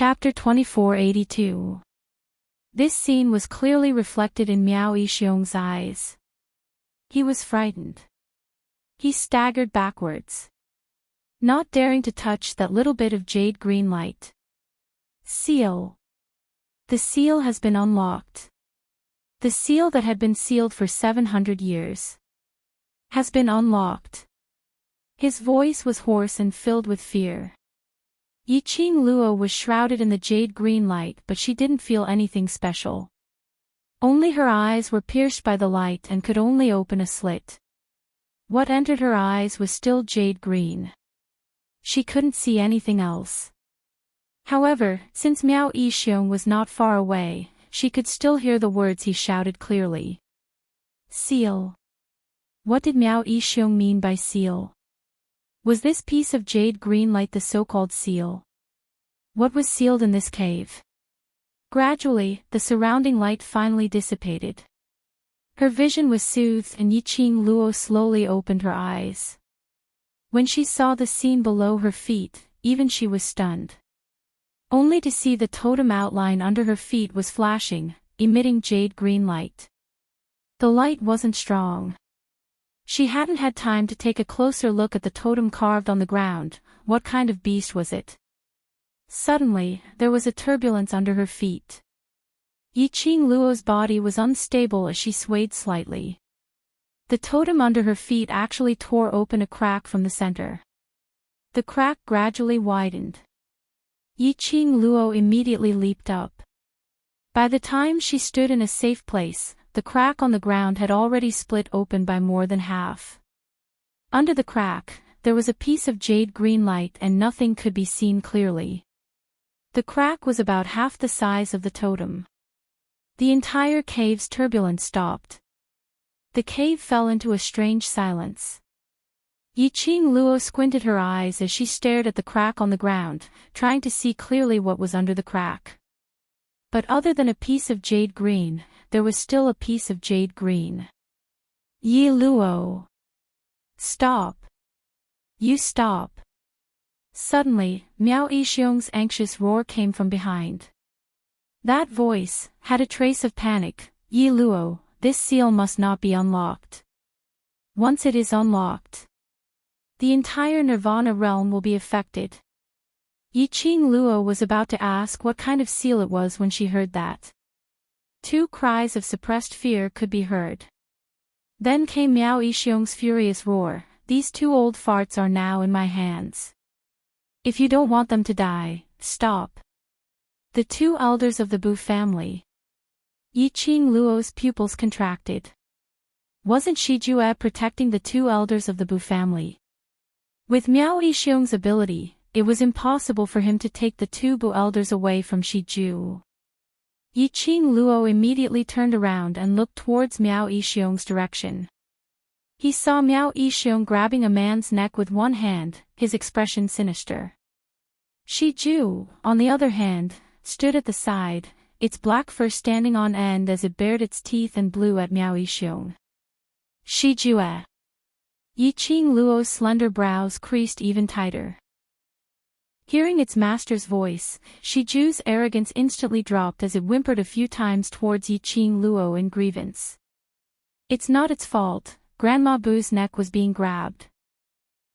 Chapter 2482. This scene was clearly reflected in Miao Yixiong's eyes. He was frightened. He staggered backwards, not daring to touch that little bit of jade green light. Seal. The seal has been unlocked. The seal that had been sealed for 700 years has been unlocked. His voice was hoarse and filled with fear. Yiqing Luo was shrouded in the jade green light, but she didn't feel anything special. Only her eyes were pierced by the light and could only open a slit. What entered her eyes was still jade green. She couldn't see anything else. However, since Miao Yixiong was not far away, she could still hear the words he shouted clearly. Seal. What did Miao Yixiong mean by seal? Was this piece of jade green light the so-called seal? What was sealed in this cave? Gradually, the surrounding light finally dissipated. Her vision was soothed and Yiqing Luo slowly opened her eyes. When she saw the scene below her feet, even she was stunned. Only to see the totem outline under her feet was flashing, emitting jade green light. The light wasn't strong. She hadn't had time to take a closer look at the totem carved on the ground. What kind of beast was it? Suddenly, there was a turbulence under her feet. Yiqing Luo's body was unstable as she swayed slightly. The totem under her feet actually tore open a crack from the center. The crack gradually widened. Yiqing Luo immediately leaped up. By the time she stood in a safe place, the crack on the ground had already split open by more than half. Under the crack, there was a piece of jade green light and nothing could be seen clearly. The crack was about half the size of the totem. The entire cave's turbulence stopped. The cave fell into a strange silence. Yiqing Luo squinted her eyes as she stared at the crack on the ground, trying to see clearly what was under the crack. But other than a piece of jade green, there was still a piece of jade green. Yi Luo. Stop. You stop. Suddenly, Miao Yixiong's anxious roar came from behind. That voice had a trace of panic. Yi Luo, this seal must not be unlocked. Once it is unlocked, the entire Nirvana realm will be affected. Yiqing Luo was about to ask what kind of seal it was when she heard that. Two cries of suppressed fear could be heard. Then came Miao Yixiong's furious roar. These two old farts are now in my hands. If you don't want them to die, stop. The two elders of the Bu family. Yiqing Luo's pupils contracted. Wasn't Shi Jue protecting the two elders of the Bu family? With Miao Yixiong's ability, it was impossible for him to take the two Bu elders away from Shi Jue. Yiqing Luo immediately turned around and looked towards Miao Yixiong's direction. He saw Miao Yixiong grabbing a man's neck with one hand, his expression sinister. Shi Jue, on the other hand, stood at the side, its black fur standing on end as it bared its teeth and blew at Miao Yixiong. Shi Jue. Yiqing Luo's slender brows creased even tighter. Hearing its master's voice, Shi Jue's arrogance instantly dropped as it whimpered a few times towards Yiqing Luo in grievance. It's not its fault, Grandma Bu's neck was being grabbed.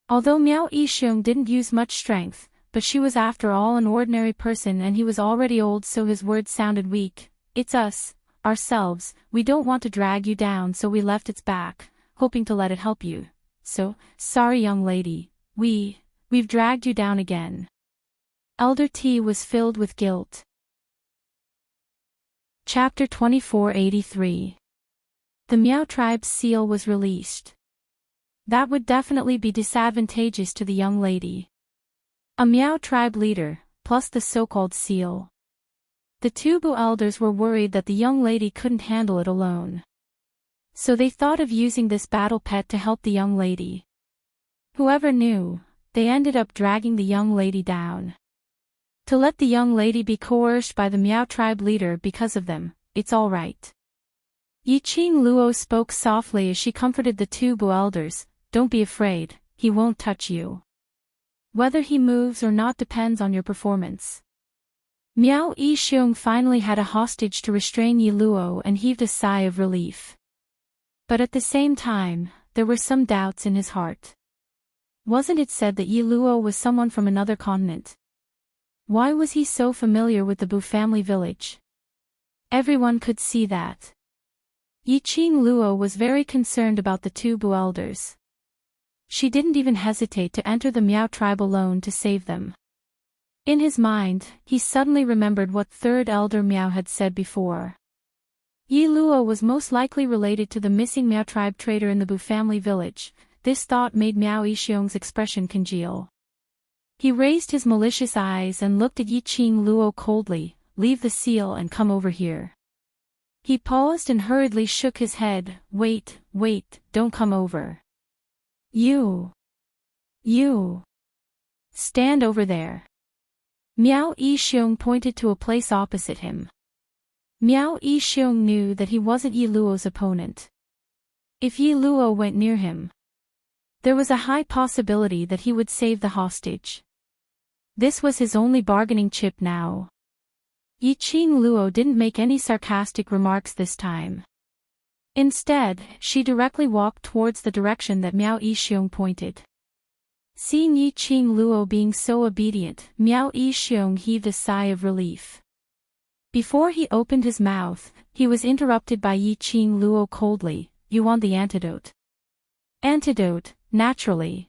Although Miao Yixiong didn't use much strength, but she was after all an ordinary person and he was already old, so his words sounded weak. It's us, ourselves, we don't want to drag you down, so we left its back, hoping to let it help you. So, sorry young lady, we've dragged you down again. Elder T was filled with guilt. Chapter 2483. The Miao tribe's seal was released. That would definitely be disadvantageous to the young lady. A Miao tribe leader, plus the so-called seal. The two Bu elders were worried that the young lady couldn't handle it alone. So they thought of using this battle pet to help the young lady. Whoever knew, they ended up dragging the young lady down. To let the young lady be coerced by the Miao tribe leader because of them, it's all right. Yiqing Luo spoke softly as she comforted the two Bu elders. Don't be afraid, he won't touch you. Whether he moves or not depends on your performance. Miao Yixiong finally had a hostage to restrain Yi Luo and heaved a sigh of relief. But at the same time, there were some doubts in his heart. Wasn't it said that Yi Luo was someone from another continent? Why was he so familiar with the Bu family village? Everyone could see that. Yiqing Luo was very concerned about the two Bu elders. She didn't even hesitate to enter the Miao tribe alone to save them. In his mind, he suddenly remembered what third elder Miao had said before. Yi Luo was most likely related to the missing Miao tribe trader in the Bu family village. This thought made Miao Yixiong's expression congeal. He raised his malicious eyes and looked at Yiqing Luo coldly. Leave the seal and come over here. He paused and hurriedly shook his head. Wait, don't come over. You. Stand over there. Miao Yixiong pointed to a place opposite him. Miao Yixiong knew that he wasn't Yi Luo's opponent. If Yi Luo went near him, there was a high possibility that he would save the hostage. This was his only bargaining chip now. Yiqing Luo didn't make any sarcastic remarks this time. Instead, she directly walked towards the direction that Miao Yixiong pointed. Seeing Yiqing Luo being so obedient, Miao Yixiong heaved a sigh of relief. Before he opened his mouth, he was interrupted by Yiqing Luo coldly. You want the antidote? Antidote, naturally.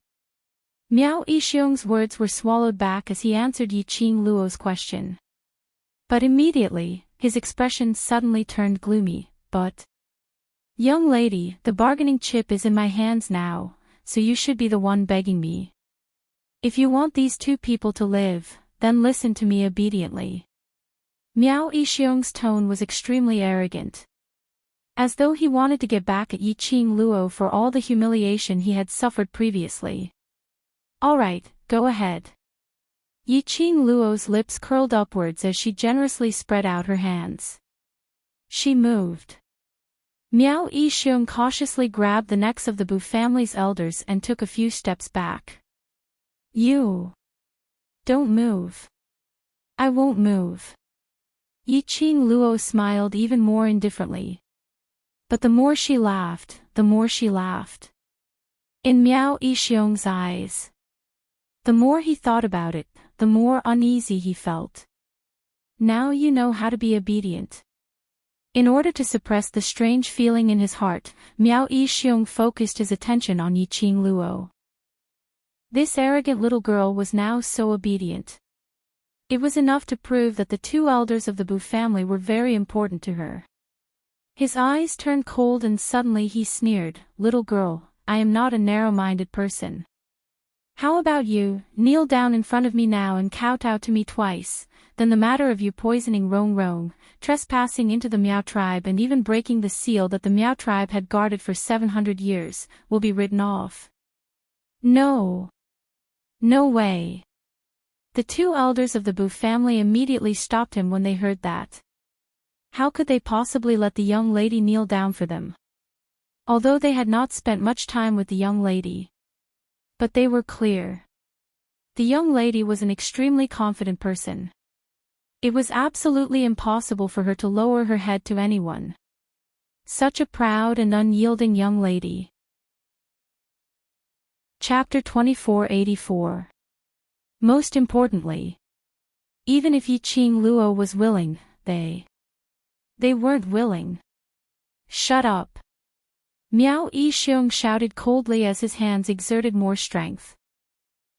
Miao Yixiong's words were swallowed back as he answered Yiqing Luo's question. But immediately, his expression suddenly turned gloomy. But, young lady, the bargaining chip is in my hands now, so you should be the one begging me. If you want these two people to live, then listen to me obediently. Miao Yixiong's tone was extremely arrogant. As though he wanted to get back at Yiqing Luo for all the humiliation he had suffered previously. All right, go ahead. Yiqing Luo's lips curled upwards as she generously spread out her hands. She moved. Miao Yixiong cautiously grabbed the necks of the Bu family's elders and took a few steps back. You. Don't move. I won't move. Yiqing Luo smiled even more indifferently. But the more she laughed, the more she laughed. In Miao Yixiong's eyes. The more he thought about it, the more uneasy he felt. Now you know how to be obedient. In order to suppress the strange feeling in his heart, Miao Yixiong focused his attention on Yiqing Luo. This arrogant little girl was now so obedient. It was enough to prove that the two elders of the Bu family were very important to her. His eyes turned cold and suddenly he sneered, "Little girl, I am not a narrow-minded person. How about you, kneel down in front of me now and kowtow to me twice, then the matter of you poisoning Rong Rong, trespassing into the Miao tribe and even breaking the seal that the Miao tribe had guarded for 700 years, will be written off." No. No way. The two elders of the Bu family immediately stopped him when they heard that. How could they possibly let the young lady kneel down for them? Although they had not spent much time with the young lady. But they were clear. The young lady was an extremely confident person. It was absolutely impossible for her to lower her head to anyone. Such a proud and unyielding young lady. Chapter 2484. Most importantly. Even if Yiqing Luo was willing, they weren't willing. Shut up. Miao Yixiong shouted coldly as his hands exerted more strength.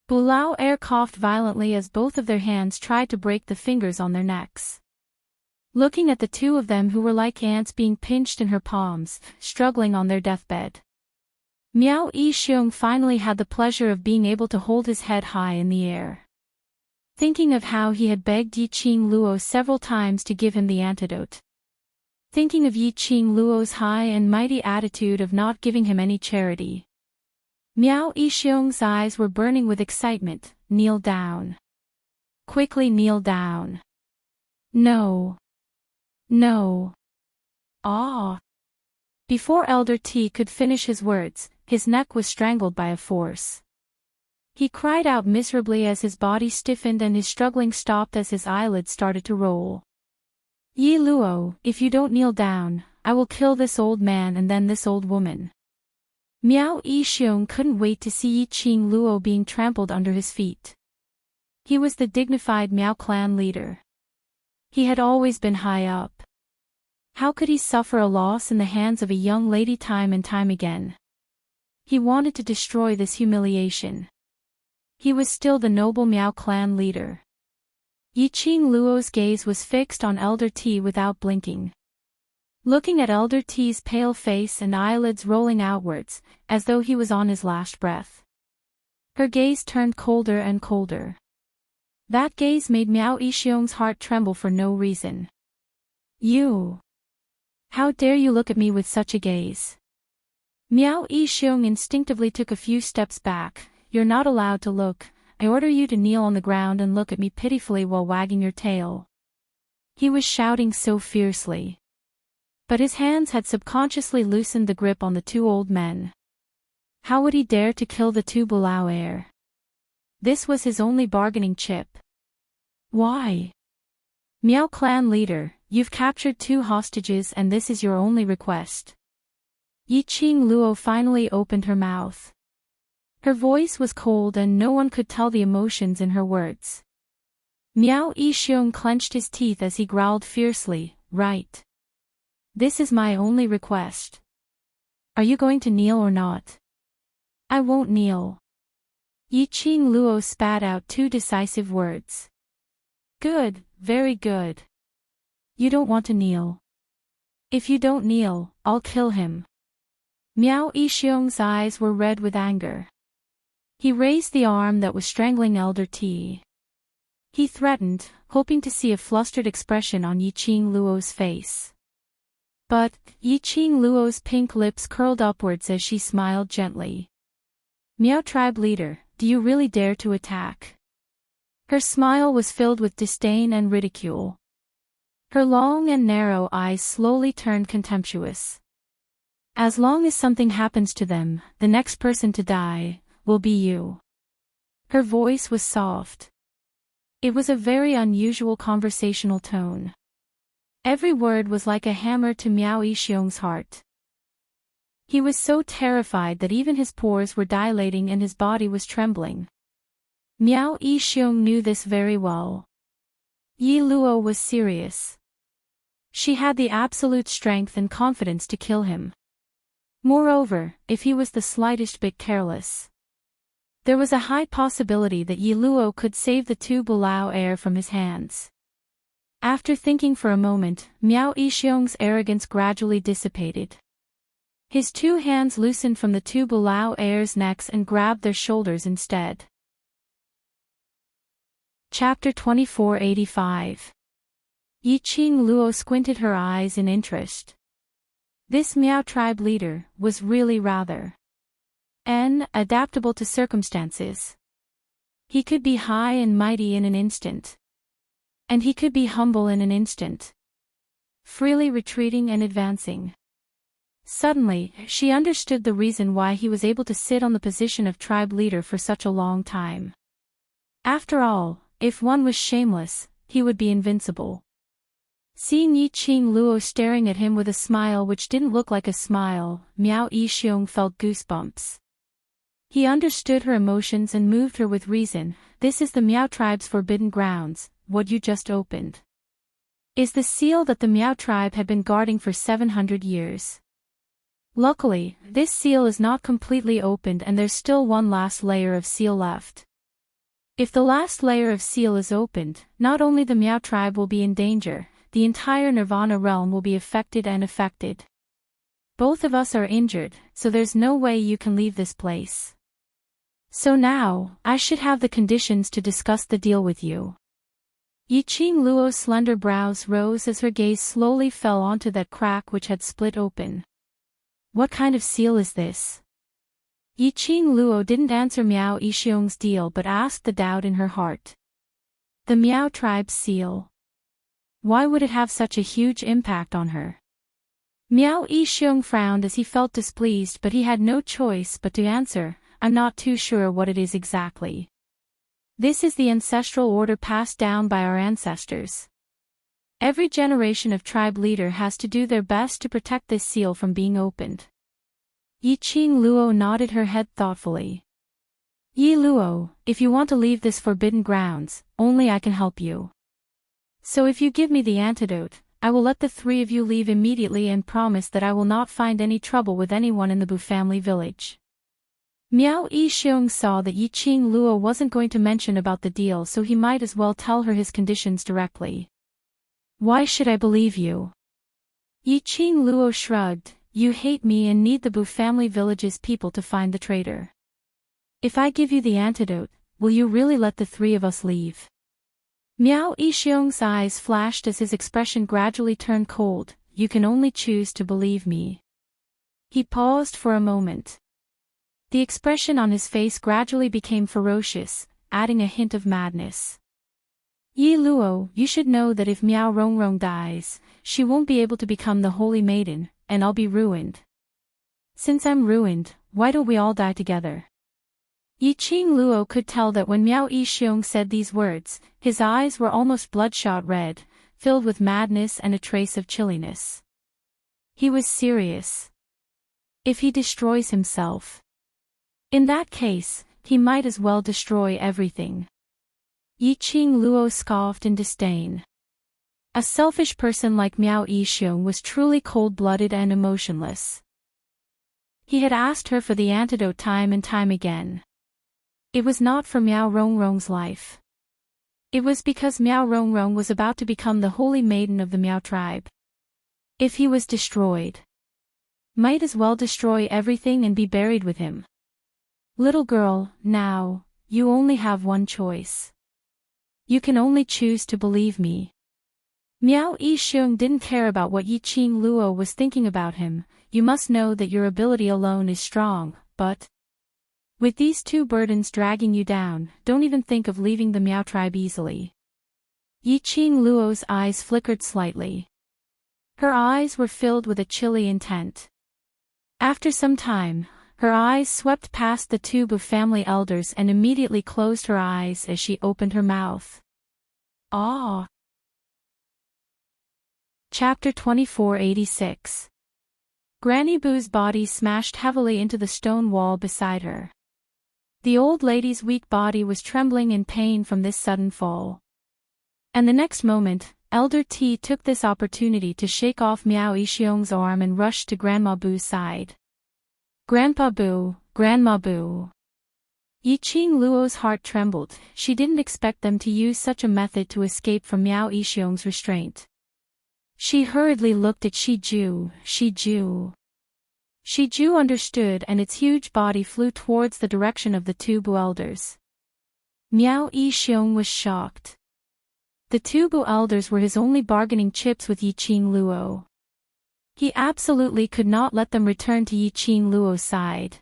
Bulao Air coughed violently as both of their hands tried to break the fingers on their necks. Looking at the two of them who were like ants being pinched in her palms, struggling on their deathbed. Miao Yixiong finally had the pleasure of being able to hold his head high in the air. Thinking of how he had begged Yiqing Luo several times to give him the antidote. Thinking of Yiqing Luo's high and mighty attitude of not giving him any charity. Miao Yixiong's eyes were burning with excitement. Kneel down. Quickly kneel down. No. No. Ah. Before Elder T could finish his words, his neck was strangled by a force. He cried out miserably as his body stiffened and his struggling stopped as his eyelids started to roll. Yi Luo, if you don't kneel down, I will kill this old man and then this old woman. Miao Yixiong couldn't wait to see Yi Qing Luo being trampled under his feet. He was the dignified Miao clan leader. He had always been high up. How could he suffer a loss in the hands of a young lady time and time again? He wanted to destroy this humiliation. He was still the noble Miao clan leader. Yi Qing Luo's gaze was fixed on Elder T without blinking. Looking at Elder T's pale face and eyelids rolling outwards, as though he was on his last breath. Her gaze turned colder and colder. That gaze made Miao Yixiong's heart tremble for no reason. You! How dare you look at me with such a gaze? Miao Yixiong instinctively took a few steps back. You're not allowed to look. I order you to kneel on the ground and look at me pitifully while wagging your tail. He was shouting so fiercely. But his hands had subconsciously loosened the grip on the two old men. How would he dare to kill the two Bulao heir? This was his only bargaining chip. Why? Miao clan leader, you've captured two hostages and this is your only request. Yi Qing Luo finally opened her mouth. Her voice was cold and no one could tell the emotions in her words. Miao Yixiong clenched his teeth as he growled fiercely, right. This is my only request. Are you going to kneel or not? I won't kneel. Yi Qing Luo spat out two decisive words. Good, very good. You don't want to kneel. If you don't kneel, I'll kill him. Miao Yixiong's eyes were red with anger. He raised the arm that was strangling Elder T. He threatened, hoping to see a flustered expression on Yi Qing Luo's face. But, Yi Qing Luo's pink lips curled upwards as she smiled gently. Miao tribe leader, do you really dare to attack? Her smile was filled with disdain and ridicule. Her long and narrow eyes slowly turned contemptuous. As long as something happens to them, the next person to die will be you. Her voice was soft. It was a very unusual conversational tone. Every word was like a hammer to Miao Yixiong's heart. He was so terrified that even his pores were dilating and his body was trembling. Miao Yixiong knew this very well. Yi Luo was serious. She had the absolute strength and confidence to kill him. Moreover, if he was the slightest bit careless, there was a high possibility that Yi Luo could save the two Bulao heir from his hands. After thinking for a moment, Miao Yixiong's arrogance gradually dissipated. His two hands loosened from the two Bulao heirs' necks and grabbed their shoulders instead. Chapter 2485. Yi Qing Luo squinted her eyes in interest. This Miao tribe leader was really rather adaptable to circumstances. He could be high and mighty in an instant. And he could be humble in an instant. Freely retreating and advancing. Suddenly, she understood the reason why he was able to sit on the position of tribe leader for such a long time. After all, if one was shameless, he would be invincible. Seeing Yi Qing Luo staring at him with a smile which didn't look like a smile, Miao Yixiong felt goosebumps. He understood her emotions and moved her with reason. This is the Miao tribe's forbidden grounds, what you just opened. Is the seal that the Miao tribe had been guarding for 700 years. Luckily, this seal is not completely opened and there's still one last layer of seal left. If the last layer of seal is opened, not only the Miao tribe will be in danger, the entire Nirvana realm will be affected and affected. Both of us are injured, so there's no way you can leave this place. So now, I should have the conditions to discuss the deal with you. Yi Qing Luo's slender brows rose as her gaze slowly fell onto that crack which had split open. What kind of seal is this? Yi Qing Luo didn't answer Miao Yixiong's deal but asked the doubt in her heart. The Miao tribe's seal. Why would it have such a huge impact on her? Miao Yixiong frowned as he felt displeased but he had no choice but to answer. I'm not too sure what it is exactly. This is the ancestral order passed down by our ancestors. Every generation of tribe leader has to do their best to protect this seal from being opened. Yi Qing Luo nodded her head thoughtfully. Yi Luo, if you want to leave this forbidden grounds, only I can help you. So if you give me the antidote, I will let the three of you leave immediately and promise that I will not find any trouble with anyone in the Bu family village. Miao Yixiong saw that Yi Qing Luo wasn't going to mention about the deal, so he might as well tell her his conditions directly. Why should I believe you? Yi Qing Luo shrugged. You hate me and need the Bu family village's people to find the traitor. If I give you the antidote, will you really let the three of us leave? Miao Yixiong's eyes flashed as his expression gradually turned cold. You can only choose to believe me. He paused for a moment. The expression on his face gradually became ferocious, adding a hint of madness. Yi Luo, you should know that if Miao Rongrong dies, she won't be able to become the holy maiden, and I'll be ruined. Since I'm ruined, why don't we all die together? Yi Qing Luo could tell that when Miao Yixiong said these words, his eyes were almost bloodshot red, filled with madness and a trace of chilliness. He was serious. If he destroys himself, in that case, he might as well destroy everything. Yi Qing Luo scoffed in disdain. A selfish person like Miao Yixiong was truly cold-blooded and emotionless. He had asked her for the antidote time and time again. It was not for Miao Rongrong's life. It was because Miao Rongrong was about to become the holy maiden of the Miao tribe. If he was destroyed, might as well destroy everything and be buried with him. Little girl, now, you only have one choice. You can only choose to believe me. Miao Yixiong didn't care about what Yi Qing Luo was thinking about him. You must know that your ability alone is strong, but with these two burdens dragging you down, don't even think of leaving the Miao tribe easily. Yi Qing Luo's eyes flickered slightly. Her eyes were filled with a chilly intent. After some time, her eyes swept past the two Bu family elders and immediately closed her eyes as she opened her mouth. Ah! Chapter 2486. Granny Bu's body smashed heavily into the stone wall beside her. The old lady's weak body was trembling in pain from this sudden fall. And the next moment, Elder T took this opportunity to shake off Miao Yixiong's arm and rushed to Grandma Bu's side. Grandpa Bu, Grandma Bu. Yi Qing Luo's heart trembled. She didn't expect them to use such a method to escape from Miao Yixiong's restraint. She hurriedly looked at Shiju. Shiju understood, and its huge body flew towards the direction of the two Bu elders. Miao Yixiong was shocked. The two Bu elders were his only bargaining chips with Yi Qing Luo. He absolutely could not let them return to Yi Qing Luo's side.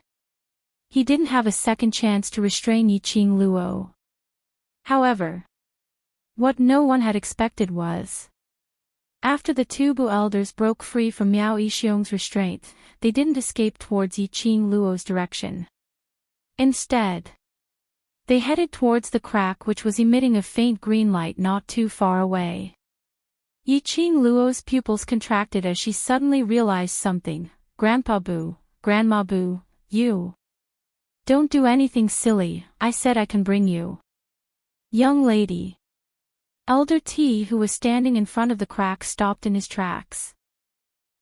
He didn't have a second chance to restrain Yi Qing Luo. However, what no one had expected was, after the two Bu elders broke free from Miao Yixiong's restraint, they didn't escape towards Yi Qing Luo's direction. Instead, they headed towards the crack which was emitting a faint green light not too far away. Yi Qing Luo's pupils contracted as she suddenly realized something. Grandpa Bu, Grandma Bu, you. Don't do anything silly, I said I can bring you. Young lady. Elder T, who was standing in front of the crack, stopped in his tracks.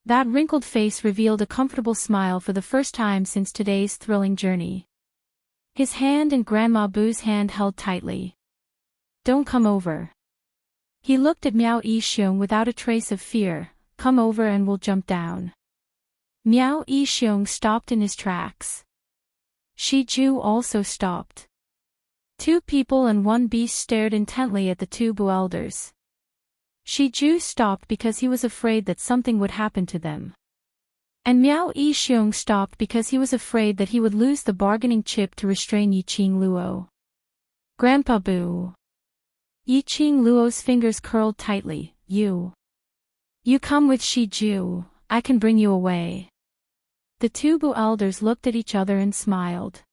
That wrinkled face revealed a comfortable smile for the first time since today's thrilling journey. His hand and Grandma Bu's hand held tightly. Don't come over. He looked at Miao Yixiong without a trace of fear. Come over and we'll jump down. Miao Yixiong stopped in his tracks. Shiju also stopped. Two people and one beast stared intently at the two Bu elders. Shiju stopped because he was afraid that something would happen to them. And Miao Yixiong stopped because he was afraid that he would lose the bargaining chip to restrain Yi Qing Luo. Grandpa Bu. Yi Qing Luo's fingers curled tightly. You come with Shiju, I can bring you away. The two Bu elders looked at each other and smiled.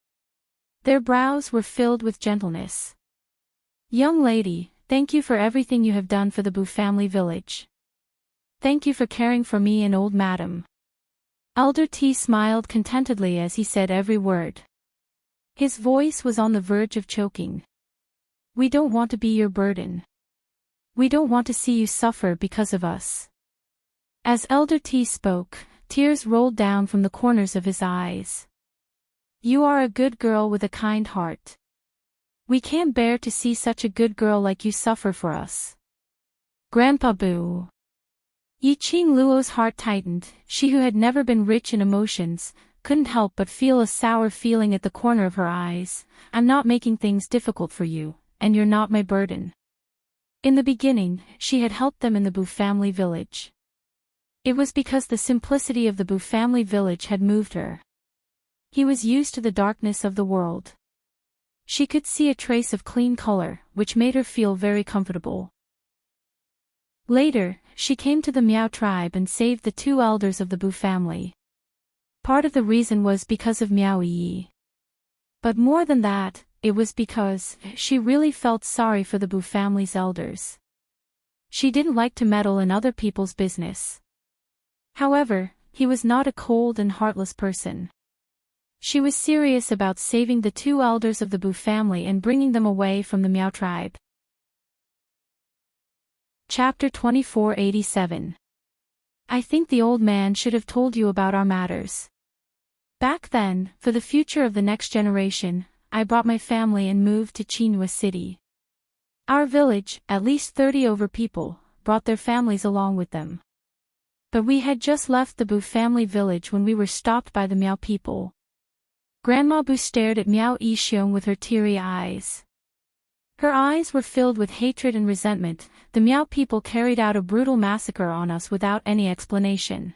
Their brows were filled with gentleness. Young lady, thank you for everything you have done for the Boo family village. Thank you for caring for me and old madam. Elder T smiled contentedly as he said every word. His voice was on the verge of choking. We don't want to be your burden. We don't want to see you suffer because of us. As Elder T spoke, tears rolled down from the corners of his eyes. You are a good girl with a kind heart. We can't bear to see such a good girl like you suffer for us. Grandpa Boo. Yiqing Luo's heart tightened. She who had never been rich in emotions, couldn't help but feel a sour feeling at the corner of her eyes. I'm not making things difficult for you, and you're not my burden. In the beginning, she had helped them in the Boo family village. It was because the simplicity of the Boo family village had moved her. He was used to the darkness of the world. She could see a trace of clean color, which made her feel very comfortable. Later, she came to the Meow tribe and saved the 2 elders of the Boo family. Part of the reason was because of Meow Yi. But more than that, it was because she really felt sorry for the Boo family's elders. She didn't like to meddle in other people's business. However, he was not a cold and heartless person. She was serious about saving the 2 elders of the Boo family and bringing them away from the Meow tribe. Chapter 2487. I think the old man should have told you about our matters. Back then, for the future of the next generation, I brought my family and moved to Qinghua City. Our village, at least 30 over people, brought their families along with them. But we had just left the Boo family village when we were stopped by the Meow people. Grandma Boo stared at Meow Yixiong with her teary eyes. Her eyes were filled with hatred and resentment. The Meow people carried out a brutal massacre on us without any explanation.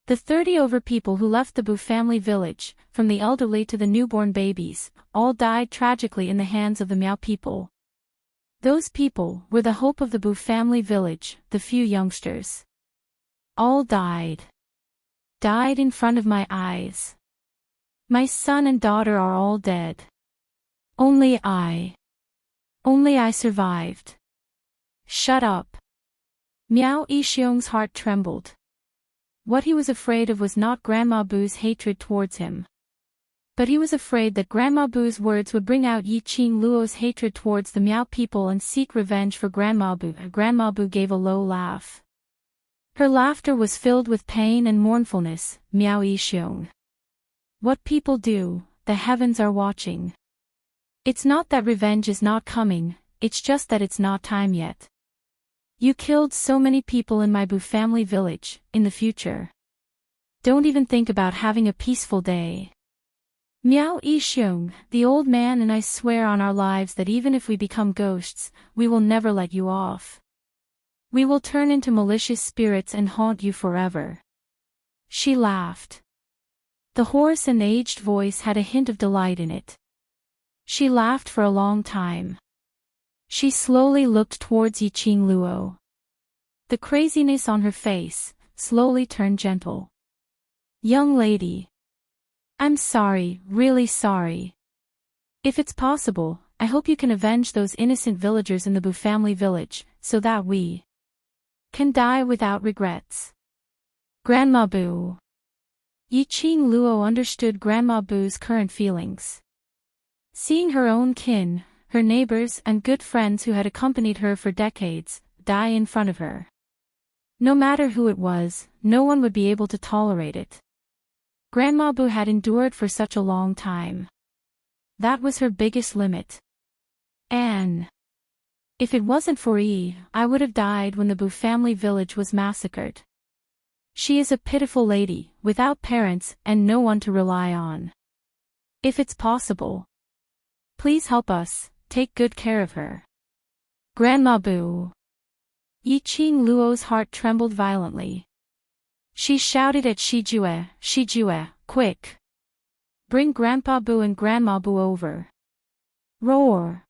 The 30 over people who left the Boo family village, from the elderly to the newborn babies, all died tragically in the hands of the Meow people. Those people were the hope of the Boo family village, the few youngsters. All died. Died in front of my eyes. My son and daughter are all dead. Only I survived. Shut up. Meow Yixiong's heart trembled. What he was afraid of was not Grandma Boo's hatred towards him. But he was afraid that Grandma Boo's words would bring out Yiqing Luo's hatred towards the Meow people and seek revenge for Grandma Boo. Grandma Boo gave a low laugh. Her laughter was filled with pain and mournfulness. Meow Yixiong. What people do, the heavens are watching. It's not that revenge is not coming, it's just that it's not time yet. You killed so many people in my Boo family village. In the future, don't even think about having a peaceful day. Meow Yixiong, the old man and I swear on our lives that even if we become ghosts, we will never let you off. We will turn into malicious spirits and haunt you forever. She laughed. The hoarse and aged voice had a hint of delight in it. She laughed for a long time. She slowly looked towards Yiqing Luo. The craziness on her face slowly turned gentle. Young lady. I'm sorry, really sorry. If it's possible, I hope you can avenge those innocent villagers in the Boo family village, so that we can die without regrets. Grandma Boo. Yiqing Luo understood Grandma Boo's current feelings. Seeing her own kin, her neighbors and good friends who had accompanied her for decades, die in front of her. No matter who it was, no one would be able to tolerate it. Grandma Boo had endured for such a long time. That was her biggest limit. And if it wasn't for Yi, I would have died when the Boo family village was massacred. She is a pitiful lady, without parents and no one to rely on. If it's possible, please help us, take good care of her. Grandma Boo. Yiqing Luo's heart trembled violently. She shouted at Shijue, quick! Bring Grandpa Boo and Grandma Boo over. Roar!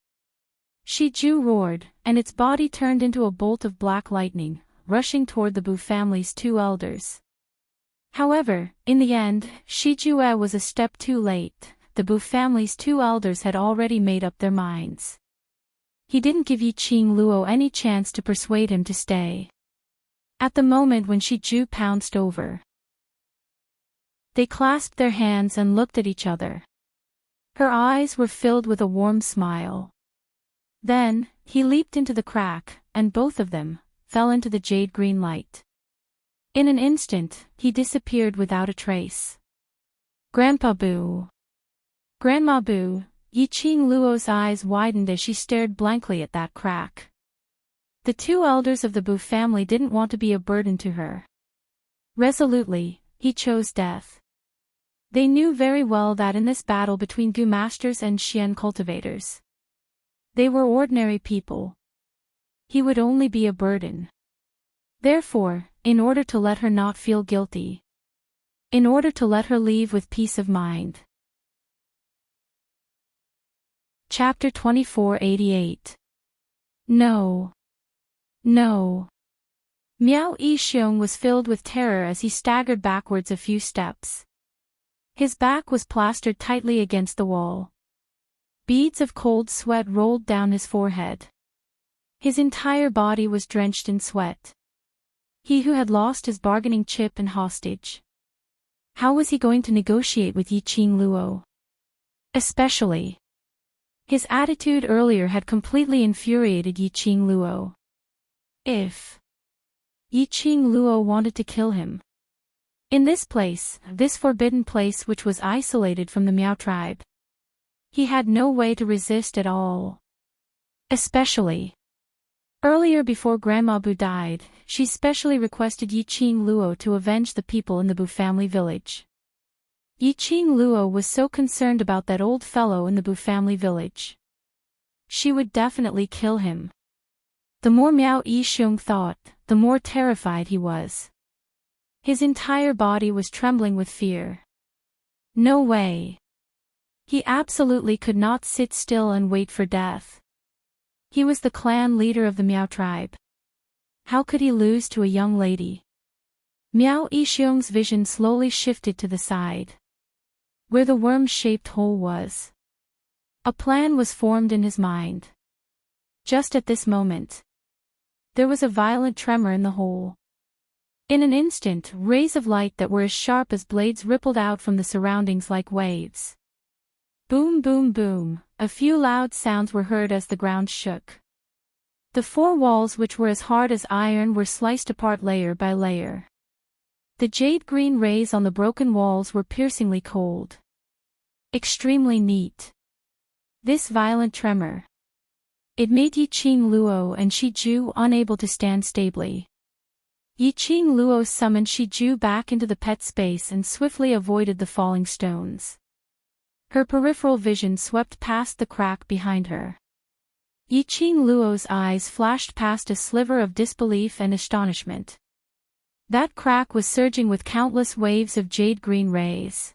Shiju roared, and its body turned into a bolt of black lightning, rushing toward the Boo family's 2 elders. However, in the end, Shijue was a step too late. the Bu family's two elders had already made up their minds. He didn't give Yiqing Luo any chance to persuade him to stay. At the moment when Shi Ju pounced over, they clasped their hands and looked at each other. Her eyes were filled with a warm smile. Then, he leaped into the crack, and both of them fell into the jade-green light. In an instant, he disappeared without a trace. Grandpa Bu. Grandma Bu. Yiqing Luo's eyes widened as she stared blankly at that crack. The two elders of the Bu family didn't want to be a burden to her. Resolutely, he chose death. They knew very well that in this battle between Gu masters and Xian cultivators, they were ordinary people. He would only be a burden. Therefore, in order to let her not feel guilty, in order to let her leave with peace of mind. Chapter 2488. No. No. Miao Yixiong was filled with terror as he staggered backwards a few steps. His back was plastered tightly against the wall. Beads of cold sweat rolled down his forehead. His entire body was drenched in sweat. He who had lost his bargaining chip and hostage. How was he going to negotiate with Yiqing Luo? Especially, his attitude earlier had completely infuriated Yiqing Luo. If Yiqing Luo wanted to kill him, in this place, this forbidden place which was isolated from the Miao tribe, he had no way to resist at all. Especially, earlier before Grandma Bu died, she specially requested Yiqing Luo to avenge the people in the Bu family village. Yiqing Luo was so concerned about that old fellow in the Bu family village. She would definitely kill him. The more Miao Yixiong thought, the more terrified he was. His entire body was trembling with fear. No way. He absolutely could not sit still and wait for death. He was the clan leader of the Miao tribe. How could he lose to a young lady? Miao Yixiong's vision slowly shifted to the side, where the worm-shaped hole was. A plan was formed in his mind. Just at this moment, there was a violent tremor in the hole. In an instant, rays of light that were as sharp as blades rippled out from the surroundings like waves. Boom, boom, boom, a few loud sounds were heard as the ground shook. The four walls, which were as hard as iron, were sliced apart layer by layer. The jade-green rays on the broken walls were piercingly cold. Extremely neat. This violent tremor, it made Yiqing Luo and Shi Ju unable to stand stably. Yiqing Luo summoned Shi Ju back into the pet space and swiftly avoided the falling stones. Her peripheral vision swept past the crack behind her. Yiqing Luo's eyes flashed past a sliver of disbelief and astonishment. That crack was surging with countless waves of jade-green rays,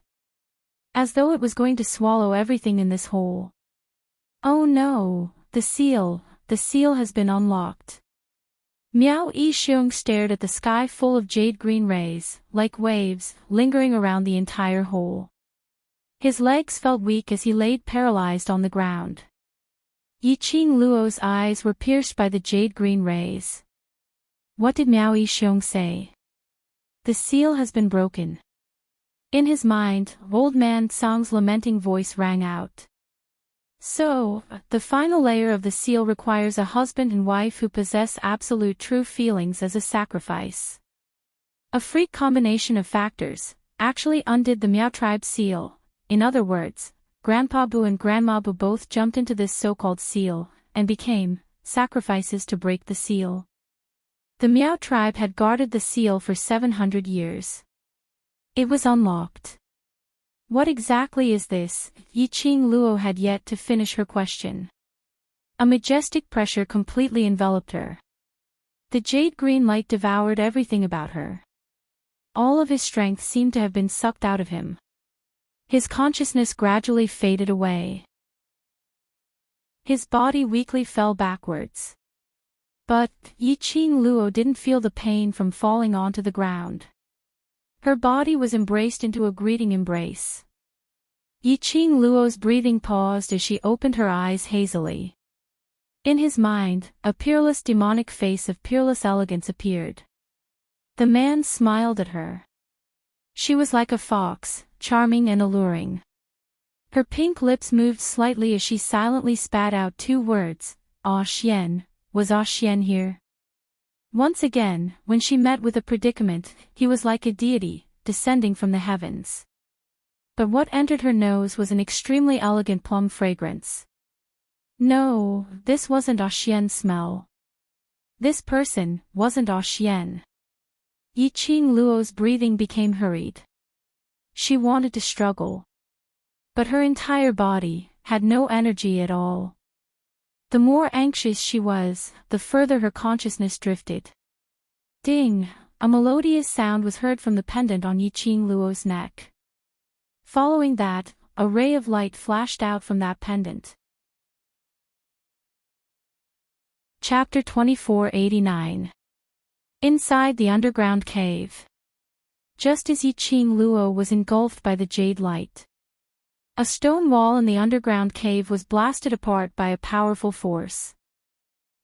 as though it was going to swallow everything in this hole. Oh no, the seal has been unlocked. Miao Yixiong stared at the sky full of jade-green rays, like waves, lingering around the entire hole. His legs felt weak as he laid paralyzed on the ground. Yiqing Luo's eyes were pierced by the jade-green rays. What did Miao Yixiong say? The seal has been broken. In his mind, old man Song's lamenting voice rang out. So, the final layer of the seal requires a husband and wife who possess absolute true feelings as a sacrifice. A freak combination of factors actually undid the Miao tribe seal. In other words, Grandpa Bu and Grandma Bu both jumped into this so-called seal, and became sacrifices to break the seal. The Miao tribe had guarded the seal for 700 years. It was unlocked. What exactly is this? Yiqing Luo had yet to finish her question. A majestic pressure completely enveloped her. The jade-green light devoured everything about her. All of his strength seemed to have been sucked out of him. His consciousness gradually faded away. His body weakly fell backwards. But Yiqing Luo didn't feel the pain from falling onto the ground. Her body was embraced into a greeting embrace. Yiqing Luo's breathing paused as she opened her eyes hazily. In his mind, a peerless demonic face of peerless elegance appeared. The man smiled at her. She was like a fox, charming and alluring. Her pink lips moved slightly as she silently spat out 2 words, "Ah Xian, was Ah Xian here?" Once again, when she met with a predicament, he was like a deity, descending from the heavens. But what entered her nose was an extremely elegant plum fragrance. No, this wasn't Ah Xian's smell. This person wasn't Ah Xian. Yiqing Luo's breathing became hurried. She wanted to struggle. But her entire body had no energy at all. The more anxious she was, the further her consciousness drifted. Ding! A melodious sound was heard from the pendant on Yiqing Luo's neck. Following that, a ray of light flashed out from that pendant. Chapter 2489. Inside the underground cave. Just as Yiqing Luo was engulfed by the jade light, a stone wall in the underground cave was blasted apart by a powerful force.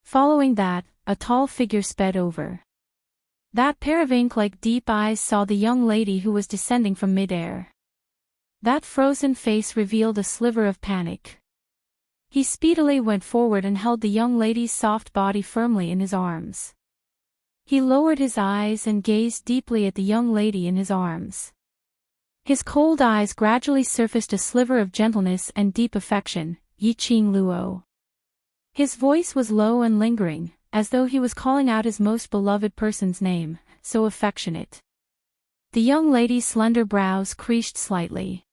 Following that, a tall figure sped over. That pair of ink-like deep eyes saw the young lady who was descending from midair. That frozen face revealed a sliver of panic. He speedily went forward and held the young lady's soft body firmly in his arms. He lowered his eyes and gazed deeply at the young lady in his arms. His cold eyes gradually surfaced a sliver of gentleness and deep affection, Yiqing Luo. His voice was low and lingering, as though he was calling out his most beloved person's name, so affectionate. The young lady's slender brows creased slightly.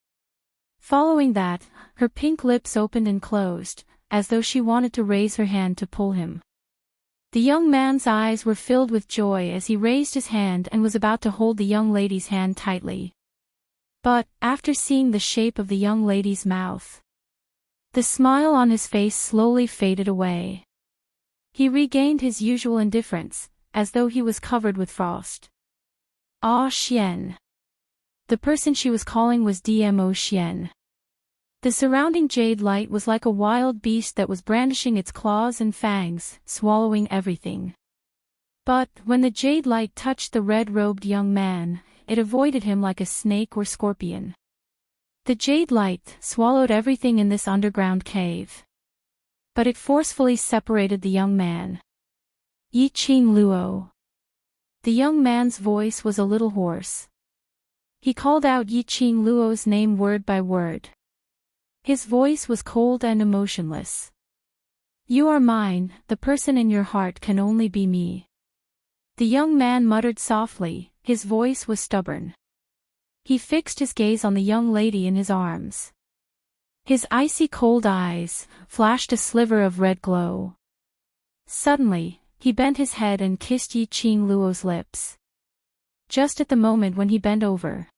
Following that, her pink lips opened and closed, as though she wanted to raise her hand to pull him. The young man's eyes were filled with joy as he raised his hand and was about to hold the young lady's hand tightly. But, after seeing the shape of the young lady's mouth, the smile on his face slowly faded away. He regained his usual indifference, as though he was covered with frost. Ah Xian. The person she was calling was Dmo Xian. The surrounding jade light was like a wild beast that was brandishing its claws and fangs, swallowing everything. But, when the jade light touched the red-robed young man, it avoided him like a snake or scorpion. The jade light swallowed everything in this underground cave. But it forcefully separated the young man. Yiqing Luo. The young man's voice was a little hoarse. He called out Yiqing Luo's name word by word. His voice was cold and emotionless. You are mine, the person in your heart can only be me. The young man muttered softly, his voice was stubborn. He fixed his gaze on the young lady in his arms. His icy cold eyes flashed a sliver of red glow. Suddenly, he bent his head and kissed Yiqing Luo's lips. Just at the moment when he bent over.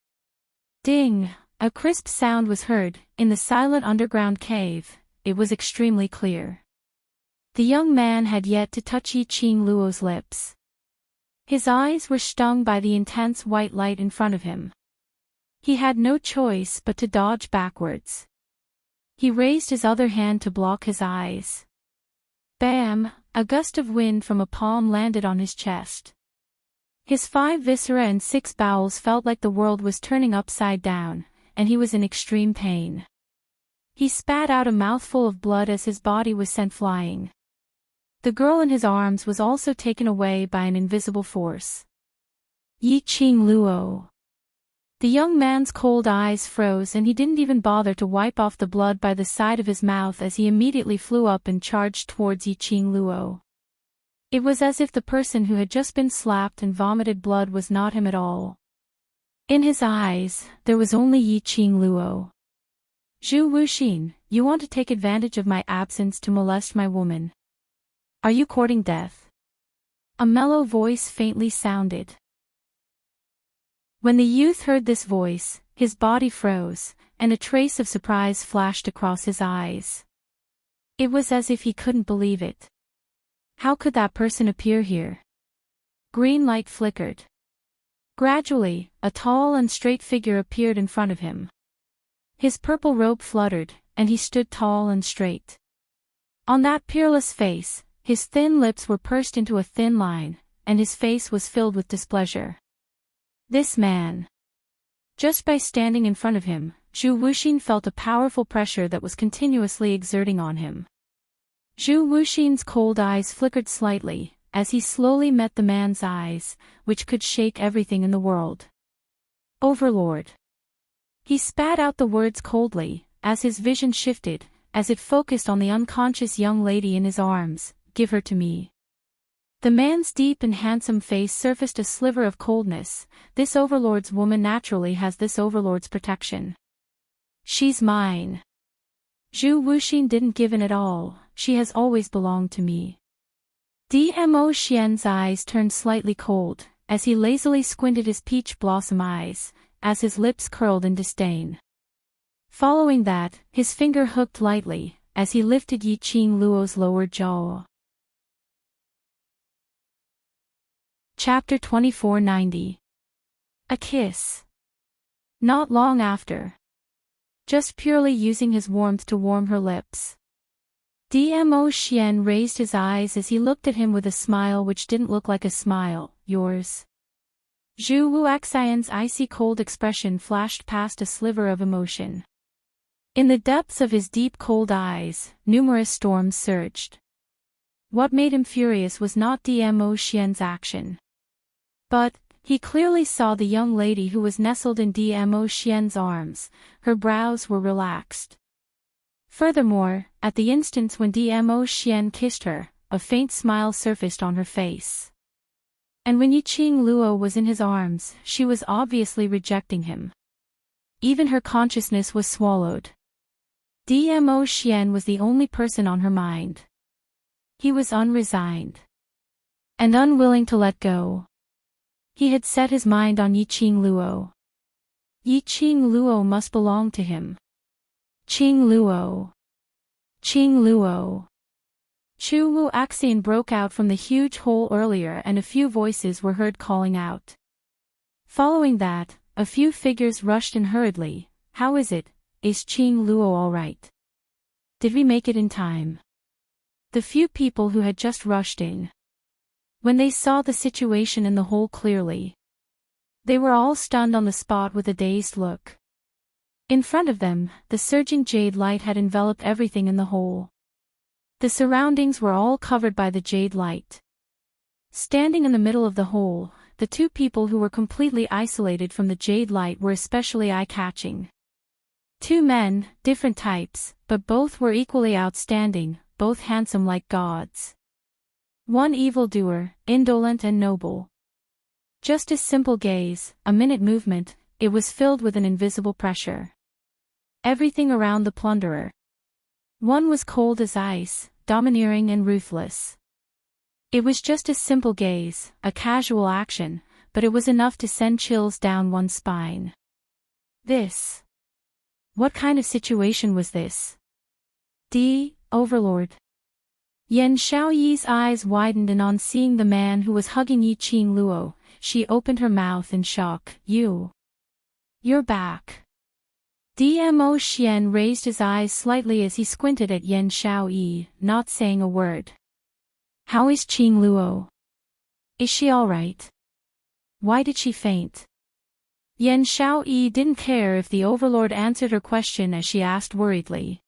Ding! A crisp sound was heard, in the silent underground cave. It was extremely clear. The young man had yet to touch Yiqing Luo's lips. His eyes were stung by the intense white light in front of him. He had no choice but to dodge backwards. He raised his other hand to block his eyes. Bam! A gust of wind from a palm landed on his chest. His 5 viscera and 6 bowels felt like the world was turning upside down, and he was in extreme pain. He spat out a mouthful of blood as his body was sent flying. The girl in his arms was also taken away by an invisible force. Yiqing Luo. The young man's cold eyes froze and he didn't even bother to wipe off the blood by the side of his mouth as he immediately flew up and charged towards Yiqing Luo. It was as if the person who had just been slapped and vomited blood was not him at all. In his eyes, there was only Yiqing Luo. Zhu Wuxin, you want to take advantage of my absence to molest my woman. Are you courting death? A mellow voice faintly sounded. When the youth heard this voice, his body froze, and a trace of surprise flashed across his eyes. It was as if he couldn't believe it. How could that person appear here? Green light flickered. Gradually, a tall and straight figure appeared in front of him. His purple robe fluttered, and he stood tall and straight. On that peerless face, his thin lips were pursed into a thin line, and his face was filled with displeasure. This man. Just by standing in front of him, Zhu Wuxin felt a powerful pressure that was continuously exerting on him. Zhu Wuxin's cold eyes flickered slightly, as he slowly met the man's eyes, which could shake everything in the world. Overlord. He spat out the words coldly, as his vision shifted, as it focused on the unconscious young lady in his arms. Give her to me. The man's deep and handsome face surfaced a sliver of coldness. This overlord's woman naturally has this overlord's protection. She's mine. Zhu Wuxin didn't give in at all. She has always belonged to me. Dmo Xian's eyes turned slightly cold, as he lazily squinted his peach blossom eyes, as his lips curled in disdain. Following that, his finger hooked lightly, as he lifted Yi Qing Luo's lower jaw. Chapter 2490. A kiss. Not long after. Just purely using his warmth to warm her lips. Dmo Xian raised his eyes as he looked at him with a smile which didn't look like a smile. Yours. Zhu Wuxian's icy cold expression flashed past a sliver of emotion. In the depths of his deep cold eyes, numerous storms surged. What made him furious was not Dmo Xian's action. But, he clearly saw the young lady who was nestled in Dmo Xian's arms. Her brows were relaxed. Furthermore, at the instant when Dmo Xian kissed her, a faint smile surfaced on her face. And when Yi Qing Luo was in his arms, she was obviously rejecting him. Even her consciousness was swallowed. Dmo Xian was the only person on her mind. He was unresigned. And unwilling to let go. He had set his mind on Yi Qing Luo. Yi Qing Luo must belong to him. Qing Luo. Qing Luo. Zhu Wuxian broke out from the huge hole earlier and a few voices were heard calling out. Following that, a few figures rushed in hurriedly. How is it? Is Qing Luo all right? Did we make it in time? The few people who had just rushed in. When they saw the situation in the hole clearly. They were all stunned on the spot with a dazed look. In front of them, the surging jade light had enveloped everything in the hole. The surroundings were all covered by the jade light. Standing in the middle of the hole, the two people who were completely isolated from the jade light were especially eye-catching. Two men, different types, but both were equally outstanding, both handsome like gods. One evildoer, indolent and noble. Just his simple gaze, a minute movement, it was filled with an invisible pressure. Everything around the plunderer. One was cold as ice, domineering and ruthless. It was just a simple gaze, a casual action, but it was enough to send chills down one's spine. This. What kind of situation was this? Overlord. Yan Xiaoyi's eyes widened and on seeing the man who was hugging Yi Qing Luo, she opened her mouth in shock. You're back. Dmo Xian raised his eyes slightly as he squinted at Yan Xiaoyi, not saying a word. How is Qing Luo? Is she all right? Why did she faint? Yan Xiaoyi didn't care if the overlord answered her question as she asked worriedly.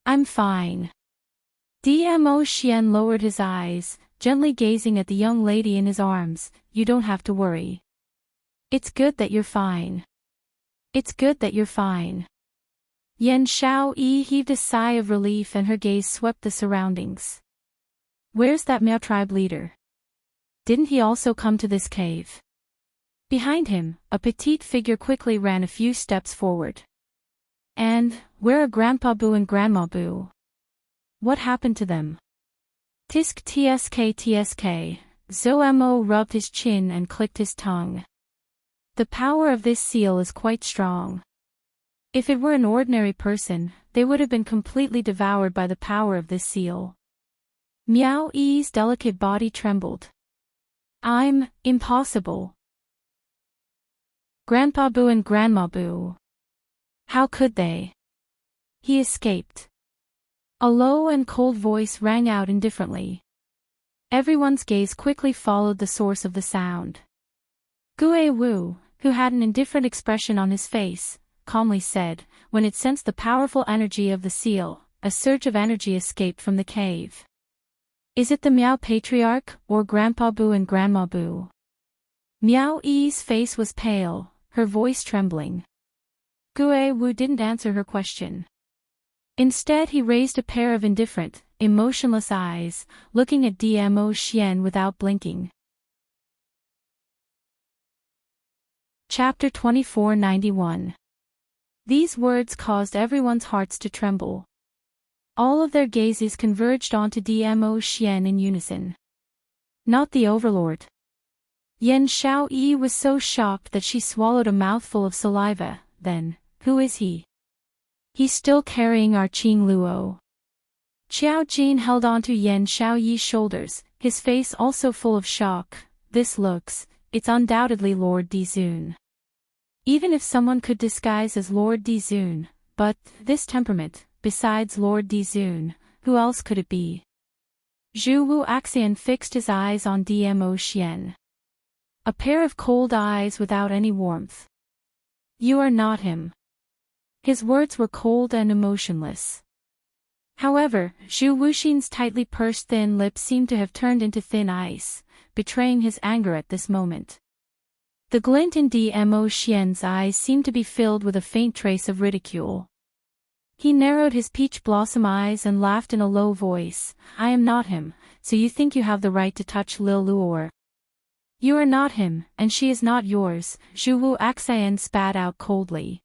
I'm fine. Dmo Xian lowered his eyes, gently gazing at the young lady in his arms. You don't have to worry. It's good that you're fine. It's good that you're fine. Yan Xiaoyi heaved a sigh of relief and her gaze swept the surroundings. Where's that Miao tribe leader? Didn't he also come to this cave? Behind him, a petite figure quickly ran a few steps forward. And, where are Grandpa Bu and Grandma Bu? What happened to them? Tisk tsk. Zomo rubbed his chin and clicked his tongue. The power of this seal is quite strong. If it were an ordinary person, they would have been completely devoured by the power of this seal. Miao Yi's delicate body trembled. Impossible. Grandpa Bu and Grandma Bu. How could they? He escaped. A low and cold voice rang out indifferently. Everyone's gaze quickly followed the source of the sound. Gue Wu, who had an indifferent expression on his face, calmly said, when it sensed the powerful energy of the seal, a surge of energy escaped from the cave. Is it the Miao Patriarch, or Grandpa Bu and Grandma Bu? Miao Yi's face was pale, her voice trembling. Gue Wu didn't answer her question. Instead he raised a pair of indifferent, emotionless eyes, looking at Dmo Xian without blinking. Chapter 2491. These words caused everyone's hearts to tremble. All of their gazes converged onto Dmo Xian in unison. Not the Overlord. Yan Xiaoyi was so shocked that she swallowed a mouthful of saliva. Then, who is he? He's still carrying our Qing Luo. Qiao Jin held onto Yan Xiaoyi's shoulders, his face also full of shock. It's undoubtedly Lord Dizun. Even if someone could disguise as Lord Dizun, but this temperament, besides Lord Dizun, who else could it be? Zhu Wu Axian fixed his eyes on Dmo Xian. A pair of cold eyes without any warmth. You are not him. His words were cold and emotionless. However, Zhu Wuxin's tightly pursed thin lips seemed to have turned into thin ice, betraying his anger at this moment. The glint in Dmo Xian's eyes seemed to be filled with a faint trace of ridicule. He narrowed his peach blossom eyes and laughed in a low voice. I am not him, so you think you have the right to touch Lil Luor. You are not him, and she is not yours, Zhu Wu Axian spat out coldly.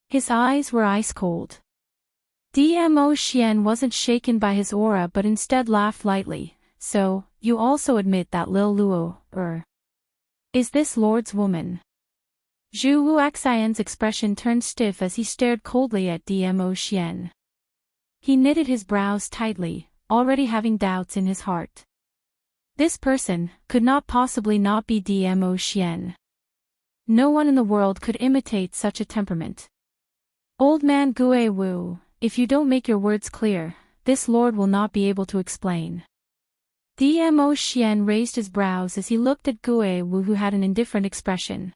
His eyes were ice cold. Dmo Xian wasn't shaken by his aura but instead laughed lightly. So, you also admit that Lil Luo, is this Lord's woman? Zhu Wu Axian's expression turned stiff as he stared coldly at Dmo Xian. He knitted his brows tightly, already having doubts in his heart. This person could not possibly not be Dmo Xian. No one in the world could imitate such a temperament. Old man Gue Wu, if you don't make your words clear, this lord will not be able to explain. Dmo Xian raised his brows as he looked at Gue Wu, who had an indifferent expression.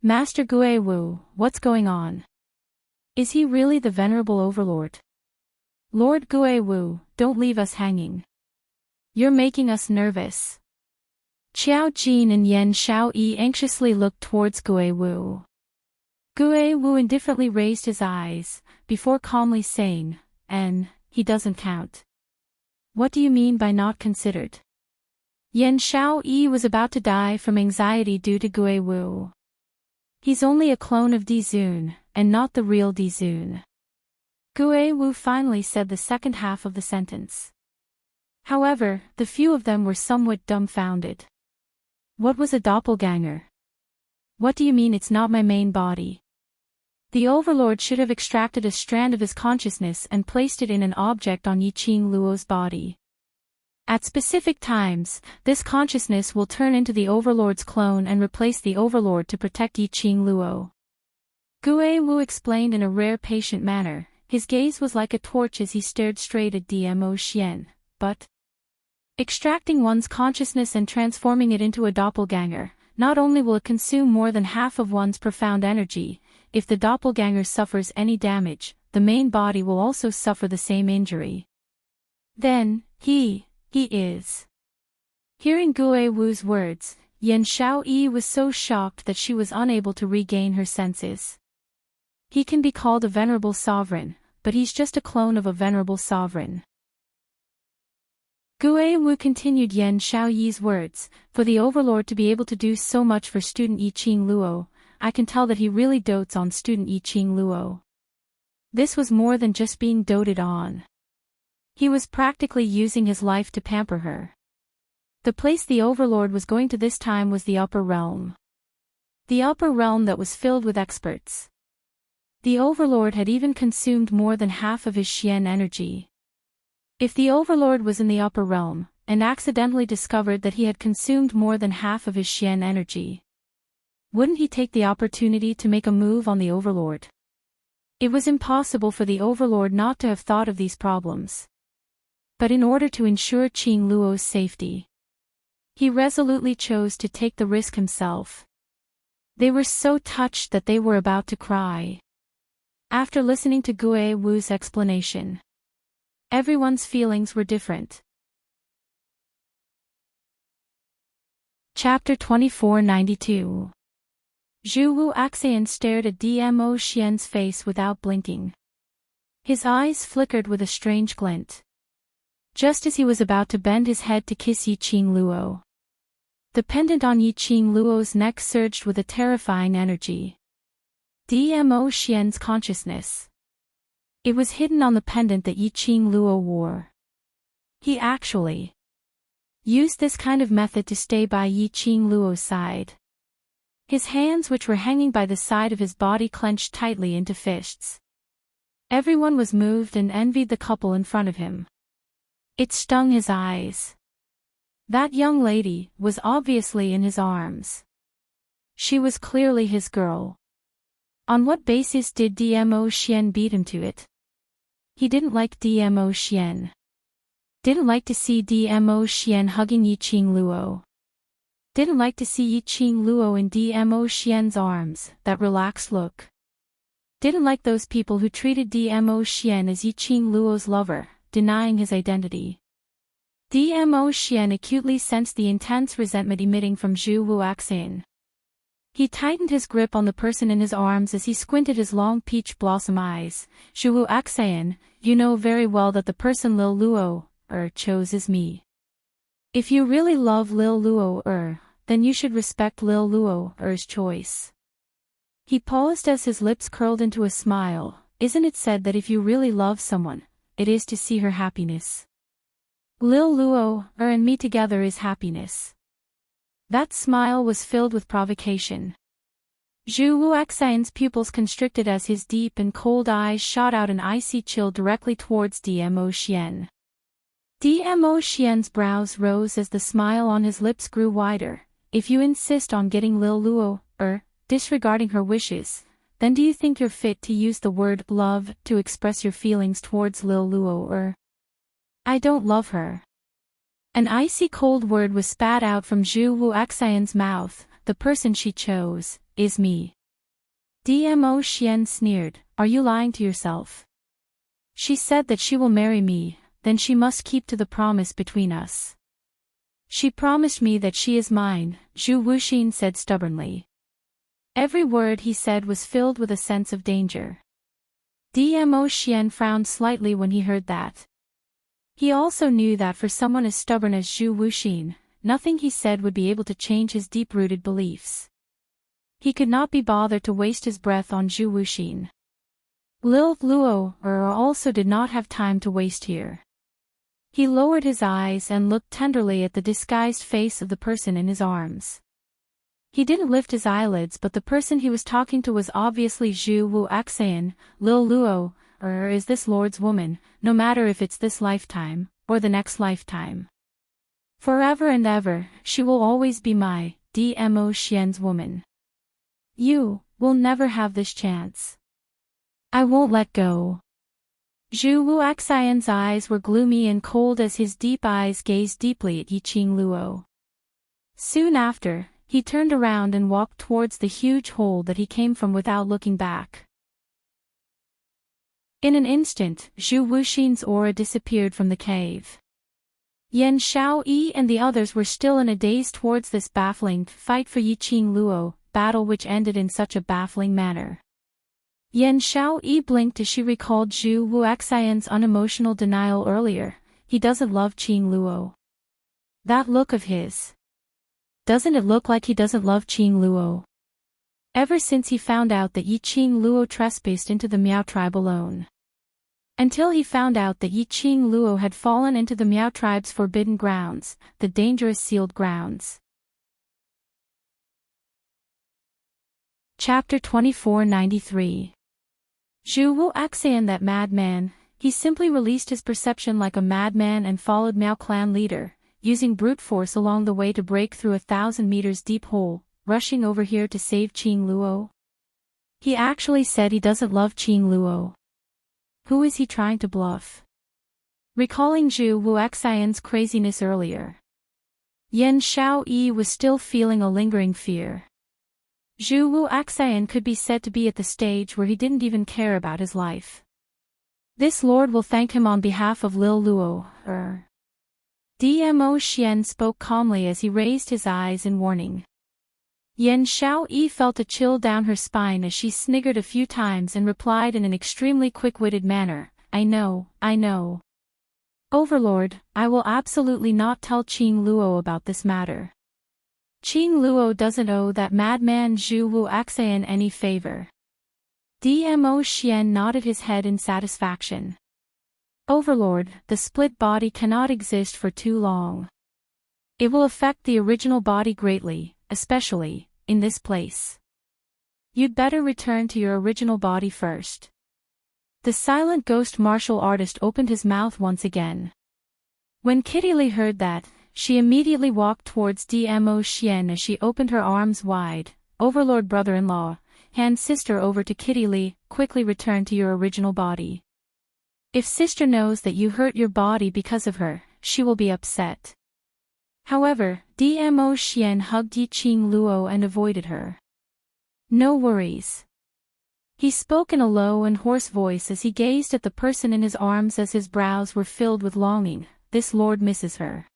Master Gue Wu, what's going on? Is he really the venerable overlord? Lord Gue Wu, don't leave us hanging. You're making us nervous. Qiao Jin and Yan Xiaoyi anxiously looked towards Gue Wu. Gue Wu indifferently raised his eyes, before calmly saying, he doesn't count. What do you mean by not considered? Yan Xiaoyi was about to die from anxiety due to Gue Wu. He's only a clone of Dizun, and not the real Dizun. Gue Wu finally said the second half of the sentence. However, the few of them were somewhat dumbfounded. What was a doppelganger? What do you mean it's not my main body? The Overlord should have extracted a strand of his consciousness and placed it in an object on Yiqing Luo's body. At specific times, this consciousness will turn into the Overlord's clone and replace the Overlord to protect Yiqing Luo. Gue Wu explained in a rare patient manner. His gaze was like a torch as he stared straight at Dmo Xian, but extracting one's consciousness and transforming it into a doppelganger, not only will it consume more than half of one's profound energy, if the doppelganger suffers any damage, the main body will also suffer the same injury. Then, he is. Hearing Gue Wu's words, Yan Xiaoyi was so shocked that she was unable to regain her senses. He can be called a venerable sovereign, but he's just a clone of a venerable sovereign. Gue Wu continued Yan Xiaoyi's words, for the Overlord to be able to do so much for student Yiqing Luo, I can tell that he really dotes on student Yiqing Luo. This was more than just being doted on. He was practically using his life to pamper her. The place the Overlord was going to this time was the Upper Realm. The Upper Realm that was filled with experts. The Overlord had even consumed more than half of his Xian energy. If the Overlord was in the Upper Realm, and accidentally discovered that he had consumed more than half of his Xian energy, wouldn't he take the opportunity to make a move on the Overlord? It was impossible for the overlord not to have thought of these problems. But in order to ensure Qing Luo's safety, he resolutely chose to take the risk himself. They were so touched that they were about to cry. After listening to Gue Wu's explanation, everyone's feelings were different. Chapter 2492. Zhu Wu Axian stared at Dmo Xian's face without blinking. His eyes flickered with a strange glint. Just as he was about to bend his head to kiss Yi Qing Luo, the pendant on Yi Qing Luo's neck surged with a terrifying energy. Dmo Xian's consciousness. It was hidden on the pendant that Yi Qing Luo wore. He actually used this kind of method to stay by Yi Qing Luo's side. His hands, which were hanging by the side of his body, clenched tightly into fists. Everyone was moved and envied the couple in front of him. It stung his eyes. That young lady was obviously in his arms. She was clearly his girl. On what basis did Dmo Xian beat him to it? He didn't like Dmo Xian. Didn't like to see Dmo Xian hugging Yi Qing Luo. Didn't like to see Yi Qing Luo in Dmo Xian's arms, that relaxed look. Didn't like those people who treated Dmo Xian as Yi Qing Luo's lover, denying his identity. Dmo Xian acutely sensed the intense resentment emitting from Zhu Wu Axian. He tightened his grip on the person in his arms as he squinted his long peach blossom eyes. Zhu Wu Axian, you know very well that the person Lil Luo chose is me. If you really love Lil Luo then you should respect Lil Luo's choice. He paused as his lips curled into a smile. Isn't it said that if you really love someone, it is to see her happiness? Lil Luo and me together is happiness. That smile was filled with provocation. Zhu Wu Axian's pupils constricted as his deep and cold eyes shot out an icy chill directly towards Dmo Xian. Dmo Xian's brows rose as the smile on his lips grew wider. If you insist on getting Lil Luo disregarding her wishes, then do you think you're fit to use the word love to express your feelings towards Lil Luo I don't love her. An icy cold word was spat out from Zhu Wu Axian's mouth. The person she chose is me. Dmo Xian sneered. Are you lying to yourself? She said that she will marry me, then she must keep to the promise between us. She promised me that she is mine, Zhu Wuxin said stubbornly. Every word he said was filled with a sense of danger. Dmo Xian frowned slightly when he heard that. He also knew that for someone as stubborn as Zhu Wuxin, nothing he said would be able to change his deep-rooted beliefs. He could not be bothered to waste his breath on Zhu Wuxin. Lil Luo also did not have time to waste here. He lowered his eyes and looked tenderly at the disguised face of the person in his arms. He didn't lift his eyelids, but the person he was talking to was obviously Zhu Wu Axian. Lil Luo is this Lord's woman, no matter if it's this lifetime, or the next lifetime. Forever and ever, she will always be my, Dmo Xian's woman. You will never have this chance. I won't let go. Zhu Wu Axian's eyes were gloomy and cold as his deep eyes gazed deeply at Yi Qing Luo. Soon after, he turned around and walked towards the huge hole that he came from without looking back. In an instant, Zhu Wuxin's aura disappeared from the cave. Yan Xiaoyi and the others were still in a daze towards this baffling fight for Yi Qing Luo, battle which ended in such a baffling manner. Yan Xiaoyi blinked as she recalled Zhu Wu Axian's unemotional denial earlier. He doesn't love Qing Luo. That look of his. Doesn't it look like he doesn't love Qing Luo? Ever since he found out that Yi Qing Luo trespassed into the Miao tribe alone. Until he found out that Yi Qing Luo had fallen into the Miao tribe's forbidden grounds, the dangerous sealed grounds. Chapter 2493. Zhu Wu Axian, that madman, he simply released his perception like a madman and followed Miao clan leader, using brute force along the way to break through a 1,000 meters deep hole, rushing over here to save Qing Luo. He actually said he doesn't love Qing Luo. Who is he trying to bluff? Recalling Zhu Wuxian's craziness earlier, Yan Xiaoyi was still feeling a lingering fear. Zhu Wuxian could be said to be at the stage where he didn't even care about his life. This lord will thank him on behalf of Lil Luo, Dmo Xian spoke calmly as he raised his eyes in warning. Yan Xiaoyi felt a chill down her spine as she sniggered a few times and replied in an extremely quick-witted manner, I know. Overlord, I will absolutely not tell Qing Luo about this matter. Qing Luo doesn't owe that madman Zhu Wuxian any favor. Dmo Xian nodded his head in satisfaction. Overlord, the split body cannot exist for too long. It will affect the original body greatly, especially in this place. You'd better return to your original body first. The silent ghost martial artist opened his mouth once again. When Kitty Lee heard that, she immediately walked towards Dmo Xian as she opened her arms wide. Overlord brother-in-law, hand sister over to Kitty Lee, quickly return to your original body. If sister knows that you hurt your body because of her, she will be upset. However, Dmo Xian hugged Yi Qing Luo and avoided her. No worries. He spoke in a low and hoarse voice as he gazed at the person in his arms as his brows were filled with longing. This lord misses her.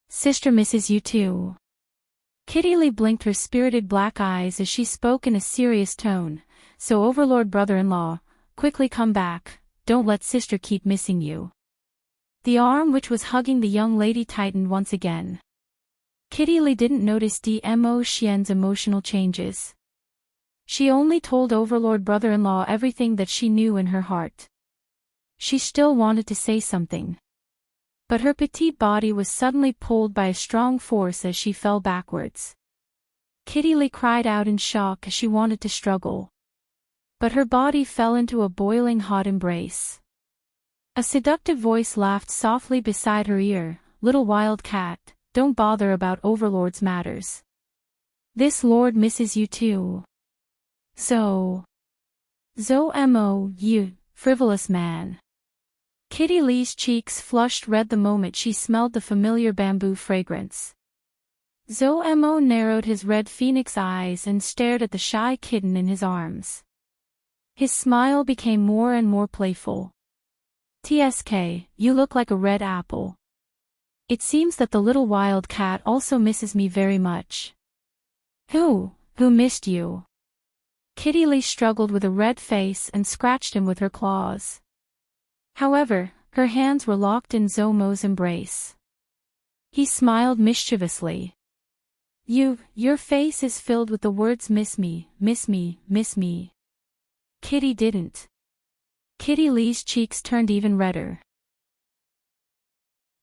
Sister misses you too. Kitty Lee blinked her spirited black eyes as she spoke in a serious tone, so Overlord brother-in-law, quickly come back, don't let sister keep missing you. The arm which was hugging the young lady tightened once again. Kitty Lee didn't notice Dmo Xian's emotional changes. She only told Overlord brother-in-law everything that she knew in her heart. She still wanted to say something. But her petite body was suddenly pulled by a strong force as she fell backwards. Kitty Lee cried out in shock as she wanted to struggle. But her body fell into a boiling hot embrace. A seductive voice laughed softly beside her ear, little wild cat, don't bother about Overlord's matters. This lord misses you too. So. Mo, you, frivolous man. Kitty Lee's cheeks flushed red the moment she smelled the familiar bamboo fragrance. Mo narrowed his red phoenix eyes and stared at the shy kitten in his arms. His smile became more and more playful. TSK, you look like a red apple. It seems that the little wild cat also misses me very much. Who missed you? Kitty Lee struggled with a red face and scratched him with her claws. However, her hands were locked in Zomo's embrace. He smiled mischievously. Your face is filled with the words miss me, miss me, miss me. Kitty didn't. Kitty Lee's cheeks turned even redder.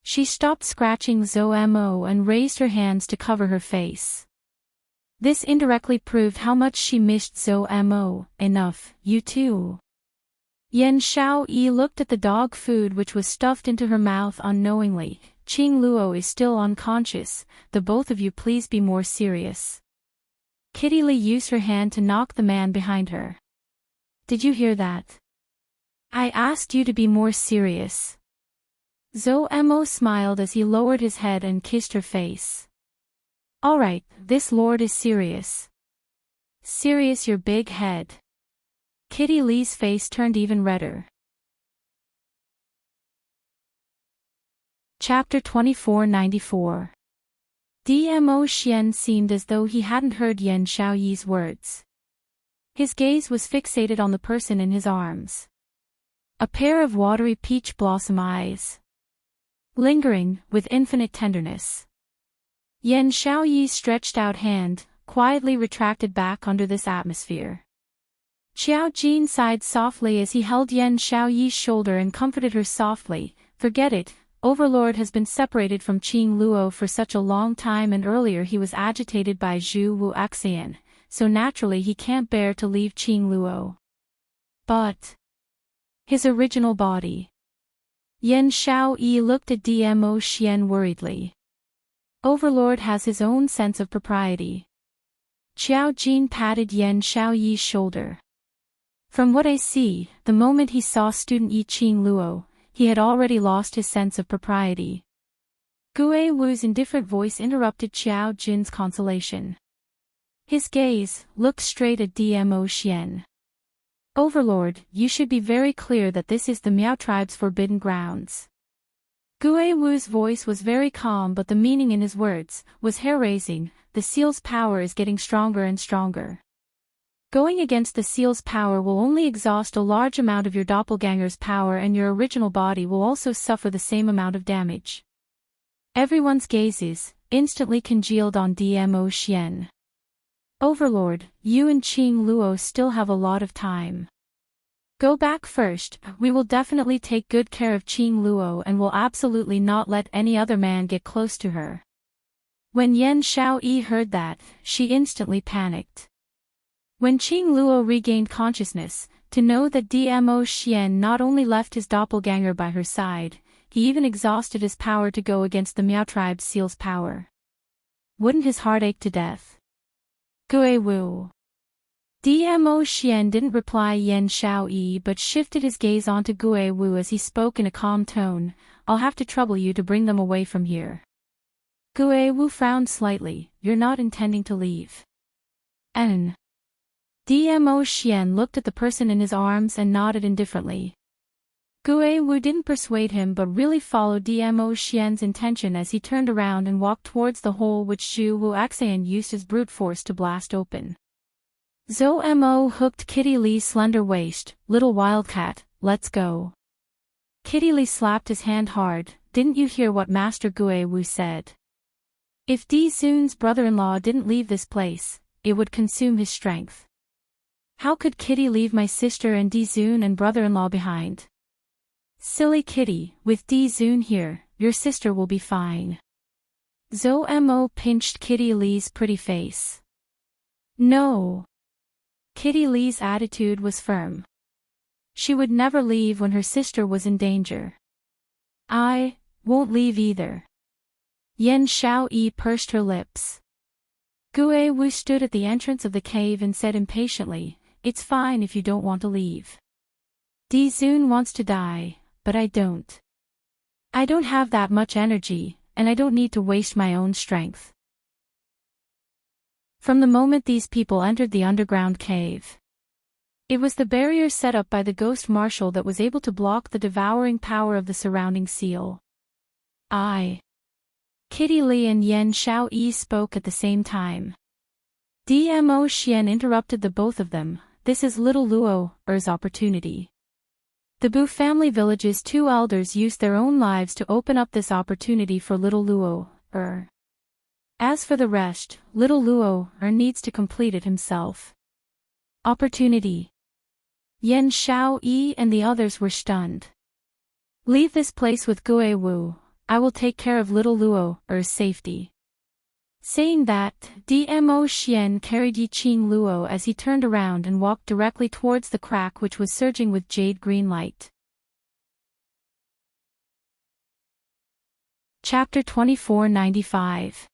She stopped scratching Mo and raised her hands to cover her face. This indirectly proved how much she missed Mo. Enough, you too. Yan Xiaoyi looked at the dog food which was stuffed into her mouth unknowingly. Qing Luo is still unconscious, the both of you please be more serious. Kitty Lee used her hand to knock the man behind her. Did you hear that? I asked you to be more serious. Mo smiled as he lowered his head and kissed her face. Alright, this lord is serious. Serious your big head. Kitty Lee's face turned even redder. Chapter 2494. Dmo Xian seemed as though he hadn't heard Yan Xiaoyi's words. His gaze was fixated on the person in his arms. A pair of watery peach blossom eyes. Lingering, with infinite tenderness. Yan Xiaoyi's stretched out hand, quietly retracted back under this atmosphere. Xiao Jin sighed softly as he held Yan Xiaoyi's shoulder and comforted her softly. Forget it, Overlord has been separated from Qing Luo for such a long time and earlier he was agitated by Zhu Wuxian, so naturally he can't bear to leave Qing Luo. But his original body. Yan Xiaoyi looked at Dmo Xian worriedly. Overlord has his own sense of propriety. Qiao Jin patted Yan Xiaoyi's shoulder. From what I see, the moment he saw student Yi Qing Luo, he had already lost his sense of propriety. Gue Wu's indifferent voice interrupted Qiao Jin's consolation. His gaze looked straight at Dmo Xian. Overlord, you should be very clear that this is the Miao tribe's forbidden grounds. Gue Wu's voice was very calm, but the meaning in his words was hair-raising. The seal's power is getting stronger and stronger. Going against the seal's power will only exhaust a large amount of your doppelganger's power, and your original body will also suffer the same amount of damage. Everyone's gazes instantly congealed on Dmo Xian. Overlord, you and Qing Luo still have a lot of time. Go back first. We will definitely take good care of Qing Luo and will absolutely not let any other man get close to her. When Yan Xiaoyi heard that, she instantly panicked. When Qing Luo regained consciousness, to know that Dmo Xian not only left his doppelganger by her side, he even exhausted his power to go against the Miao tribe's seal's power. Wouldn't his heart ache to death? Gue Wu. Dmo Xian didn't reply Yan Xiaoyi but shifted his gaze onto Gue Wu as he spoke in a calm tone. I'll have to trouble you to bring them away from here. Gue Wu frowned slightly. You're not intending to leave. Dmo Xian looked at the person in his arms and nodded indifferently. Gue Wu didn't persuade him but really followed Dmo Xian's intention as he turned around and walked towards the hole which Zhu Wu Axan used his brute force to blast open. Zhou Mo hooked Kitty Lee's slender waist. Little wildcat, let's go. Kitty Lee slapped his hand hard. Didn't you hear what Master Gue Wu said? If Di Zun's brother-in-law didn't leave this place, it would consume his strength. How could Kitty leave my sister and Di Zun and brother-in-law behind? Silly Kitty, with Di Zun here, your sister will be fine. Zhou Mo pinched Kitty Lee's pretty face. No. Kitty Lee's attitude was firm. She would never leave when her sister was in danger. I won't leave either. Yan Xiaoyi pursed her lips. Gue Wu stood at the entrance of the cave and said impatiently, it's fine if you don't want to leave. Di Zun wants to die, but I don't. I don't have that much energy, and I don't need to waste my own strength. From the moment these people entered the underground cave, it was the barrier set up by the ghost marshal that was able to block the devouring power of the surrounding seal. Kitty Lee and Yan Xiaoyi spoke at the same time. Dmo Xian interrupted the both of them. This is little Luo's opportunity. The Bu family village's two elders used their own lives to open up this opportunity for little Luo. As for the rest, little Luo needs to complete it himself. Opportunity. Yan Xiaoyi and the others were stunned. Leave this place with Gue Wu. I will take care of little Luo's safety. Saying that, Dmo Xian carried Yi Qing Luo as he turned around and walked directly towards the crack which was surging with jade green light. Chapter 2495.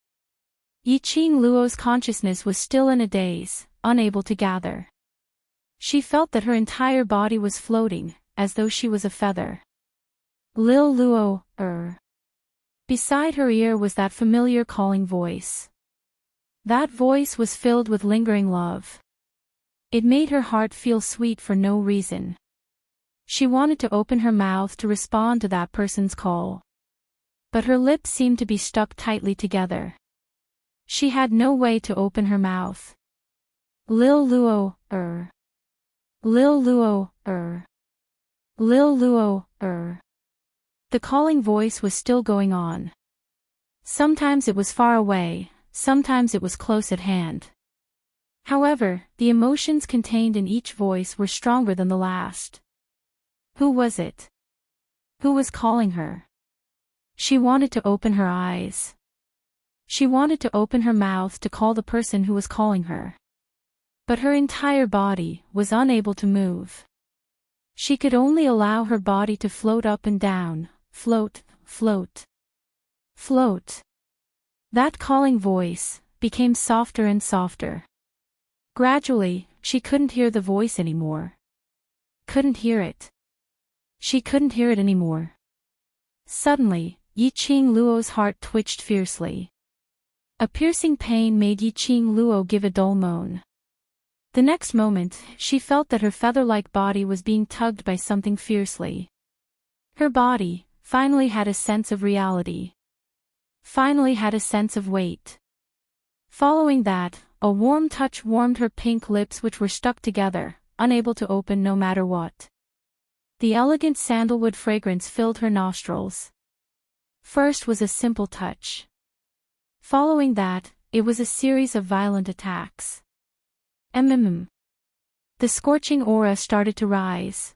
Yi Qing Luo's consciousness was still in a daze, unable to gather. She felt that her entire body was floating, as though she was a feather. Lil Luo. Beside her ear was that familiar calling voice. That voice was filled with lingering love. It made her heart feel sweet for no reason. She wanted to open her mouth to respond to that person's call. But her lips seemed to be stuck tightly together. She had no way to open her mouth. Lil Luo. Lil Luo. Lil Luo. The calling voice was still going on. Sometimes it was far away, sometimes it was close at hand. However, the emotions contained in each voice were stronger than the last. Who was it? Who was calling her? She wanted to open her eyes. She wanted to open her mouth to call the person who was calling her. But her entire body was unable to move. She could only allow her body to float up and down. Float, float, float. That calling voice became softer and softer. Gradually, she couldn't hear the voice anymore. Couldn't hear it. She couldn't hear it anymore. Suddenly, Yiqing Luo's heart twitched fiercely. A piercing pain made Yiqing Luo give a dull moan. The next moment, she felt that her feather-like body was being tugged by something fiercely. Her body, finally had a sense of reality. Finally had a sense of weight. Following that, a warm touch warmed her pink lips which were stuck together, unable to open no matter what. The elegant sandalwood fragrance filled her nostrils. First was a simple touch. Following that, it was a series of violent attacks. The scorching aura started to rise.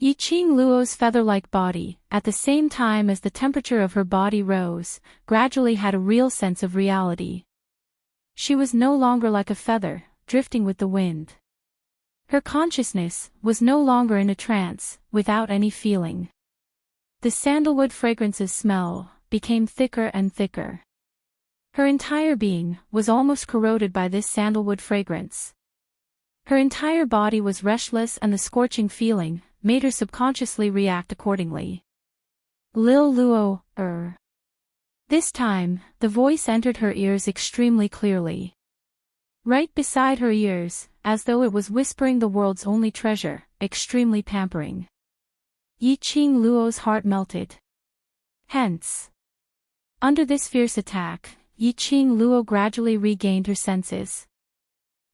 Yiqing Luo's feather-like body, at the same time as the temperature of her body rose, gradually had a real sense of reality. She was no longer like a feather, drifting with the wind. Her consciousness was no longer in a trance, without any feeling. The sandalwood fragrance's smell became thicker and thicker. Her entire being was almost corroded by this sandalwood fragrance. Her entire body was restless and the scorching feeling made her subconsciously react accordingly. Lil Luo, This time, the voice entered her ears extremely clearly. Right beside her ears, as though it was whispering the world's only treasure, extremely pampering. Yiqing Luo's heart melted. Hence. Under this fierce attack, Yiqing Luo gradually regained her senses.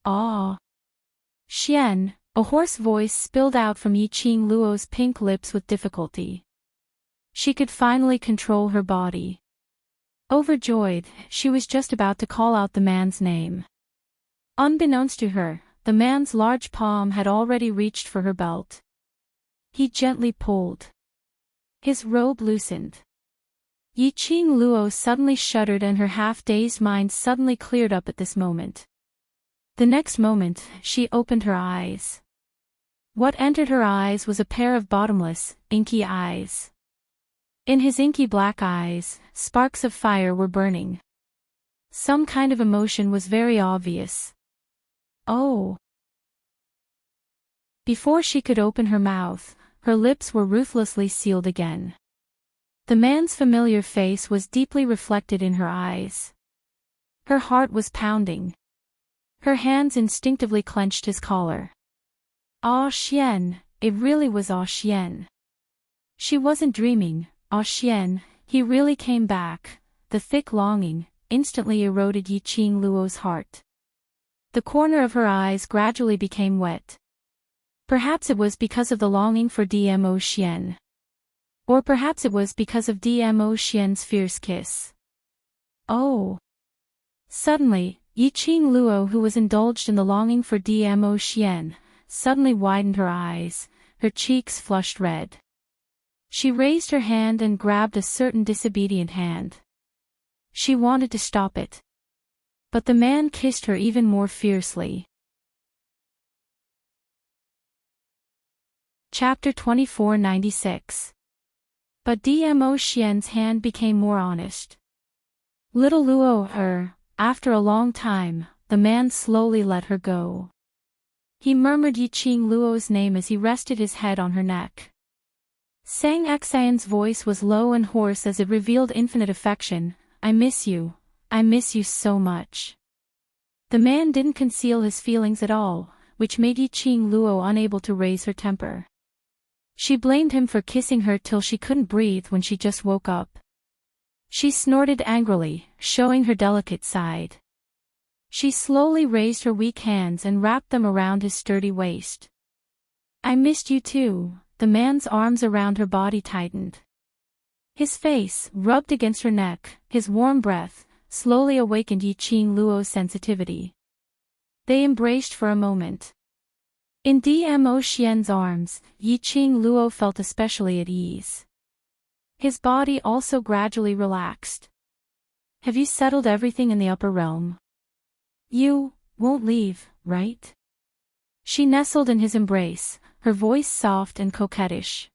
Ah! Xian, a hoarse voice spilled out from Yiqing Luo's pink lips with difficulty. She could finally control her body. Overjoyed, she was just about to call out the man's name. Unbeknownst to her, the man's large palm had already reached for her belt. He gently pulled. His robe loosened. Yiqing Luo suddenly shuddered and her half-dazed mind suddenly cleared up at this moment. The next moment, she opened her eyes. What entered her eyes was a pair of bottomless, inky eyes. In his inky black eyes, sparks of fire were burning. Some kind of emotion was very obvious. Oh! Before she could open her mouth, her lips were ruthlessly sealed again. The man's familiar face was deeply reflected in her eyes. Her heart was pounding. Her hands instinctively clenched his collar. Ah Xian, it really was Ah Xian. She wasn't dreaming, Ah Xian, he really came back. The thick longing instantly eroded Yiqing Luo's heart. The corner of her eyes gradually became wet. Perhaps it was because of the longing for Dmo Xian. Or perhaps it was because of Dmo Xian's fierce kiss. Oh! Suddenly, Yiqing Luo, who was indulged in the longing for Dmo Xian, suddenly widened her eyes, her cheeks flushed red. She raised her hand and grabbed a certain disobedient hand. She wanted to stop it. But the man kissed her even more fiercely. Chapter 2496. But Dmo Xian's hand became more honest. Little Luo, after a long time, the man slowly let her go. He murmured Yiqing Luo's name as he rested his head on her neck. Sang Xian's voice was low and hoarse as it revealed infinite affection. I miss you so much. The man didn't conceal his feelings at all, which made Yiqing Luo unable to raise her temper. She blamed him for kissing her till she couldn't breathe when she just woke up. She snorted angrily, showing her delicate side. She slowly raised her weak hands and wrapped them around his sturdy waist. I missed you too. The man's arms around her body tightened. His face rubbed against her neck, his warm breath slowly awakened Yiqing Luo's sensitivity. They embraced for a moment. In Dmo Xian's arms, Yiqing Luo felt especially at ease. His body also gradually relaxed. Have you settled everything in the upper realm? You won't leave, right? She nestled in his embrace, her voice soft and coquettish.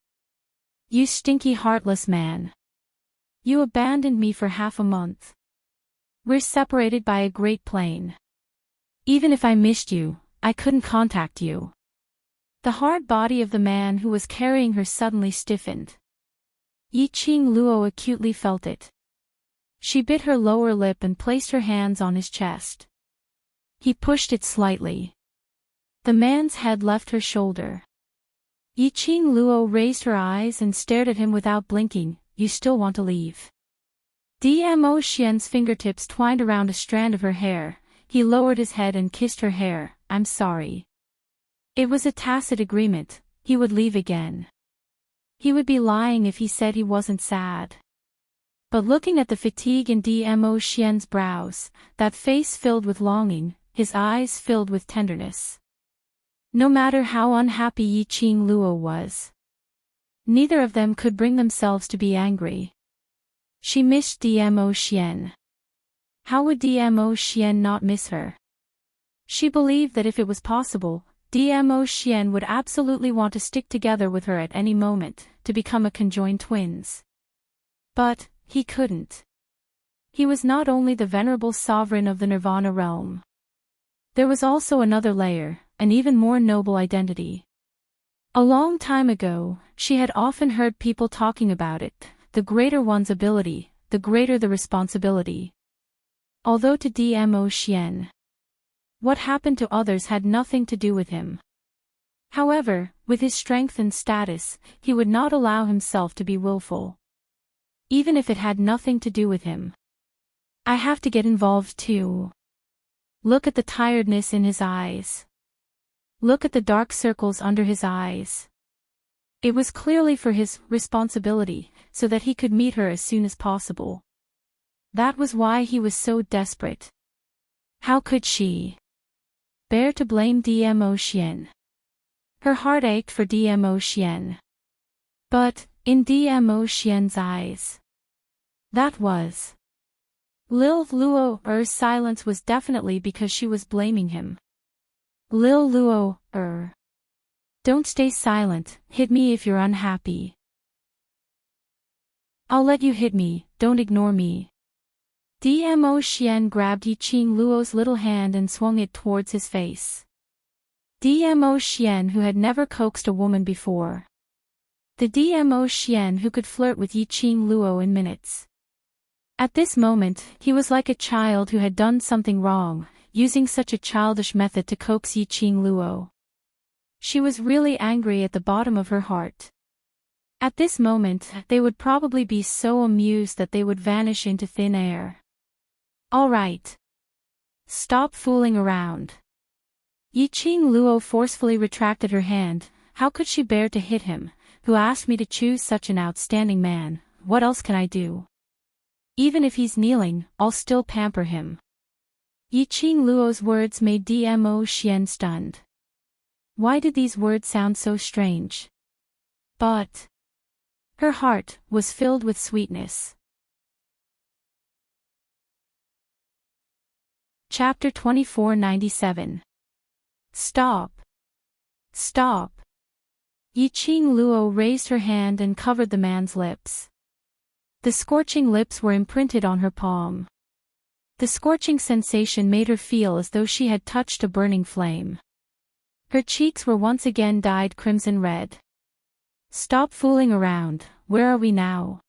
You stinky heartless man. You abandoned me for half a month. We're separated by a great plain. Even if I missed you, I couldn't contact you. The hard body of the man who was carrying her suddenly stiffened. Yiqing Luo acutely felt it. She bit her lower lip and placed her hands on his chest. He pushed it slightly. The man's head left her shoulder. Yiqing Luo raised her eyes and stared at him without blinking. You still want to leave? Dmo Xian's fingertips twined around a strand of her hair. He lowered his head and kissed her hair. I'm sorry. It was a tacit agreement. He would leave again. He would be lying if he said he wasn't sad. But looking at the fatigue in Dmo Xian's brows, that face filled with longing, his eyes filled with tenderness. No matter how unhappy Yiqing Luo was, neither of them could bring themselves to be angry. She missed Dmo Xian. How would Dmo Xian not miss her? She believed that if it was possible, Dmo Xian would absolutely want to stick together with her at any moment, to become a conjoined twins. But he couldn't. He was not only the venerable sovereign of the Nirvana realm. There was also another layer, an even more noble identity. A long time ago, she had often heard people talking about it. The greater one's ability, the greater the responsibility. Although to Dmo Xian, what happened to others had nothing to do with him. However, with his strength and status, he would not allow himself to be willful. Even if it had nothing to do with him. I have to get involved too. Look at the tiredness in his eyes. Look at the dark circles under his eyes. It was clearly for his responsibility, so that he could meet her as soon as possible. That was why he was so desperate. How could she bear to blame Dmo Xian? Her heart ached for Dmo Xian. But, in Dmo Xian's eyes, that was Lil Luo's silence was definitely because she was blaming him. Lil Luo, don't stay silent, hit me if you're unhappy. I'll let you hit me, don't ignore me. Dmo Xian grabbed Yiqing Luo's little hand and swung it towards his face. Dmo Xian who had never coaxed a woman before. The Dmo Xian who could flirt with Yiqing Luo in minutes. At this moment, he was like a child who had done something wrong, using such a childish method to coax Yiqing Luo. She was really angry at the bottom of her heart. At this moment, they would probably be so amused that they would vanish into thin air. All right. Stop fooling around. Yiqing Luo forcefully retracted her hand. How could she bear to hit him, who asked me to choose such an outstanding man? What else can I do? Even if he's kneeling, I'll still pamper him. Yiqing Luo's words made Dmo Xian stunned. Why did these words sound so strange? But her heart was filled with sweetness. Chapter 2497. Stop. Stop. Yiqing Luo raised her hand and covered the man's lips. The scorching lips were imprinted on her palm. The scorching sensation made her feel as though she had touched a burning flame. Her cheeks were once again dyed crimson red. Stop fooling around, where are we now?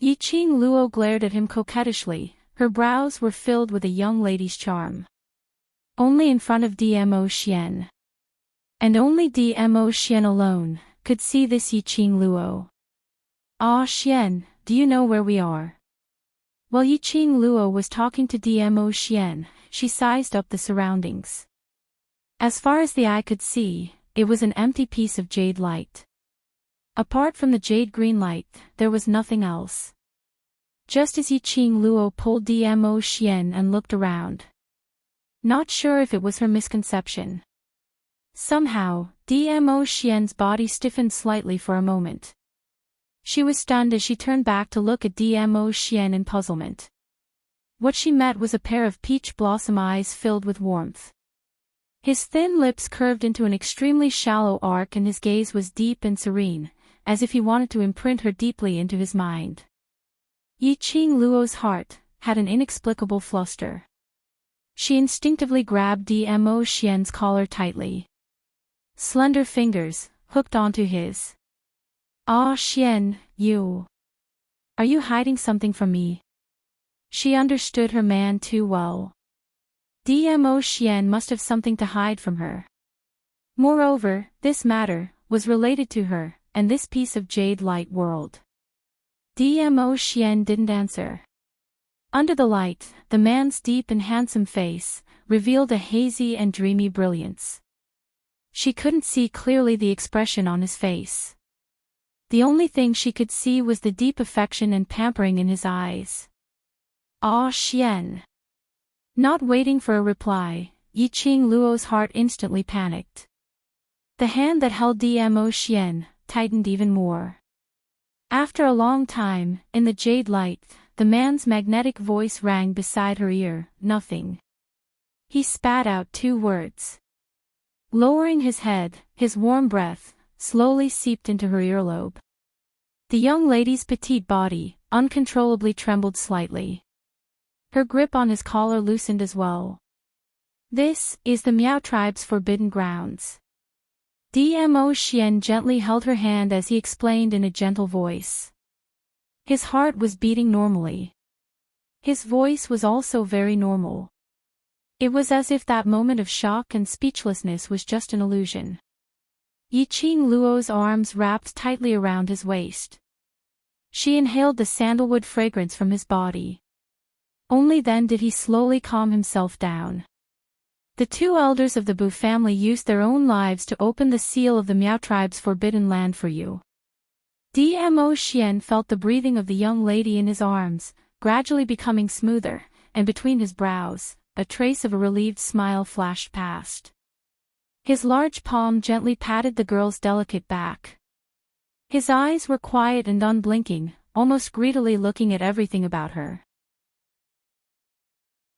Yiqing Luo glared at him coquettishly, her brows were filled with a young lady's charm. Only in front of Dmo Xian. And only Dmo Xian alone could see this Yiqing Luo. Ah Xian, do you know where we are? While Yiqing Luo was talking to Dmo Xian, she sized up the surroundings. As far as the eye could see, it was an empty piece of jade light. Apart from the jade green light, there was nothing else. Just as Yiqing Luo pulled Dmo Xian and looked around. Not sure if it was her misconception. Somehow, Dmo Xian's body stiffened slightly for a moment. She was stunned as she turned back to look at Dmo Xian in puzzlement. What she met was a pair of peach blossom eyes filled with warmth. His thin lips curved into an extremely shallow arc and his gaze was deep and serene, as if he wanted to imprint her deeply into his mind. Yiqing Luo's heart had an inexplicable fluster. She instinctively grabbed Dmo Xian's collar tightly. Slender fingers, hooked onto his. Ah, Xian, you. Are you hiding something from me? She understood her man too well. Dmo Xian must have something to hide from her. Moreover, this matter was related to her and this piece of jade light world. Dmo Xian didn't answer. Under the light, the man's deep and handsome face revealed a hazy and dreamy brilliance. She couldn't see clearly the expression on his face. The only thing she could see was the deep affection and pampering in his eyes. Ah, Xian. Not waiting for a reply, Yiqing Luo's heart instantly panicked. The hand that held Dmo Xian tightened even more. After a long time, in the jade light, the man's magnetic voice rang beside her ear, nothing. He spat out 2 words. Lowering his head, his warm breath slowly seeped into her earlobe. The young lady's petite body uncontrollably trembled slightly. Her grip on his collar loosened as well. This is the Miao tribe's forbidden grounds. Dmo Xian gently held her hand as he explained in a gentle voice. His heart was beating normally. His voice was also very normal. It was as if that moment of shock and speechlessness was just an illusion. Yiqing Luo's arms wrapped tightly around his waist. She inhaled the sandalwood fragrance from his body. Only then did he slowly calm himself down. The 2 elders of the Bu family used their own lives to open the seal of the Miao tribe's forbidden land for you. Dmo Xian felt the breathing of the young lady in his arms, gradually becoming smoother, and between his brows, a trace of a relieved smile flashed past. His large palm gently patted the girl's delicate back. His eyes were quiet and unblinking, almost greedily looking at everything about her.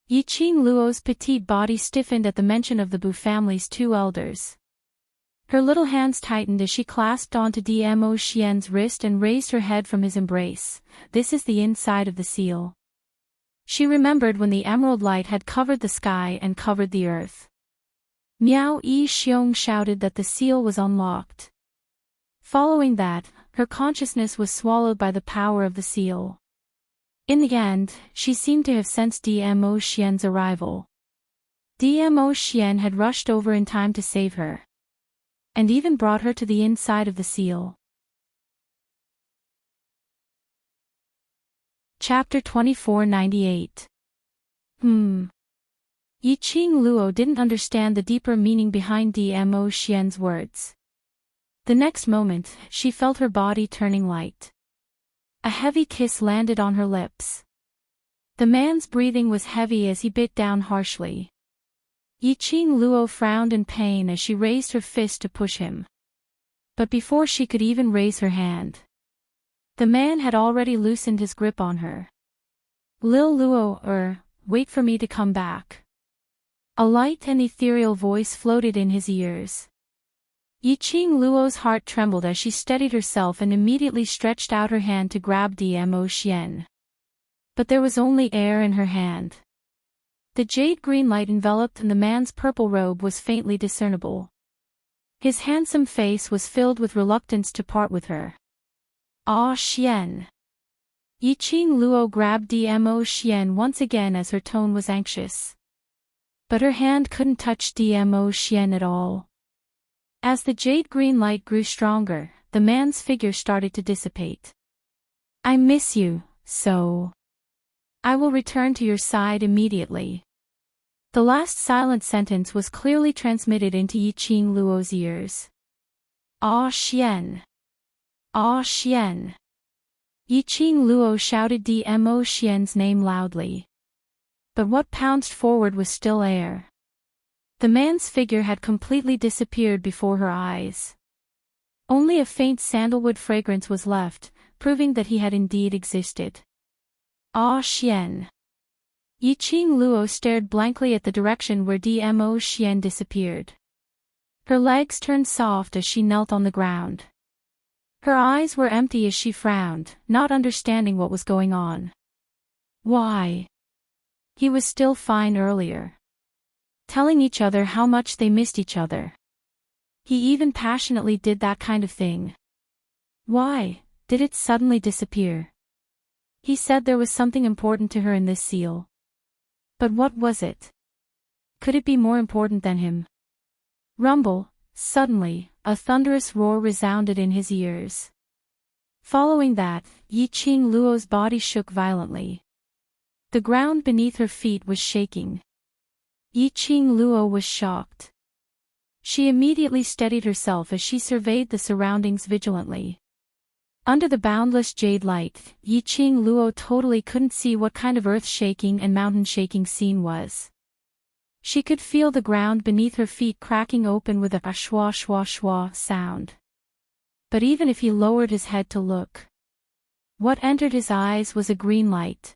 Yiqing Luo's petite body stiffened at the mention of the Bu family's 2 elders. Her little hands tightened as she clasped onto Dmo Xian's wrist and raised her head from his embrace. This is the inside of the seal. She remembered when the emerald light had covered the sky and covered the earth. Miao Yi Xiong shouted that the seal was unlocked. Following that, her consciousness was swallowed by the power of the seal. In the end, she seemed to have sensed Dmo Xian's arrival. Dmo Xian had rushed over in time to save her. And even brought her to the inside of the seal. Chapter 2498. Yiqing Luo didn't understand the deeper meaning behind Dmo Xian's words. The next moment, she felt her body turning light. A heavy kiss landed on her lips. The man's breathing was heavy as he bit down harshly. Yiqing Luo frowned in pain as she raised her fist to push him. But before she could even raise her hand, the man had already loosened his grip on her. Lil Luo, wait for me to come back. A light and ethereal voice floated in his ears. Yiqing Luo's heart trembled as she steadied herself and immediately stretched out her hand to grab Dmo Xian. But there was only air in her hand. The jade-green light enveloped in the man's purple robe was faintly discernible. His handsome face was filled with reluctance to part with her. Ah, Xian. Yiqing Luo grabbed Dmo Xian once again as her tone was anxious. But her hand couldn't touch Dmo Xian at all. As the jade-green light grew stronger, the man's figure started to dissipate. I miss you, so. I will return to your side immediately. The last silent sentence was clearly transmitted into Yiqing Luo's ears. Ah, Xian. Ah, Xian. Yiqing Luo shouted Dmo Xian's name loudly. But what pounced forward was still air. The man's figure had completely disappeared before her eyes. Only a faint sandalwood fragrance was left, proving that he had indeed existed. Ah, Xian. Yiqing Luo stared blankly at the direction where Dmo Xian disappeared. Her legs turned soft as she knelt on the ground. Her eyes were empty as she frowned, not understanding what was going on. Why? He was still fine earlier. telling each other how much they missed each other. He even passionately did that kind of thing. Why did it suddenly disappear? He said there was something important to her in this seal. But what was it? Could it be more important than him? Rumble, suddenly, a thunderous roar resounded in his ears. Following that, Yiqing Luo's body shook violently. The ground beneath her feet was shaking. Yiqing Luo was shocked. She immediately steadied herself as she surveyed the surroundings vigilantly. Under the boundless jade light, Yiqing Luo totally couldn't see what kind of earth-shaking and mountain-shaking scene was. She could feel the ground beneath her feet cracking open with a shwa shwa shwa sound. But even if he lowered his head to look, what entered his eyes was a green light.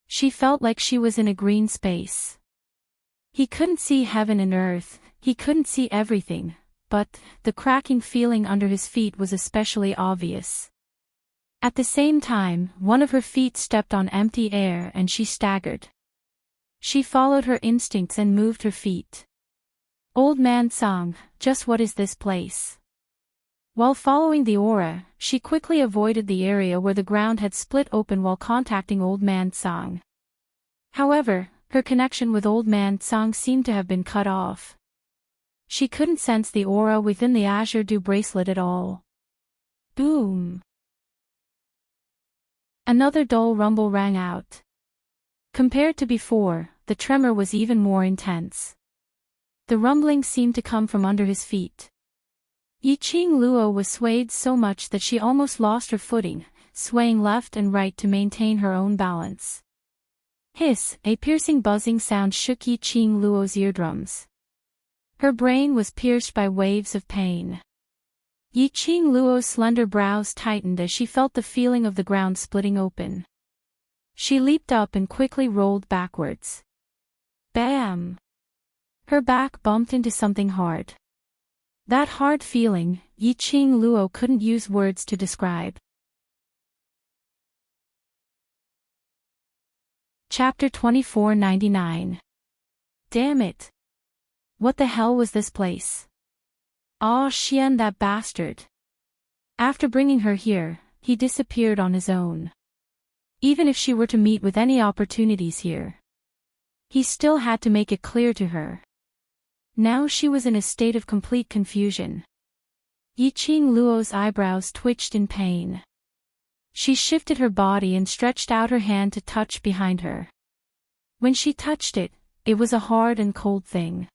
She felt like she was in a green space. He couldn't see heaven and earth, he couldn't see everything, but the cracking feeling under his feet was especially obvious. At the same time, one of her feet stepped on empty air and she staggered. She followed her instincts and moved her feet. Old man Song, just what is this place? While following the aura, she quickly avoided the area where the ground had split open while contacting Old Man Song. However, her connection with Old Man Song seemed to have been cut off. She couldn't sense the aura within the Azure Dew bracelet at all. Boom! Another dull rumble rang out. Compared to before, the tremor was even more intense. The rumbling seemed to come from under his feet. Yiqing Luo was swayed so much that she almost lost her footing, swaying left and right to maintain her own balance. Hiss, a piercing buzzing sound shook Yiqing Luo's eardrums. Her brain was pierced by waves of pain. Yiqing Luo's slender brows tightened as she felt the feeling of the ground splitting open. She leaped up and quickly rolled backwards. Bam! Her back bumped into something hard. That hard feeling, Yiqing Luo couldn't use words to describe. Chapter 2499. Damn it! What the hell was this place? Ah, Xian, that bastard. After bringing her here, he disappeared on his own. Even if she were to meet with any opportunities here, he still had to make it clear to her. Now she was in a state of complete confusion. Yiqing Luo's eyebrows twitched in pain. She shifted her body and stretched out her hand to touch behind her. When she touched it, it was a hard and cold thing.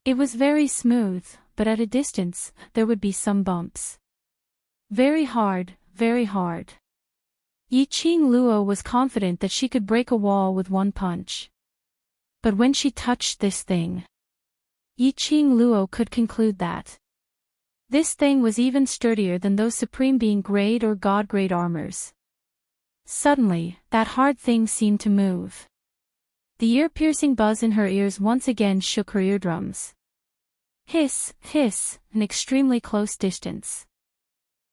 It was very smooth, but at a distance, there would be some bumps. Very hard, very hard. Yiqing Luo was confident that she could break a wall with one punch. But when she touched this thing, Yiqing Luo could conclude that this thing was even sturdier than those Supreme Being grade or God grade armors. Suddenly, that hard thing seemed to move. The ear-piercing buzz in her ears once again shook her eardrums. Hiss, hiss, an extremely close distance.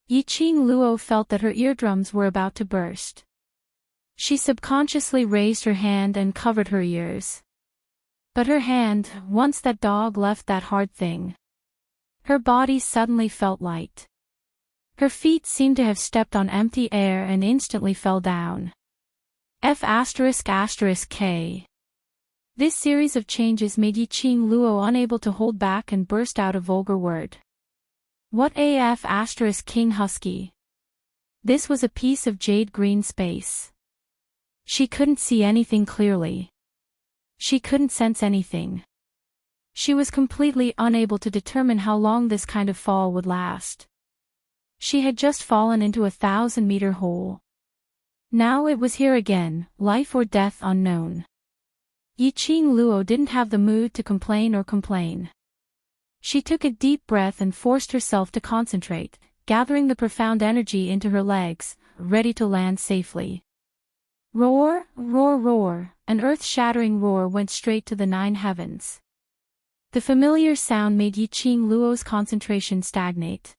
Yiqing Luo felt that her eardrums were about to burst. She subconsciously raised her hand and covered her ears. But her hand, once that dog left that hard thing, her body suddenly felt light. Her feet seemed to have stepped on empty air and instantly fell down. F***K. This series of changes made Yiqing Luo unable to hold back and burst out a vulgar word. What AF** King Husky? This was a piece of jade green space. She couldn't see anything clearly. She couldn't sense anything. She was completely unable to determine how long this kind of fall would last. She had just fallen into a 1,000-meter hole. Now it was here again, life or death unknown. Yiqing Luo didn't have the mood to complain or complain. She took a deep breath and forced herself to concentrate, gathering the profound energy into her legs, ready to land safely. Roar, roar, roar, an earth-shattering roar went straight to the 9 heavens. The familiar sound made Yiqing Luo's concentration stagnate.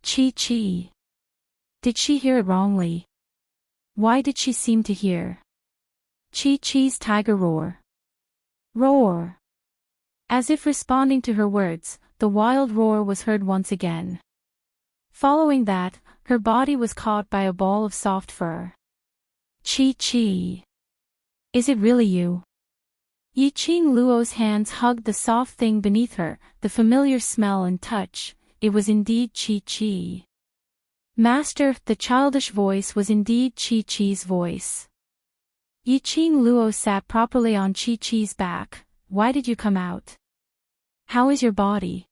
Chi. Did she hear it wrongly? Why did she seem to hear Chi-Chi's tiger roar? Roar! As if responding to her words, the wild roar was heard once again. Following that, her body was caught by a ball of soft fur. Chi-Chi. Is it really you? Yi-Ching Luo's hands hugged the soft thing beneath her, the familiar smell and touch. It was indeed Chi-Chi. Master, the childish voice was indeed Chi-Chi's voice. Yi-Ching Luo sat properly on Chi-Chi's back. Why did you come out? How is your body?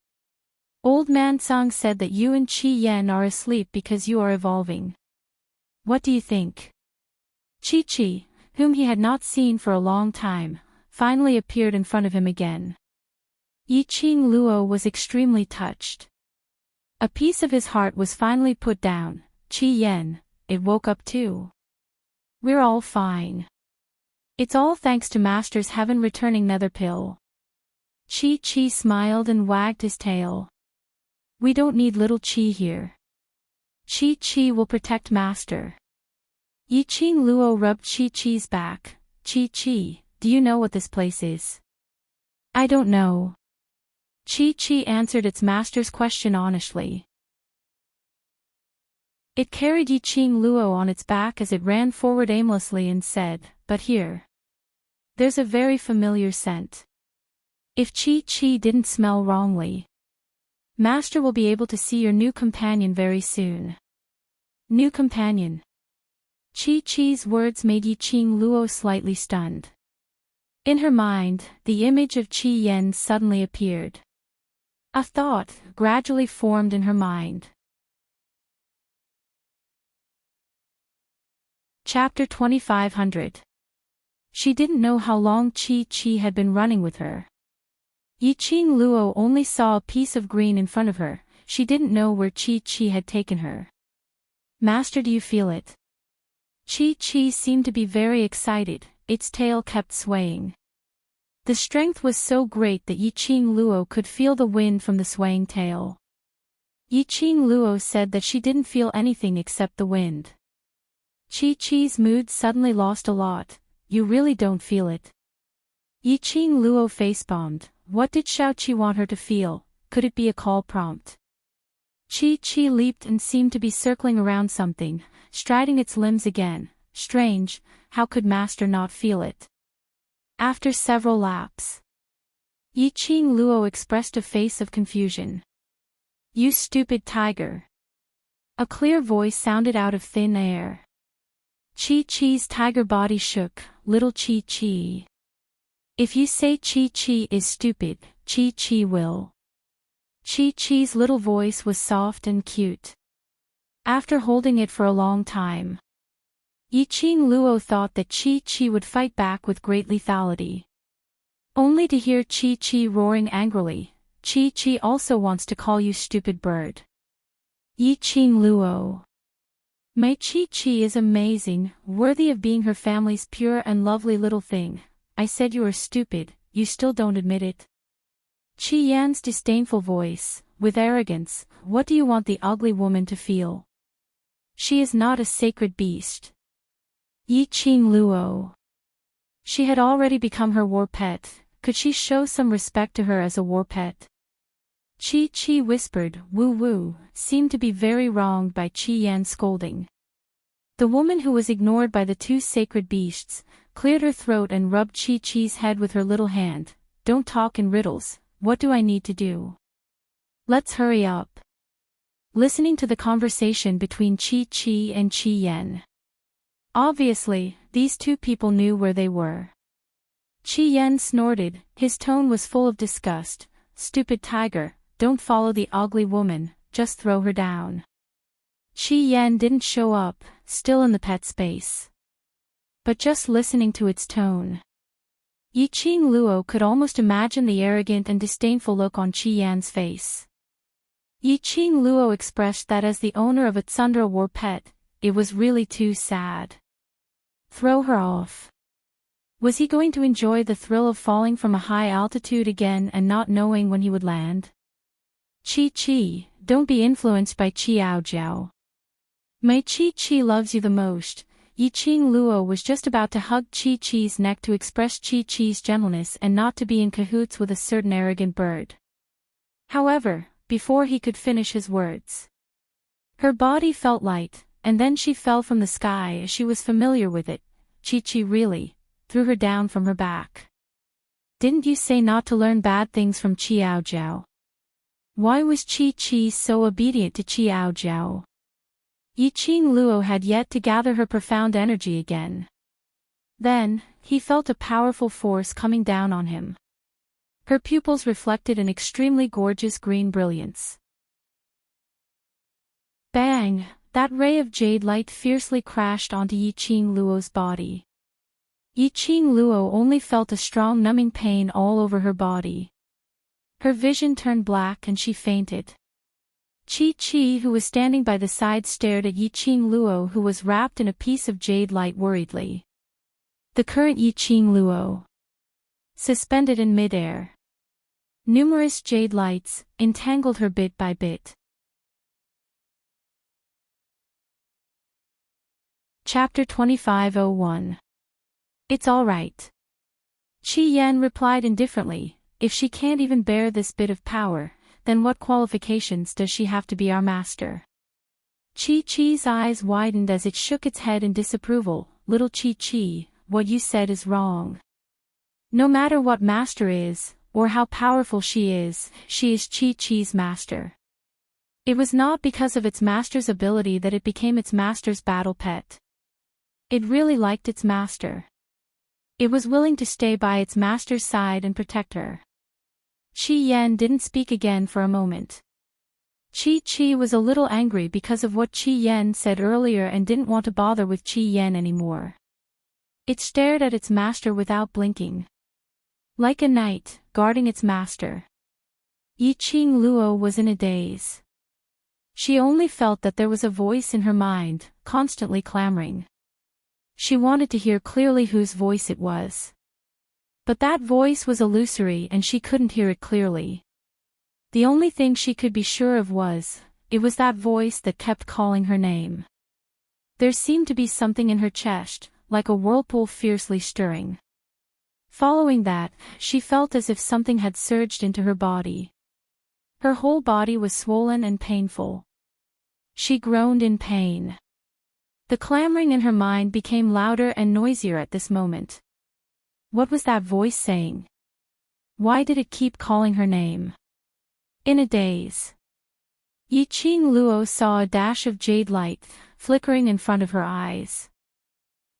Old Man Sung said that you and Chi Yan are asleep because you are evolving. What do you think? Chi-Chi, whom he had not seen for a long time, finally appeared in front of him again. Yi-Ching Luo was extremely touched. A piece of his heart was finally put down. Chi Yan, it woke up too. We're all fine. It's all thanks to Master's heaven returning nether pill. Chi-Chi smiled and wagged his tail. We don't need little Chi here. Chi-Chi will protect Master. Yi-Ching Luo rubbed Chi-Chi's back. Chi-Chi, do you know what this place is? I don't know. Chi-Chi answered its master's question honestly. It carried Yi-Ching Luo on its back as it ran forward aimlessly and said, but here. There's a very familiar scent. If Chi-Chi didn't smell wrongly. Master will be able to see your new companion very soon. New companion. Chi-Chi's words made Yi-Ching Luo slightly stunned. In her mind, the image of Chi Yan suddenly appeared. A thought gradually formed in her mind. Chapter 2500. She didn't know how long Chi-Chi had been running with her. Yi-Ching Luo only saw a piece of green in front of her. She didn't know where Chi-Chi had taken her. Master, do you feel it? Chi-Chi seemed to be very excited. Its tail kept swaying. The strength was so great that Yi-Ching Luo could feel the wind from the swaying tail. Yi-Ching Luo said that she didn't feel anything except the wind. Chi-Chi's mood suddenly lost a lot. You really don't feel it? Yi-Ching Luo facepalmed. What did Xiao-Chi want her to feel? Could it be a call prompt? Chi-Chi leaped and seemed to be circling around something, striding its limbs again. Strange, how could Master not feel it? After several laps, Yi-Ching Luo expressed a face of confusion. You stupid tiger. A clear voice sounded out of thin air. Chi-Chi's tiger body shook. Little Chi-Chi. If you say Chi-Chi is stupid, Chi-Chi will. Chi-Chi's little voice was soft and cute. After holding it for a long time, Yi-Ching Luo thought that Chi-Chi would fight back with great lethality. Only to hear Chi-Chi roaring angrily, Chi-Chi also wants to call you stupid bird. Yi-Ching Luo. My Chi-Chi is amazing, worthy of being her family's pure and lovely little thing. I said you are stupid, you still don't admit it. Chi Yan's disdainful voice, with arrogance, what do you want the ugly woman to feel? She is not a sacred beast. Yi-Ching Luo. She had already become her war pet. Could she show some respect to her as a war pet? Chi-Chi whispered, woo-woo, seemed to be very wronged by Chi Yan's scolding. The woman who was ignored by the two sacred beasts, cleared her throat and rubbed Chi-Chi's head with her little hand. Don't talk in riddles, what do I need to do? Let's hurry up. Listening to the conversation between Chi-Chi and Chi Yan. Obviously, these two people knew where they were. Chi Yan snorted, his tone was full of disgust. Stupid tiger, don't follow the ugly woman, just throw her down. Chi Yan didn't show up, still in the pet space. But just listening to its tone, Yi-Ching Luo could almost imagine the arrogant and disdainful look on Chi Yan's face. Yi-Ching Luo expressed that as the owner of a Tsundere war pet, it was really too sad. Throw her off. Was he going to enjoy the thrill of falling from a high altitude again and not knowing when he would land? Chi-Chi, don't be influenced by Qiao Jiao. My Chi-Chi loves you the most. Yiqing Luo was just about to hug Chi-Chi's neck to express Chi-Chi's gentleness and not to be in cahoots with a certain arrogant bird. However, before he could finish his words, her body felt light, and then she fell from the sky as she was familiar with it. Chi-Chi really threw her down from her back. Didn't you say not to learn bad things from Qiao Jiao? Why was Chi-Chi so obedient to Qiao Jiao? Yiqing Luo had yet to gather her profound energy again. Then, he felt a powerful force coming down on him. Her pupils reflected an extremely gorgeous green brilliance. Bang! That ray of jade light fiercely crashed onto Yiqing Luo's body. Yiqing Luo only felt a strong numbing pain all over her body. Her vision turned black and she fainted. Chi-Chi, who was standing by the side, stared at Yiqing Luo, who was wrapped in a piece of jade light, worriedly. The current Yiqing Luo, suspended in midair. Numerous jade lights entangled her bit by bit. Chapter 25:01. It's all right. Qi Yan replied indifferently, if she can't even bear this bit of power, then what qualifications does she have to be our master? Chi-Chi's eyes widened as it shook its head in disapproval. Little Chi-Chi, what you said is wrong. No matter what master is, or how powerful she is Chi-Chi's master. It was not because of its master's ability that it became its master's battle pet. It really liked its master. It was willing to stay by its master's side and protect her. Qi Yan didn't speak again for a moment. Chi-Chi was a little angry because of what Qi Yan said earlier and didn't want to bother with Qi Yan anymore. It stared at its master without blinking. Like a knight, guarding its master. Yiqing Luo was in a daze. She only felt that there was a voice in her mind, constantly clamoring. She wanted to hear clearly whose voice it was. But that voice was illusory and she couldn't hear it clearly. The only thing she could be sure of was, it was that voice that kept calling her name. There seemed to be something in her chest, like a whirlpool fiercely stirring. Following that, she felt as if something had surged into her body. Her whole body was swollen and painful. She groaned in pain. The clamoring in her mind became louder and noisier at this moment. What was that voice saying? Why did it keep calling her name? In a daze, Yiqing Luo saw a dash of jade light flickering in front of her eyes.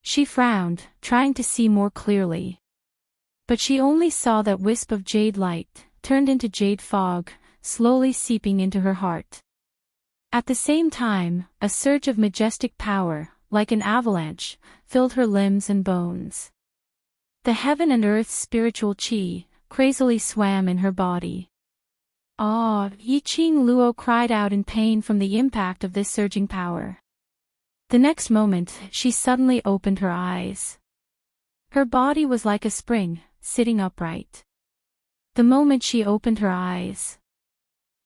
She frowned, trying to see more clearly. But she only saw that wisp of jade light turned into jade fog, slowly seeping into her heart. At the same time, a surge of majestic power, like an avalanche, filled her limbs and bones. The heaven and earth's spiritual qi crazily swam in her body. Ah! Yiqing Luo cried out in pain from the impact of this surging power. The next moment, she suddenly opened her eyes. Her body was like a spring, sitting upright. The moment she opened her eyes,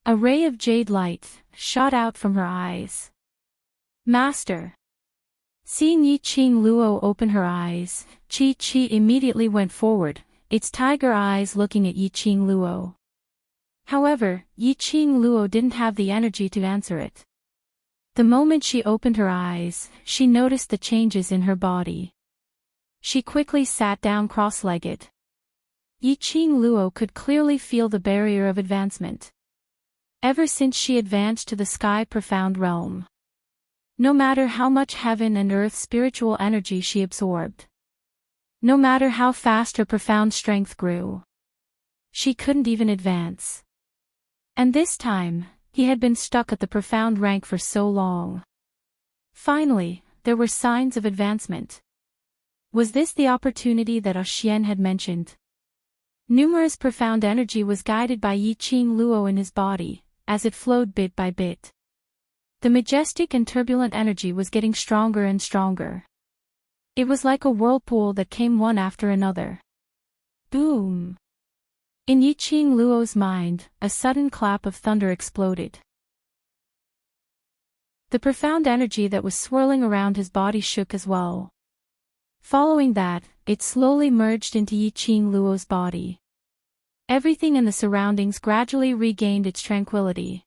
a ray of jade light shot out from her eyes. Master! Seeing Yiqing Luo open her eyes, Chi immediately went forward, its tiger eyes looking at Yiqing Luo. However, Yiqing Luo didn't have the energy to answer it. The moment she opened her eyes, she noticed the changes in her body. She quickly sat down cross-legged. Yiqing Luo could clearly feel the barrier of advancement. Ever since she advanced to the sky profound realm. No matter how much heaven and earth spiritual energy she absorbed. No matter how fast her profound strength grew. She couldn't even advance. And this time, he had been stuck at the profound rank for so long. Finally, there were signs of advancement. Was this the opportunity that Xian had mentioned? Numerous profound energy was guided by Yiqing Luo in his body, as it flowed bit by bit. The majestic and turbulent energy was getting stronger and stronger. It was like a whirlpool that came one after another. Boom! In Yiqing Luo's mind, a sudden clap of thunder exploded. The profound energy that was swirling around his body shook as well. Following that, it slowly merged into Yiqing Luo's body. Everything in the surroundings gradually regained its tranquility.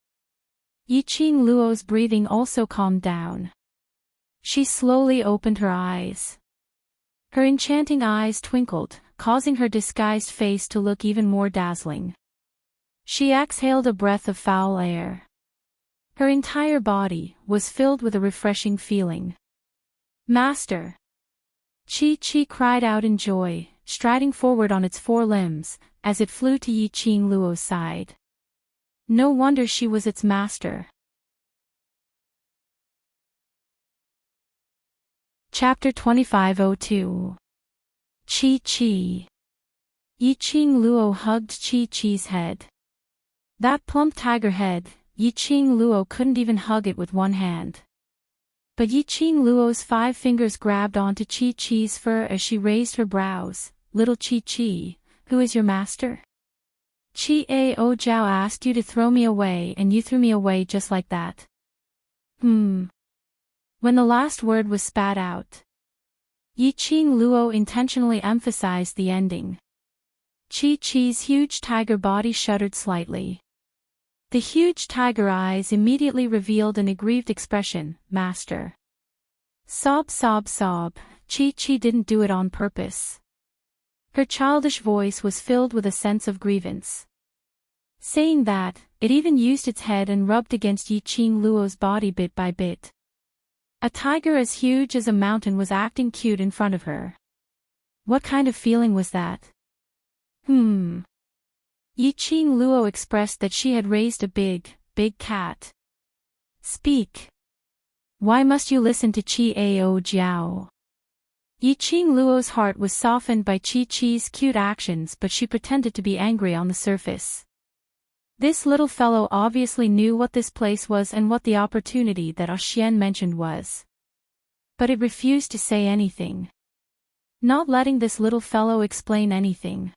Yiqing Luo's breathing also calmed down. She slowly opened her eyes. Her enchanting eyes twinkled, causing her disguised face to look even more dazzling. She exhaled a breath of foul air. Her entire body was filled with a refreshing feeling. Master! Chi cried out in joy, striding forward on its four limbs, as it flew to Yiqing Luo's side. No wonder she was its master. Chapter 2502. Chi. Yiqing Luo hugged Chi's head. That plump tiger head, Yiqing Luo couldn't even hug it with one hand. But Yiqing Luo's 5 fingers grabbed onto Chi's fur as she raised her brows. Little Chi, who is your master? Ao Jiao asked you to throw me away and you threw me away just like that. When the last word was spat out, Yiqing Luo intentionally emphasized the ending. Chi's huge tiger body shuddered slightly. The huge tiger eyes immediately revealed an aggrieved expression. Master. Sob. Chi didn't do it on purpose. Her childish voice was filled with a sense of grievance. Saying that, it even used its head and rubbed against Yiqing Luo's body bit by bit. A tiger as huge as a mountain was acting cute in front of her. What kind of feeling was that? Yiqing Luo expressed that she had raised a big cat. Speak. Why must you listen to Ao Jiao? Yiqing Luo's heart was softened by Chi's cute actions, but she pretended to be angry on the surface. This little fellow obviously knew what this place was and what the opportunity that Xian mentioned was. But it refused to say anything. Not letting this little fellow explain anything.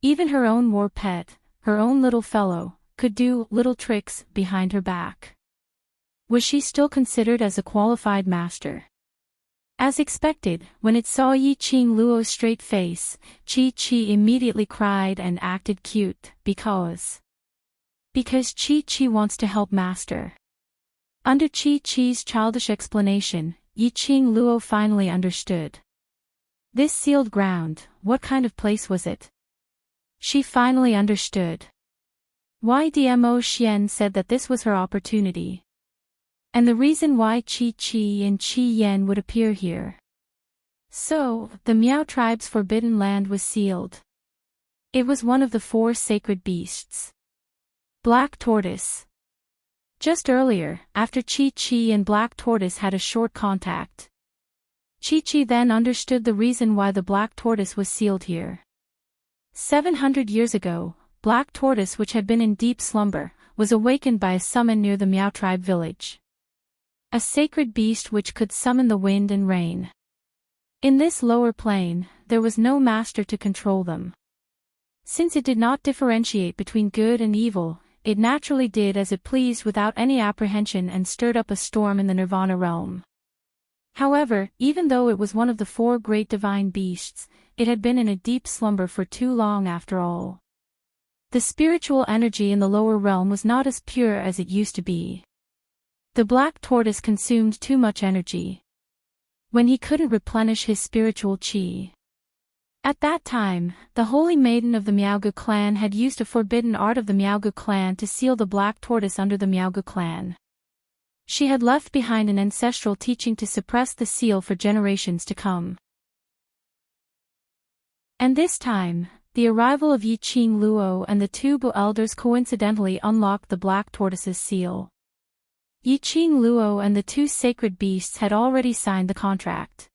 Even her own war pet, her own little fellow, could do little tricks behind her back. Was she still considered as a qualified master? As expected, when it saw Yiqing Luo's straight face, Chi immediately cried and acted cute, because Chi wants to help master. Under Chi's childish explanation, Yiqing Luo finally understood. This sealed ground, what kind of place was it? She finally understood. YDMO Xian said that this was her opportunity. And the reason why Chi and Chi Yan would appear here. So, the Miao tribe's forbidden land was sealed. It was one of the 4 sacred beasts. Black Tortoise. Just earlier, after Chi and Black Tortoise had a short contact, Chi then understood the reason why the Black Tortoise was sealed here. 700 years ago, Black Tortoise, which had been in deep slumber, was awakened by a summon near the Miao tribe village. A sacred beast which could summon the wind and rain. In this lower plane, there was no master to control them. Since it did not differentiate between good and evil, it naturally did as it pleased without any apprehension and stirred up a storm in the Nirvana realm. However, even though it was one of the 4 great divine beasts, it had been in a deep slumber for too long after all. The spiritual energy in the lower realm was not as pure as it used to be. The Black Tortoise consumed too much energy. When he couldn't replenish his spiritual chi. At that time, the holy maiden of the Miaogu clan had used a forbidden art of the Miaogu clan to seal the Black Tortoise under the Miaogu clan. She had left behind an ancestral teaching to suppress the seal for generations to come. And this time, the arrival of Yiqing Luo and the 2 Bu elders coincidentally unlocked the Black Tortoise's seal. Yiqing Luo and the 2 sacred beasts had already signed the contract.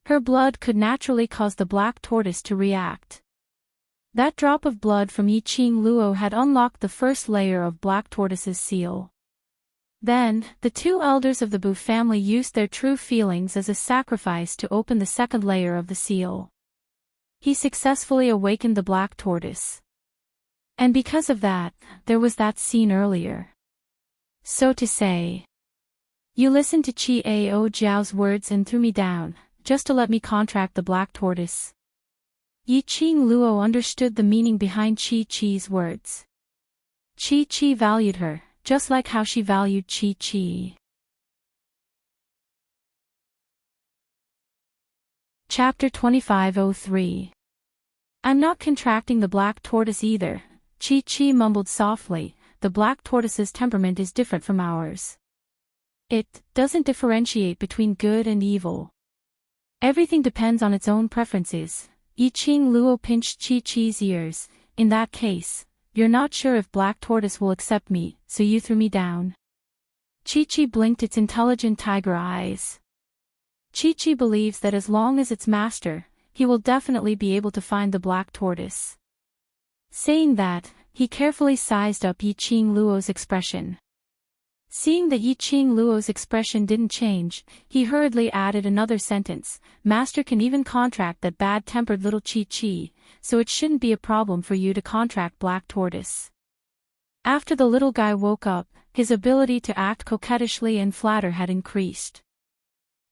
Her blood could naturally cause the Black Tortoise to react. That drop of blood from Yiqing Luo had unlocked the first layer of Black Tortoise's seal. Then, the 2 elders of the Bu family used their true feelings as a sacrifice to open the second layer of the seal. He successfully awakened the Black Tortoise. And because of that, there was that scene earlier. So to say. You listened to Chi-Ao Jiao's words and threw me down, just to let me contract the black tortoise. Yi-Ching Luo understood the meaning behind Chi-Chi's words. Chi-Chi valued her, just like how she valued Chi-Chi. Chapter 2503. I'm not contracting the black tortoise either, Chi-Chi mumbled softly. The black tortoise's temperament is different from ours. It doesn't differentiate between good and evil. Everything depends on its own preferences. Yi-Ching Luo pinched Chi-Chi's ears. In that case, you're not sure if black tortoise will accept me, so you threw me down. Chi-Chi blinked its intelligent tiger eyes. Chi-Chi believes that as long as its master, he will definitely be able to find the black tortoise. Saying that, he carefully sized up Yi-Ching Luo's expression. Seeing that Yi-Ching Luo's expression didn't change, he hurriedly added another sentence. Master can even contract that bad-tempered little Chi-Chi, so it shouldn't be a problem for you to contract black tortoise. After the little guy woke up, his ability to act coquettishly and flatter had increased.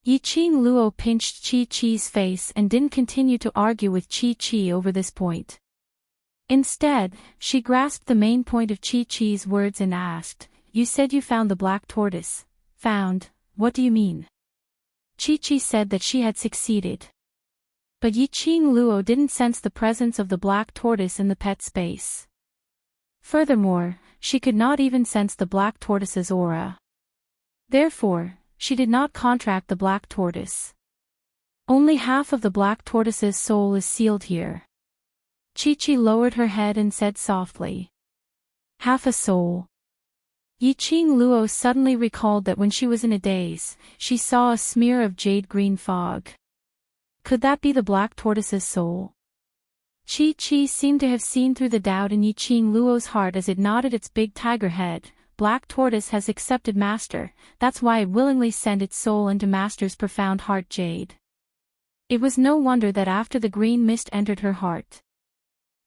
Yi-Ching Luo pinched Chi-Chi's face and didn't continue to argue with Chi-Chi over this point. Instead, she grasped the main point of Chi-Chi's words and asked, You said you found the black tortoise. Found, what do you mean? Chi-Chi said that she had succeeded. But Yi-Ching Luo didn't sense the presence of the black tortoise in the pet space. Furthermore, she could not even sense the black tortoise's aura. Therefore, she did not contract the black tortoise. Only half of the black tortoise's soul is sealed here. Chi-Chi lowered her head and said softly. Half a soul. Yi-Ching Luo suddenly recalled that when she was in a daze, she saw a smear of jade-green fog. Could that be the black tortoise's soul? Chi-Chi seemed to have seen through the doubt in Yi-Ching Luo's heart as it nodded its big tiger head. Black tortoise has accepted Master, that's why it willingly sent its soul into Master's profound heart jade. It was no wonder that after the green mist entered her heart,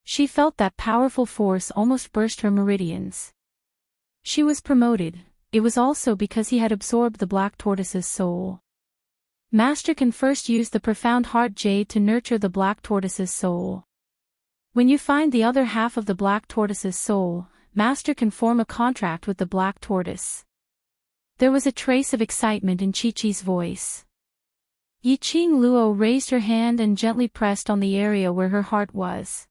she felt that powerful force almost burst her meridians. She was promoted. It was also because he had absorbed the black tortoise's soul. Master can first use the profound heart jade to nurture the black tortoise's soul. When you find the other half of the black tortoise's soul, Master can form a contract with the black tortoise. There was a trace of excitement in Chi-Chi's voice. Yi-Ching Luo raised her hand and gently pressed on the area where her heart was.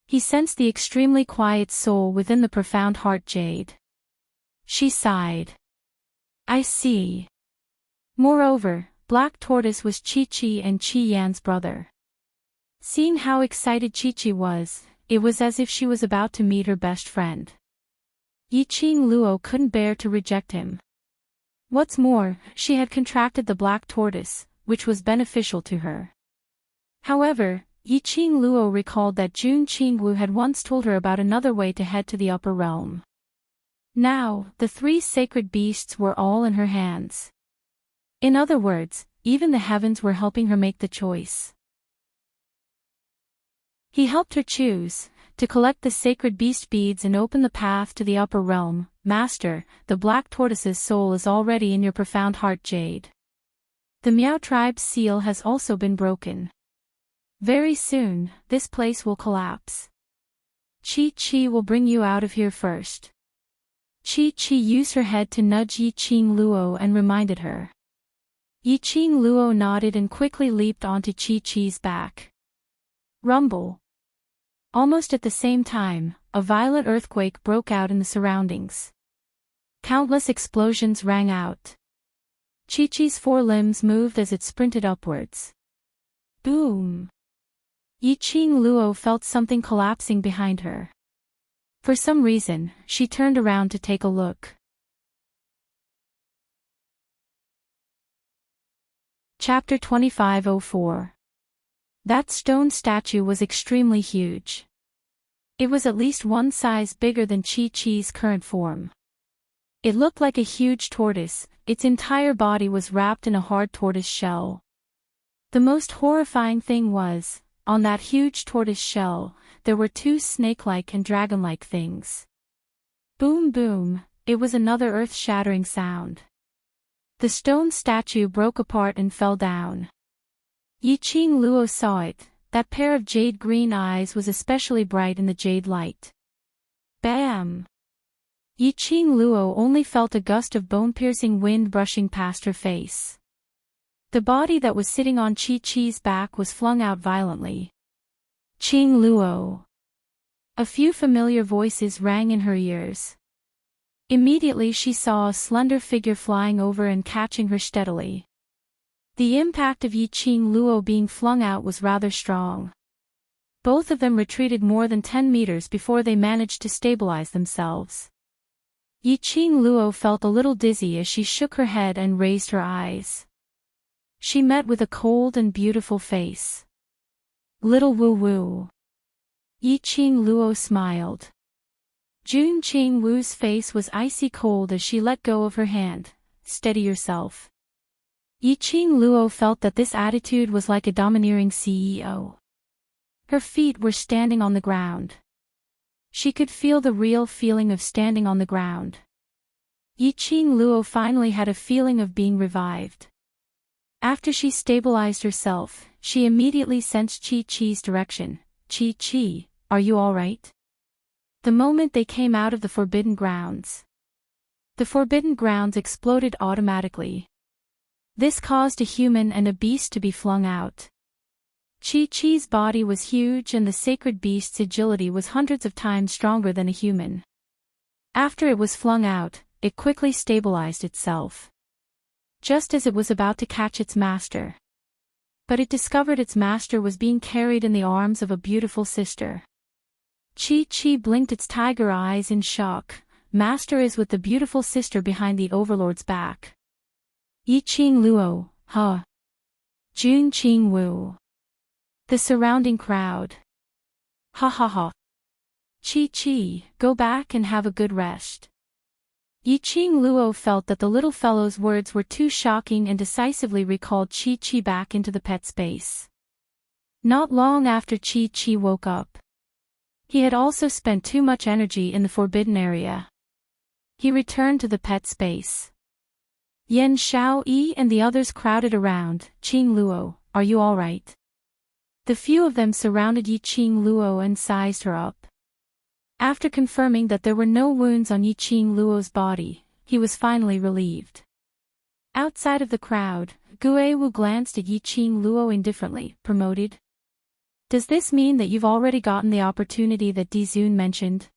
He sensed the extremely quiet soul within the profound heart jade. She sighed. I see. Moreover, Black Tortoise was Chi-Chi and Chi-Yan's brother. Seeing how excited Chi-Chi was, it was as if she was about to meet her best friend. Yi-Ching Luo couldn't bear to reject him. What's more, she had contracted the Black Tortoise, which was beneficial to her. However, Yi-Ching Luo recalled that Jun Qingwu had once told her about another way to head to the upper realm. Now, the three sacred beasts were all in her hands. In other words, even the heavens were helping her make the choice. He helped her choose, to collect the sacred beast beads and open the path to the upper realm. Master, the Black Tortoise's soul is already in your profound heart jade. The Miao tribe's seal has also been broken. Very soon, this place will collapse. Chi-Chi will bring you out of here first. Chi-Chi used her head to nudge Yi-Ching Luo and reminded her. Yi-Ching Luo nodded and quickly leaped onto Chi-Chi's back. Rumble. Almost at the same time, a violent earthquake broke out in the surroundings. Countless explosions rang out. Chi-Chi's four limbs moved as it sprinted upwards. Boom! Yi-Ching Luo felt something collapsing behind her. For some reason, she turned around to take a look. Chapter 2504. That stone statue was extremely huge. It was at least one size bigger than Chi-Chi's current form. It looked like a huge tortoise, its entire body was wrapped in a hard tortoise shell. The most horrifying thing was, on that huge tortoise shell, there were two snake-like and dragon-like things. Boom boom, it was another earth-shattering sound. The stone statue broke apart and fell down. Yiqing Luo saw it. That pair of jade-green eyes was especially bright in the jade light. Bam! Yiqing Luo only felt a gust of bone-piercing wind brushing past her face. The body that was sitting on Chi-Chi's back was flung out violently. Qing Luo. A few familiar voices rang in her ears. Immediately she saw a slender figure flying over and catching her steadily. The impact of Yiqing Luo being flung out was rather strong. Both of them retreated more than 10 meters before they managed to stabilize themselves. Yiqing Luo felt a little dizzy as she shook her head and raised her eyes. She met with a cold and beautiful face. Little Wu Wu. Yiqing Luo smiled. Jun Qing Wu's face was icy cold as she let go of her hand. Steady yourself. Yiqing Luo felt that this attitude was like a domineering CEO. Her feet were standing on the ground. She could feel the real feeling of standing on the ground. Yiqing Luo finally had a feeling of being revived. After she stabilized herself, she immediately sensed Chi-Chi's direction. Chi-Chi, are you all right? The moment they came out of the Forbidden Grounds. The Forbidden Grounds exploded automatically. This caused a human and a beast to be flung out. Chi-Chi's body was huge and the sacred beast's agility was hundreds of times stronger than a human. After it was flung out, it quickly stabilized itself. Just as it was about to catch its master. But it discovered its master was being carried in the arms of a beautiful sister. Chi-Chi blinked its tiger eyes in shock. Master is with the beautiful sister behind the overlord's back. Yiqing Luo, huh? Jun Qing Wu. The surrounding crowd. Ha ha ha. Chi-Chi, go back and have a good rest. Yiqing Luo felt that the little fellow's words were too shocking and decisively recalled Chi-Chi back into the pet space. Not long after Chi-Chi woke up. He had also spent too much energy in the forbidden area. He returned to the pet space. Yan Xiaoyi and the others crowded around. Qing Luo, are you all right? The few of them surrounded Yiqing Luo and sized her up. After confirming that there were no wounds on Yiqing Luo's body, he was finally relieved. Outside of the crowd, Gue Wu glanced at Yiqing Luo indifferently. Promoted? Does this mean that you've already gotten the opportunity that Dizun mentioned?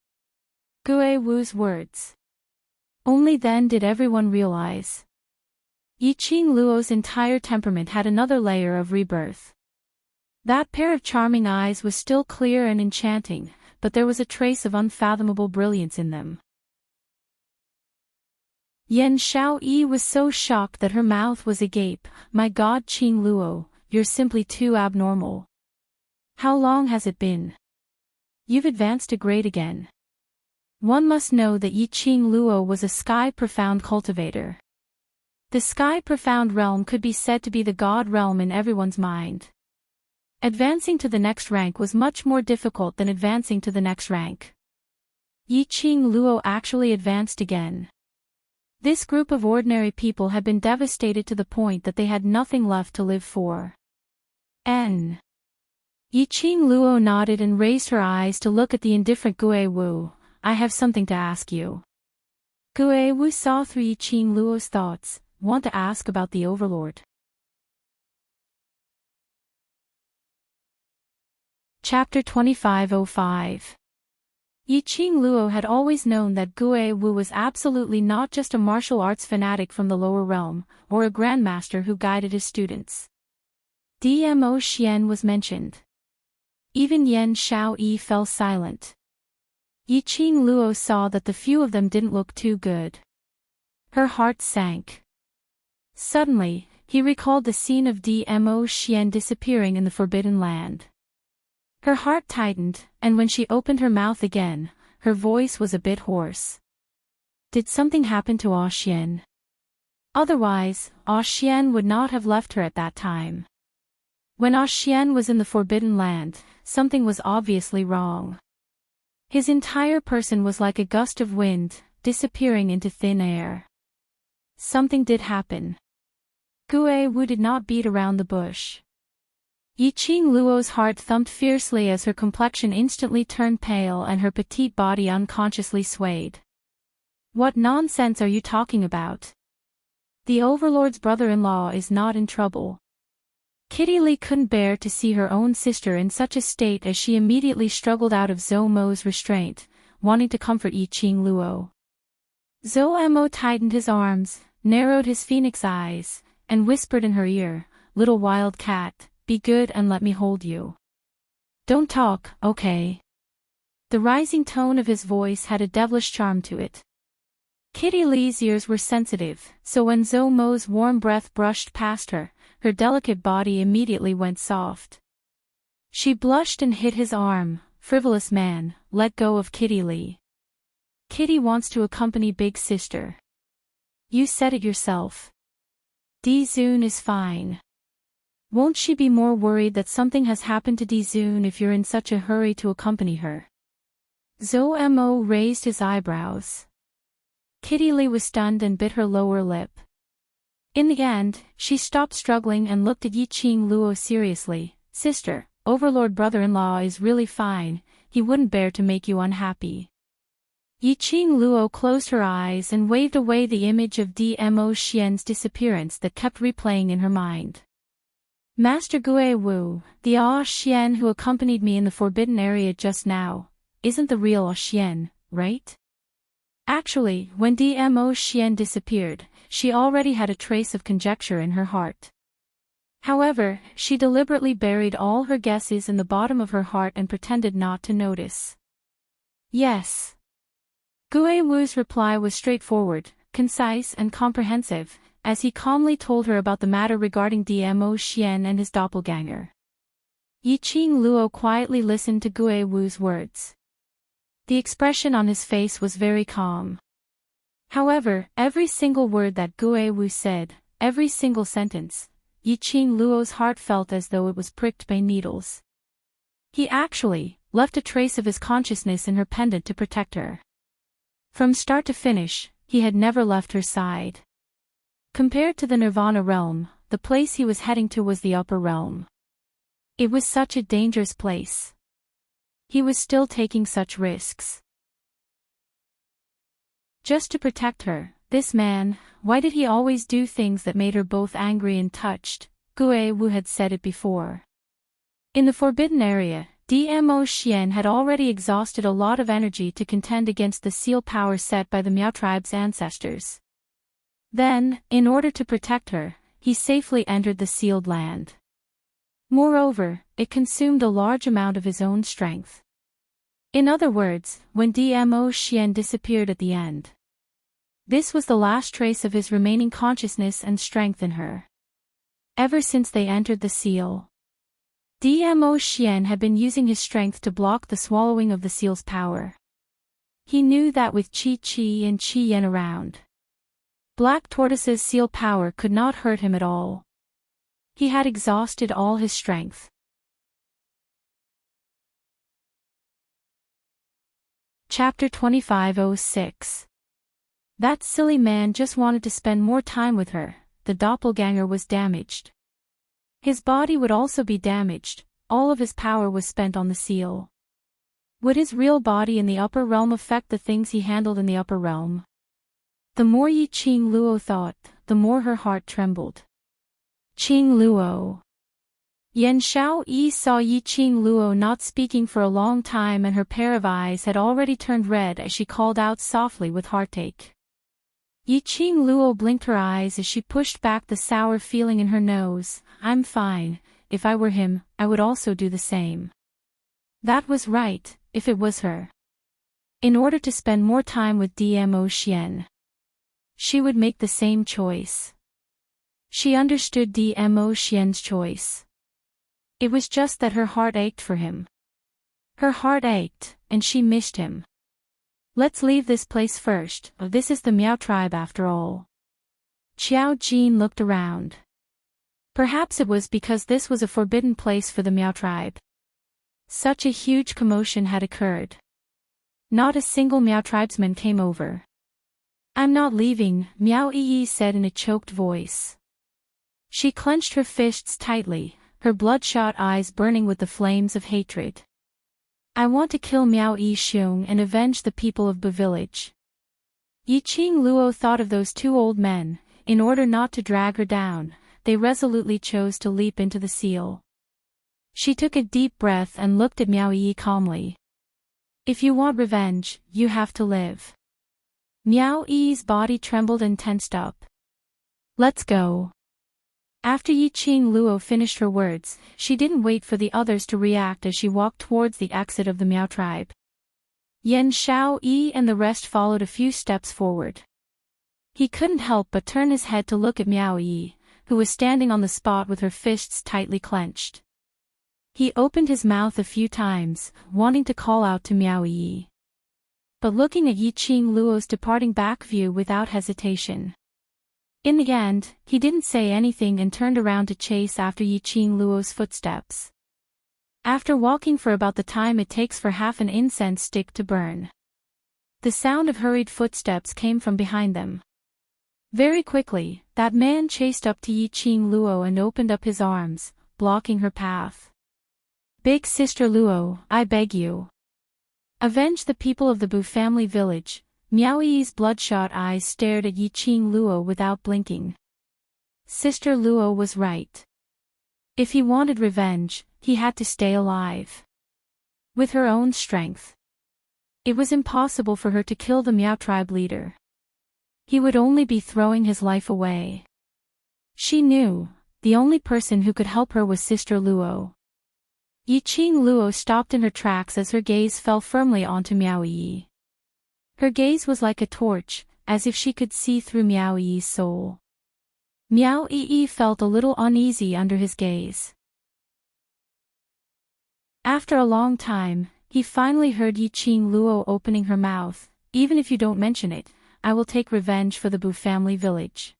Gue Wu's words. Only then did everyone realize. Yiqing Luo's entire temperament had another layer of rebirth. That pair of charming eyes was still clear and enchanting, but there was a trace of unfathomable brilliance in them. Yan Xiaoyi was so shocked that her mouth was agape. My God, Qing Luo, you're simply too abnormal. How long has it been? You've advanced a grade again. One must know that Yiqing Luo was a sky-profound cultivator. The sky-profound realm could be said to be the god realm in everyone's mind. Advancing to the next rank was much more difficult than advancing to the next rank. Yiqing Luo actually advanced again. This group of ordinary people had been devastated to the point that they had nothing left to live for. Yiqing Luo nodded and raised her eyes to look at the indifferent Gue Wu. I have something to ask you. Gue Wu saw through Yiqing Luo's thoughts. Want to ask about the Overlord? Chapter 2505. Yiqing Luo had always known that Gue Wu was absolutely not just a martial arts fanatic from the lower realm, or a grandmaster who guided his students. Dmo Xian was mentioned. Even Yan Xiaoyi fell silent. Yiqing Luo saw that the few of them didn't look too good. Her heart sank. Suddenly, he recalled the scene of Dmo Xian disappearing in the Forbidden Land. Her heart tightened, and when she opened her mouth again, her voice was a bit hoarse. Did something happen to Ah Xian? Otherwise, Ah Xian would not have left her at that time. When Ah Xian was in the Forbidden Land, something was obviously wrong. His entire person was like a gust of wind, disappearing into thin air. something did happen. Gue Wu did not beat around the bush. Yiqing Luo's heart thumped fiercely as her complexion instantly turned pale and her petite body unconsciously swayed. What nonsense are you talking about? The Overlord's brother-in-law is not in trouble. Kitty Lee couldn't bear to see her own sister in such a state as she immediately struggled out of Zhou Mo's restraint, wanting to comfort Yiqing Luo. Zhou Mo tightened his arms, narrowed his phoenix eyes, and whispered in her ear, "Little wild cat, be good and let me hold you. Don't talk, okay?" The rising tone of his voice had a devilish charm to it. Kitty Lee's ears were sensitive, so when Zhou Mo's warm breath brushed past her, her delicate body immediately went soft. She blushed and hit his arm. "Frivolous man, let go of Kitty Lee. Kitty wants to accompany big sister. You said it yourself. Dizun is fine. Won't she be more worried that something has happened to Dizun if you're in such a hurry to accompany her?" Zhou Mo raised his eyebrows. Kitty Lee was stunned and bit her lower lip. In the end, she stopped struggling and looked at Yiqing Luo seriously. "Sister, Overlord brother-in-law is really fine, he wouldn't bear to make you unhappy." Yiqing Luo closed her eyes and waved away the image of Dmo Xian's disappearance that kept replaying in her mind. "Master Gue Wu, the Xian who accompanied me in the forbidden area just now, isn't the real Xian, right?" Actually, when Dmo Xian disappeared, she already had a trace of conjecture in her heart. However, she deliberately buried all her guesses in the bottom of her heart and pretended not to notice. "Yes." Gue Wu's reply was straightforward, concise and comprehensive, as he calmly told her about the matter regarding Dmo Xian and his doppelganger. Yiqing Luo quietly listened to Gue Wu's words. The expression on his face was very calm. However, every single word that Gue Wu said, every single sentence, Yiqing Luo's heart felt as though it was pricked by needles. He actually left a trace of his consciousness in her pendant to protect her. From start to finish, he had never left her side. Compared to the Nirvana realm, the place he was heading to was the upper realm. It was such a dangerous place. He was still taking such risks. Just to protect her, this man, why did he always do things that made her both angry and touched? Gue Wu had said it before. In the forbidden area, Dmo Xian had already exhausted a lot of energy to contend against the seal power set by the Miao tribe's ancestors. Then, in order to protect her, he safely entered the sealed land. Moreover, it consumed a large amount of his own strength. In other words, when Dmo Xian disappeared at the end, this was the last trace of his remaining consciousness and strength in her. Ever since they entered the seal, Dmo Xian had been using his strength to block the swallowing of the seal's power. He knew that with Qi and Qi Yan around, Black Tortoise's seal power could not hurt him at all. He had exhausted all his strength. Chapter 25:06. That silly man just wanted to spend more time with her. The doppelganger was damaged. His body would also be damaged, all of his power was spent on the seal. Would his real body in the upper realm affect the things he handled in the upper realm? The more Yiqing Luo thought, the more her heart trembled. Qing Luo. Yan Xiao Yi saw Yiqing Luo not speaking for a long time and her pair of eyes had already turned red as she called out softly with heartache. Yiqing Luo blinked her eyes as she pushed back the sour feeling in her nose. "I'm fine, if I were him, I would also do the same." That was right, if it was her. In order to spend more time with Dmo Xian, she would make the same choice. She understood Dmo Xian's choice. It was just that her heart ached for him. Her heart ached, and she missed him. "Let's leave this place first, this is the Miao tribe after all." Qiao Jin looked around. Perhaps it was because this was a forbidden place for the Miao tribe. Such a huge commotion had occurred. Not a single Miao tribesman came over. I'm not leaving, Miao Yi said in a choked voice. She clenched her fists tightly, her bloodshot eyes burning with the flames of hatred. I want to kill Miao Yixiong and avenge the people of Bu village. Yiqing Luo thought of those two old men. In order not to drag her down, they resolutely chose to leap into the seal. She took a deep breath and looked at Miao Yi calmly. If you want revenge, you have to live. Miao Yi's body trembled and tensed up. Let's go. After Yiqing Luo finished her words, she didn't wait for the others to react as she walked towards the exit of the Miao tribe. Yan Xiao Yi and the rest followed a few steps forward. He couldn't help but turn his head to look at Miao Yi, who was standing on the spot with her fists tightly clenched. He opened his mouth a few times, wanting to call out to Miao Yi. But looking at Yiqing Luo's departing back view without hesitation. In the end, he didn't say anything and turned around to chase after Yiqing Luo's footsteps. After walking for about the time it takes for half an incense stick to burn, the sound of hurried footsteps came from behind them. Very quickly, that man chased up to Yiqing Luo and opened up his arms, blocking her path. Big Sister Luo, I beg you. Avenge the people of the Bu family village. Miao Yi's bloodshot eyes stared at Yiqing Luo without blinking. Sister Luo was right. If he wanted revenge, he had to stay alive. With her own strength, it was impossible for her to kill the Miao tribe leader. He would only be throwing his life away. She knew, the only person who could help her was Sister Luo. Yiqing Luo stopped in her tracks as her gaze fell firmly onto Miao Yi. Her gaze was like a torch, as if she could see through Miao Yi's soul. Miao Yi felt a little uneasy under his gaze. After a long time, he finally heard Yiqing Luo opening her mouth. Even if you don't mention it, I will take revenge for the Bu family village.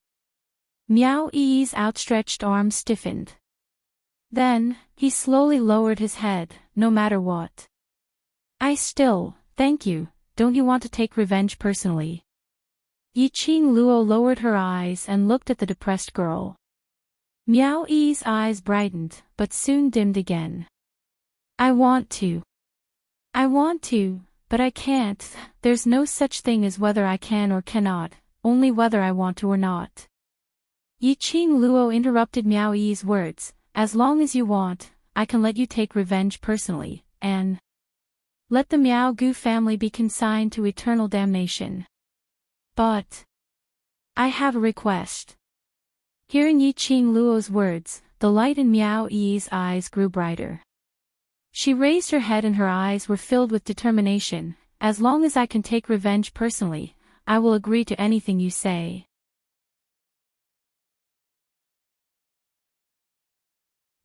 Miao Yi's outstretched arms stiffened. Then, he slowly lowered his head, no matter what. Thank you. Don't you want to take revenge personally? Yiqing Luo lowered her eyes and looked at the depressed girl. Miao Yi's eyes brightened, but soon dimmed again. I want to, but I can't. There's no such thing as whether I can or cannot, only whether I want to or not. Yiqing Luo interrupted Miao Yi's words. As long as you want, I can let you take revenge personally, and let the Miao Gu family be consigned to eternal damnation. But I have a request. Hearing Yiqing Luo's words, the light in Miao Yi's eyes grew brighter. She raised her head and her eyes were filled with determination. As long as I can take revenge personally, I will agree to anything you say.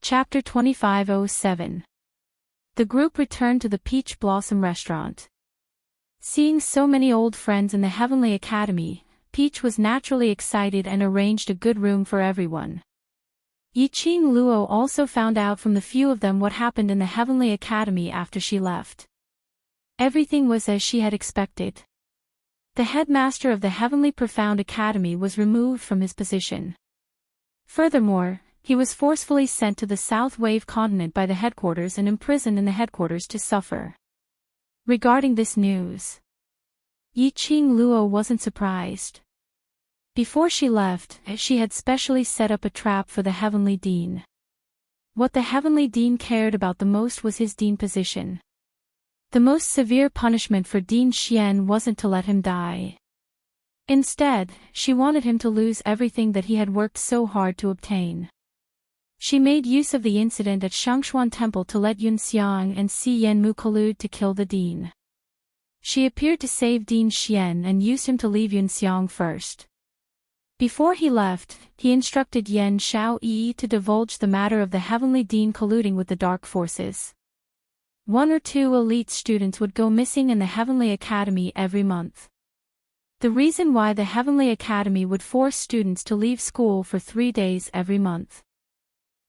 Chapter 2507. The group returned to the Peach Blossom restaurant. Seeing so many old friends in the Heavenly Academy, Peach was naturally excited and arranged a good room for everyone. Yiqing Luo also found out from the few of them what happened in the Heavenly Academy after she left. Everything was as she had expected. The headmaster of the Heavenly Profound Academy was removed from his position. Furthermore, he was forcefully sent to the South Wave continent by the headquarters and imprisoned in the headquarters to suffer. Regarding this news, Yiqing Luo wasn't surprised. Before she left, she had specially set up a trap for the Heavenly Dean. What the Heavenly Dean cared about the most was his Dean position. The most severe punishment for Dean Xian wasn't to let him die. Instead, she wanted him to lose everything that he had worked so hard to obtain. She made use of the incident at Shangshuan Temple to let Yun Xiang and Si Yanmu collude to kill the Dean. She appeared to save Dean Xian and used him to leave Yun Xiang first. Before he left, he instructed Yan Xiao Yi to divulge the matter of the Heavenly Dean colluding with the Dark Forces. 1 or 2 elite students would go missing in the Heavenly Academy every month. The reason why the Heavenly Academy would force students to leave school for 3 days every month.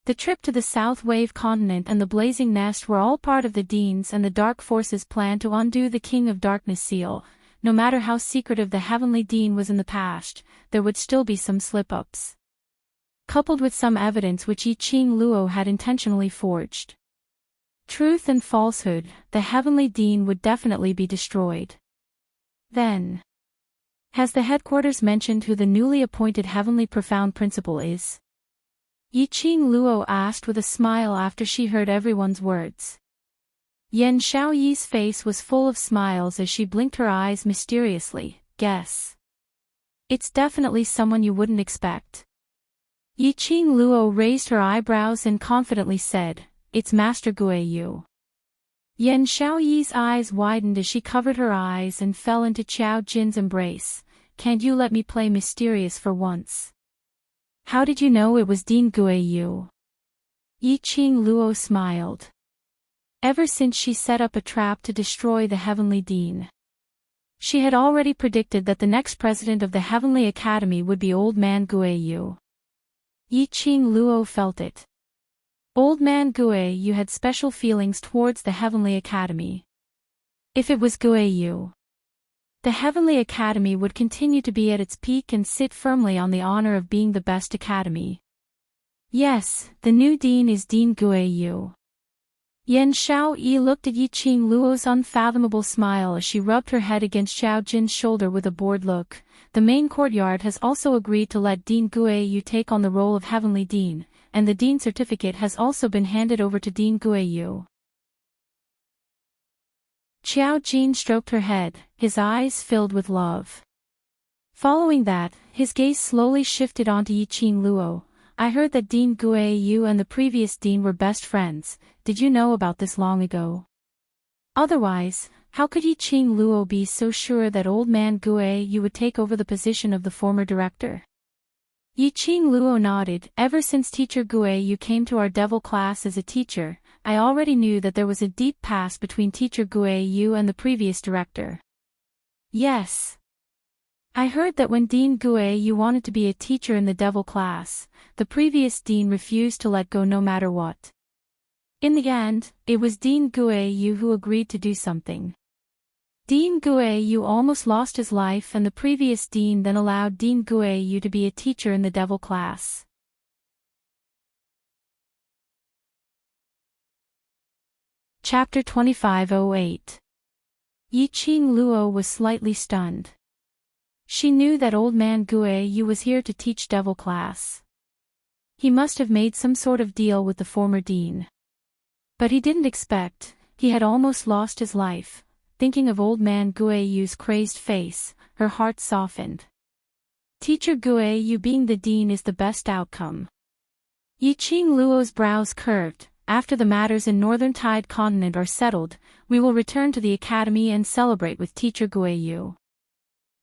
The trip to the South Wave continent and the Blazing Nest were all part of the Dean's and the Dark Forces' plan to undo the King of Darkness seal. no matter how secretive the Heavenly Dean was in the past, there would still be some slip-ups. Coupled with some evidence which Yi Qing Luo had intentionally forged. Truth and falsehood, the Heavenly Dean would definitely be destroyed. Then, has the headquarters mentioned who the newly appointed Heavenly Profound Principal is? Yi Qing Luo asked with a smile after she heard everyone's words. Yan Xiaoyi's face was full of smiles as she blinked her eyes mysteriously. Guess. It's definitely someone you wouldn't expect. Yi Qing Luo raised her eyebrows and confidently said, "It's Master Gue Yu." Yan Xiaoyi's eyes widened as she covered her eyes and fell into Qiao Jin's embrace. "Can't you let me play mysterious for once?" "How did you know it was Dean Gue Yu?" Yi Qing Luo smiled. Ever since she set up a trap to destroy the Heavenly Dean. She had already predicted that the next president of the Heavenly Academy would be Old Man Gue Yu. Yi Qing Luo felt it. Old Man Gue Yu had special feelings towards the Heavenly Academy. If it was Gue Yu, the Heavenly Academy would continue to be at its peak and sit firmly on the honor of being the best academy. Yes, the new dean is Dean Gue Yu. Yan Xiaoyi looked at Yi Qing Luo's unfathomable smile as she rubbed her head against Xiao Jin's shoulder with a bored look. The main courtyard has also agreed to let Dean Gue Yu take on the role of Heavenly Dean, and the Dean certificate has also been handed over to Dean Gue Yu. Xiao Jin stroked her head, his eyes filled with love. Following that, his gaze slowly shifted onto Yi Qing Luo. "I heard that Dean Gue Yu and the previous dean were best friends. Did you know about this long ago? Otherwise, how could Yi Qing Luo be so sure that Old Man Gue Yu would take over the position of the former director?" Yi Qing Luo nodded. "Ever since Teacher Gue Yu came to our devil class as a teacher, I already knew that there was a deep past between Teacher Gue Yu and the previous director." "Yes. I heard that when Dean Gue Yu wanted to be a teacher in the devil class, the previous dean refused to let go no matter what. In the end, it was Dean Gue Yu who agreed to do something. Dean Gue Yu almost lost his life and the previous dean then allowed Dean Gue Yu to be a teacher in the devil class." Chapter 2508. Yi Qing Luo was slightly stunned. She knew that Old Man Gue Yu was here to teach devil class. He must have made some sort of deal with the former dean. But he didn't expect, he had almost lost his life. Thinking of Old Man Gue Yu's crazed face, her heart softened. Teacher Gue Yu being the dean is the best outcome. Yi Qing Luo's brows curved. "After the matters in Northern Tide Continent are settled, we will return to the academy and celebrate with Teacher Gue Yu."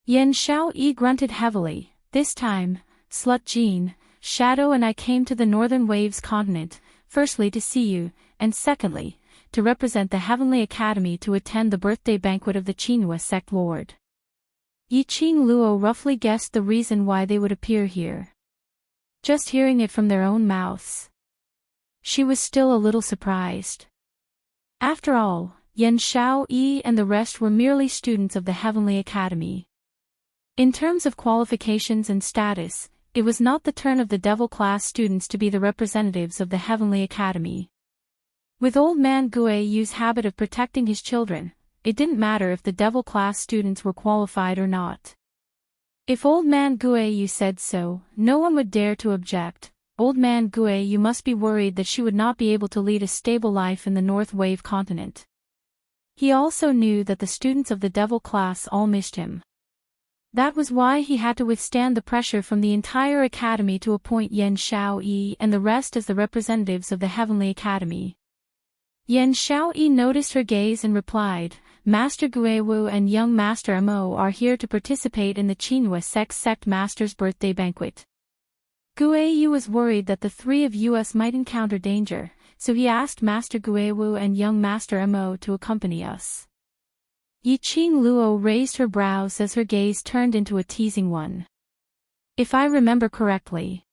Yan Xiaoyi grunted heavily. "This time, Slut Jean, Shadow and I came to the Northern Waves continent, firstly to see you, and secondly, to represent the Heavenly Academy to attend the birthday banquet of the Qinhua sect lord." Yi Qing Luo roughly guessed the reason why they would appear here. Just hearing it from their own mouths, she was still a little surprised. After all, Yan Xiaoyi and the rest were merely students of the Heavenly Academy. In terms of qualifications and status, it was not the turn of the devil class students to be the representatives of the Heavenly Academy. With Old Man Gue Yu's habit of protecting his children, it didn't matter if the devil class students were qualified or not. If Old Man Gue Yu said so, no one would dare to object. Old Man Gue Yu must be worried that she would not be able to lead a stable life in the North Wave continent. He also knew that the students of the devil class all missed him. That was why he had to withstand the pressure from the entire academy to appoint Yan Xiaoyi and the rest as the representatives of the Heavenly Academy. Yan Xiaoyi noticed her gaze and replied, "Master Guiwu and young Master Mo are here to participate in the Qinhua sect Master's birthday banquet." Guiyu was worried that the three of us might encounter danger, so he asked Master Guiwu and young Master Mo to accompany us. Yi Qing Luo raised her brows as her gaze turned into a teasing one. "If I remember correctly,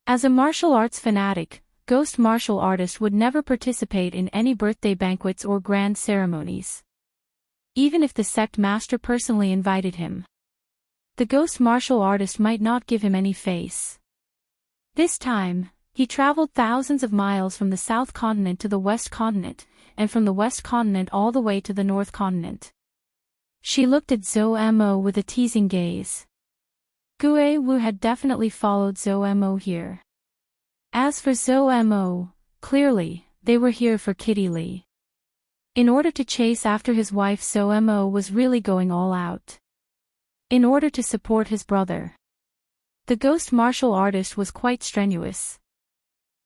as a martial arts fanatic, Ghost martial artist would never participate in any birthday banquets or grand ceremonies. even if the sect master personally invited him. The ghost martial artist might not give him any face. This time, he traveled thousands of miles from the South Continent to the West Continent, and from the West Continent all the way to the North Continent. She looked at Zhou Mo with a teasing gaze. Gue Wu had definitely followed Zhou Mo here. As for Zhou Mo, clearly, they were here for Kitty Lee. In order to chase after his wife, Zhou Mo was really going all out. In order to support his brother. The ghost martial artist was quite strenuous.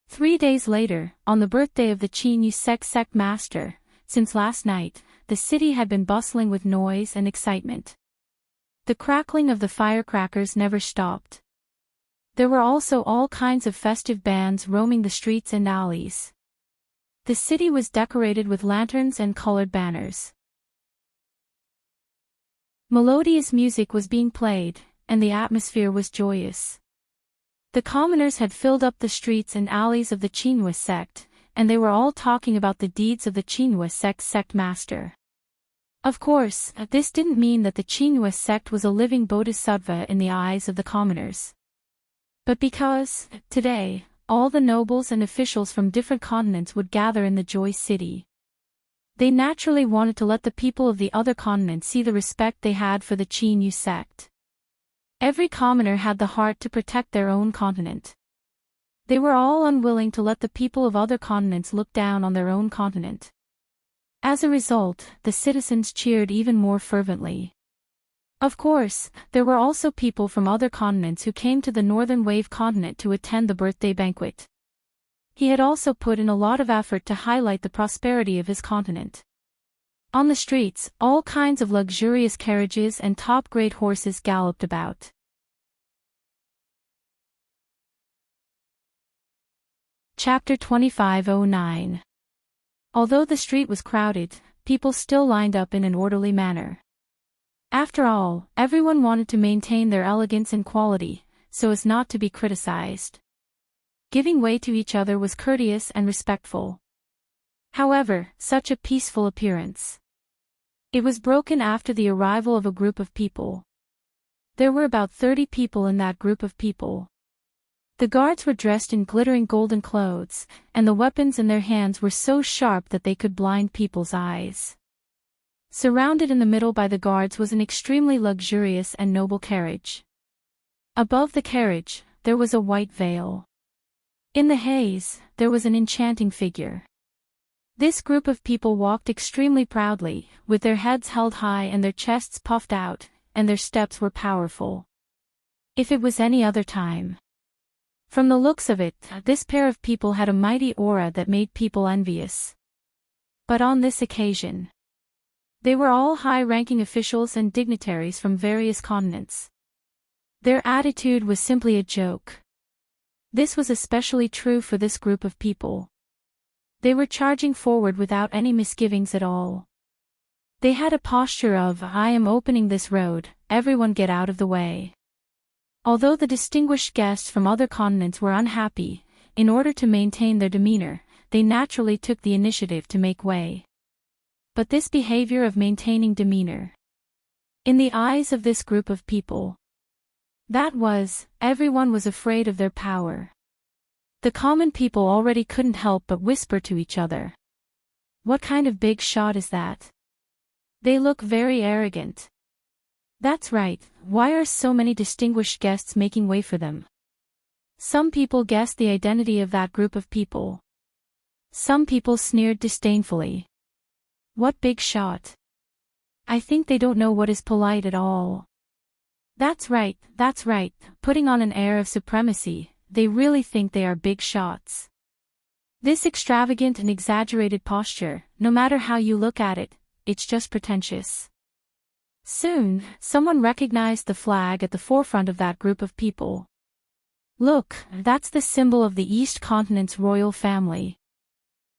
3 days later, on the birthday of the Qin Yu sect master, since last night, the city had been bustling with noise and excitement. The crackling of the firecrackers never stopped. There were also all kinds of festive bands roaming the streets and alleys. The city was decorated with lanterns and colored banners. Melodious music was being played, and the atmosphere was joyous. The commoners had filled up the streets and alleys of the Qinhua sect, and they were all talking about the deeds of the Qinhua sect master. Of course, this didn't mean that the Qinhua sect was a living bodhisattva in the eyes of the commoners. But because, today, all the nobles and officials from different continents would gather in the Joy City. They naturally wanted to let the people of the other continents see the respect they had for the Qinhua sect. Every commoner had the heart to protect their own continent. They were all unwilling to let the people of other continents look down on their own continent. As a result, the citizens cheered even more fervently. Of course, there were also people from other continents who came to the Northern Wave continent to attend the birthday banquet. He had also put in a lot of effort to highlight the prosperity of his continent. On the streets, all kinds of luxurious carriages and top-grade horses galloped about. Chapter 2509. Although the street was crowded, people still lined up in an orderly manner. After all, everyone wanted to maintain their elegance and quality, so as not to be criticized. Giving way to each other was courteous and respectful. However, such a peaceful appearance. It was broken after the arrival of a group of people. There were about 30 people in that group of people. The guards were dressed in glittering golden clothes, and the weapons in their hands were so sharp that they could blind people's eyes. Surrounded in the middle by the guards was an extremely luxurious and noble carriage. Above the carriage, there was a white veil. In the haze, there was an enchanting figure. This group of people walked extremely proudly, with their heads held high and their chests puffed out, and their steps were powerful. If it was any other time. From the looks of it, this pair of people had a mighty aura that made people envious. But on this occasion, they were all high-ranking officials and dignitaries from various continents. Their attitude was simply a joke. This was especially true for this group of people. They were charging forward without any misgivings at all. They had a posture of, "I am opening this road, everyone get out of the way." Although the distinguished guests from other continents were unhappy, in order to maintain their demeanor, they naturally took the initiative to make way. But this behavior of maintaining demeanor, in the eyes of this group of people, that was, everyone was afraid of their power. The common people already couldn't help but whisper to each other. "What kind of big shot is that? They look very arrogant." That's right, why are so many distinguished guests making way for them? Some people guessed the identity of that group of people. Some people sneered disdainfully. What big shot? I think they don't know what is polite at all. That's right, putting on an air of supremacy, they really think they are big shots. This extravagant and exaggerated posture, no matter how you look at it, it's just pretentious. Soon, someone recognized the flag at the forefront of that group of people. Look, that's the symbol of the East Continent's royal family.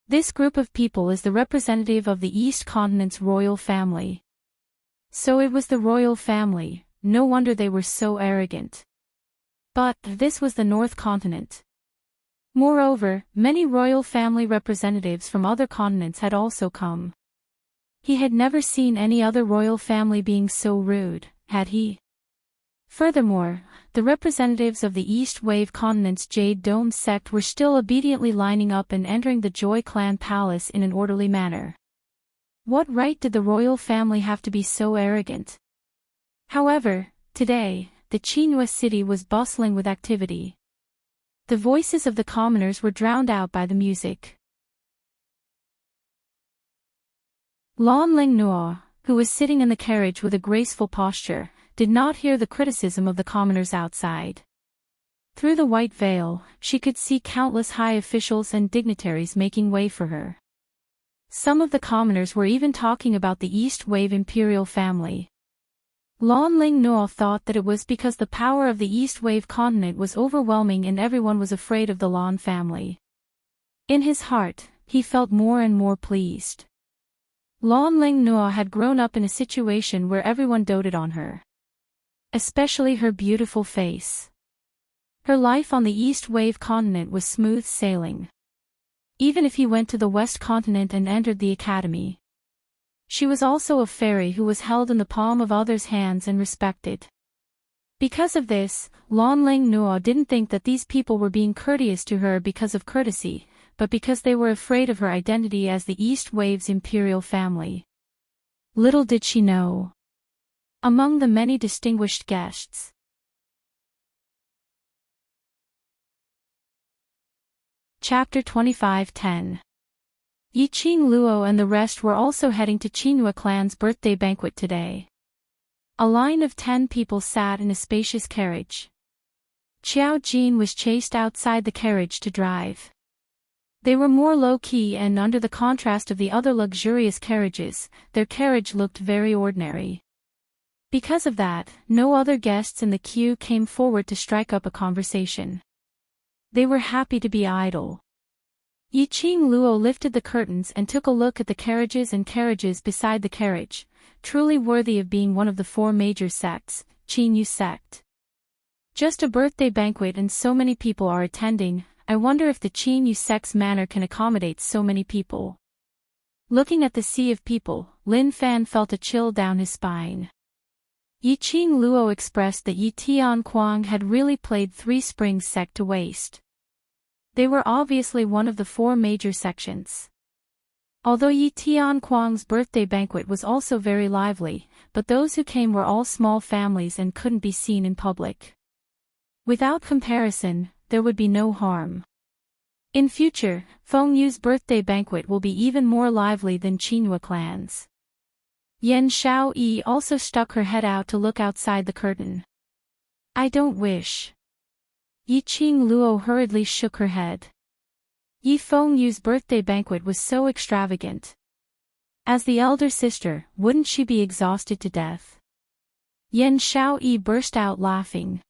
This group of people is the representative of the East Continent's royal family. So it was the royal family, no wonder they were so arrogant. But this was the North Continent. Moreover, many royal family representatives from other continents had also come. He had never seen any other royal family being so rude, had he? Furthermore, the representatives of the East Wave Continent's Jade Dome sect were still obediently lining up and entering the Joy Clan palace in an orderly manner. What right did the royal family have to be so arrogant? However, today, the Qinghua city was bustling with activity. The voices of the commoners were drowned out by the music. Lan Ling Nuo, who was sitting in the carriage with a graceful posture, did not hear the criticism of the commoners outside. Through the white veil, she could see countless high officials and dignitaries making way for her. Some of the commoners were even talking about the East Wave imperial family. Lan Ling Nuo thought that it was because the power of the East Wave continent was overwhelming and everyone was afraid of the Lan family. In his heart, he felt more and more pleased. Lan Ling Nuo had grown up in a situation where everyone doted on her. Especially her beautiful face. Her life on the East Wave continent was smooth sailing. Even if he went to the West continent and entered the academy. She was also a fairy who was held in the palm of others' hands and respected. Because of this, Lan Ling Nuo didn't think that these people were being courteous to her because of courtesy, but because they were afraid of her identity as the East Wave's imperial family. Little did she know. Among the many distinguished guests. Chapter 25:10. Yiqing Luo and the rest were also heading to Qinghua clan's birthday banquet today. A line of 10 people sat in a spacious carriage. Qiao Jin was chased outside the carriage to drive. They were more low-key and under the contrast of the other luxurious carriages, their carriage looked very ordinary. Because of that, no other guests in the queue came forward to strike up a conversation. They were happy to be idle. Yiqing Luo lifted the curtains and took a look at the carriages beside the carriage, truly worthy of being one of the 4 major sects, Qinyu sect. Just a birthday banquet and so many people are attending. I wonder if the Qinyu sect's manor can accommodate so many people. Looking at the sea of people, Lin Fan felt a chill down his spine. Yiqing Luo expressed that Yi Tianquang had really played Three Springs sect to waste. They were obviously one of the 4 major sections. Although Yi Tianquang's birthday banquet was also very lively, but those who came were all small families and couldn't be seen in public. Without comparison, there would be no harm. In future, Feng Yu's birthday banquet will be even more lively than Qinghua clan's. Yan Xiaoyi also stuck her head out to look outside the curtain. I don't wish. Yiqing Luo hurriedly shook her head. Yi Fengyu's birthday banquet was so extravagant. As the elder sister, wouldn't she be exhausted to death? Yan Xiaoyi burst out laughing.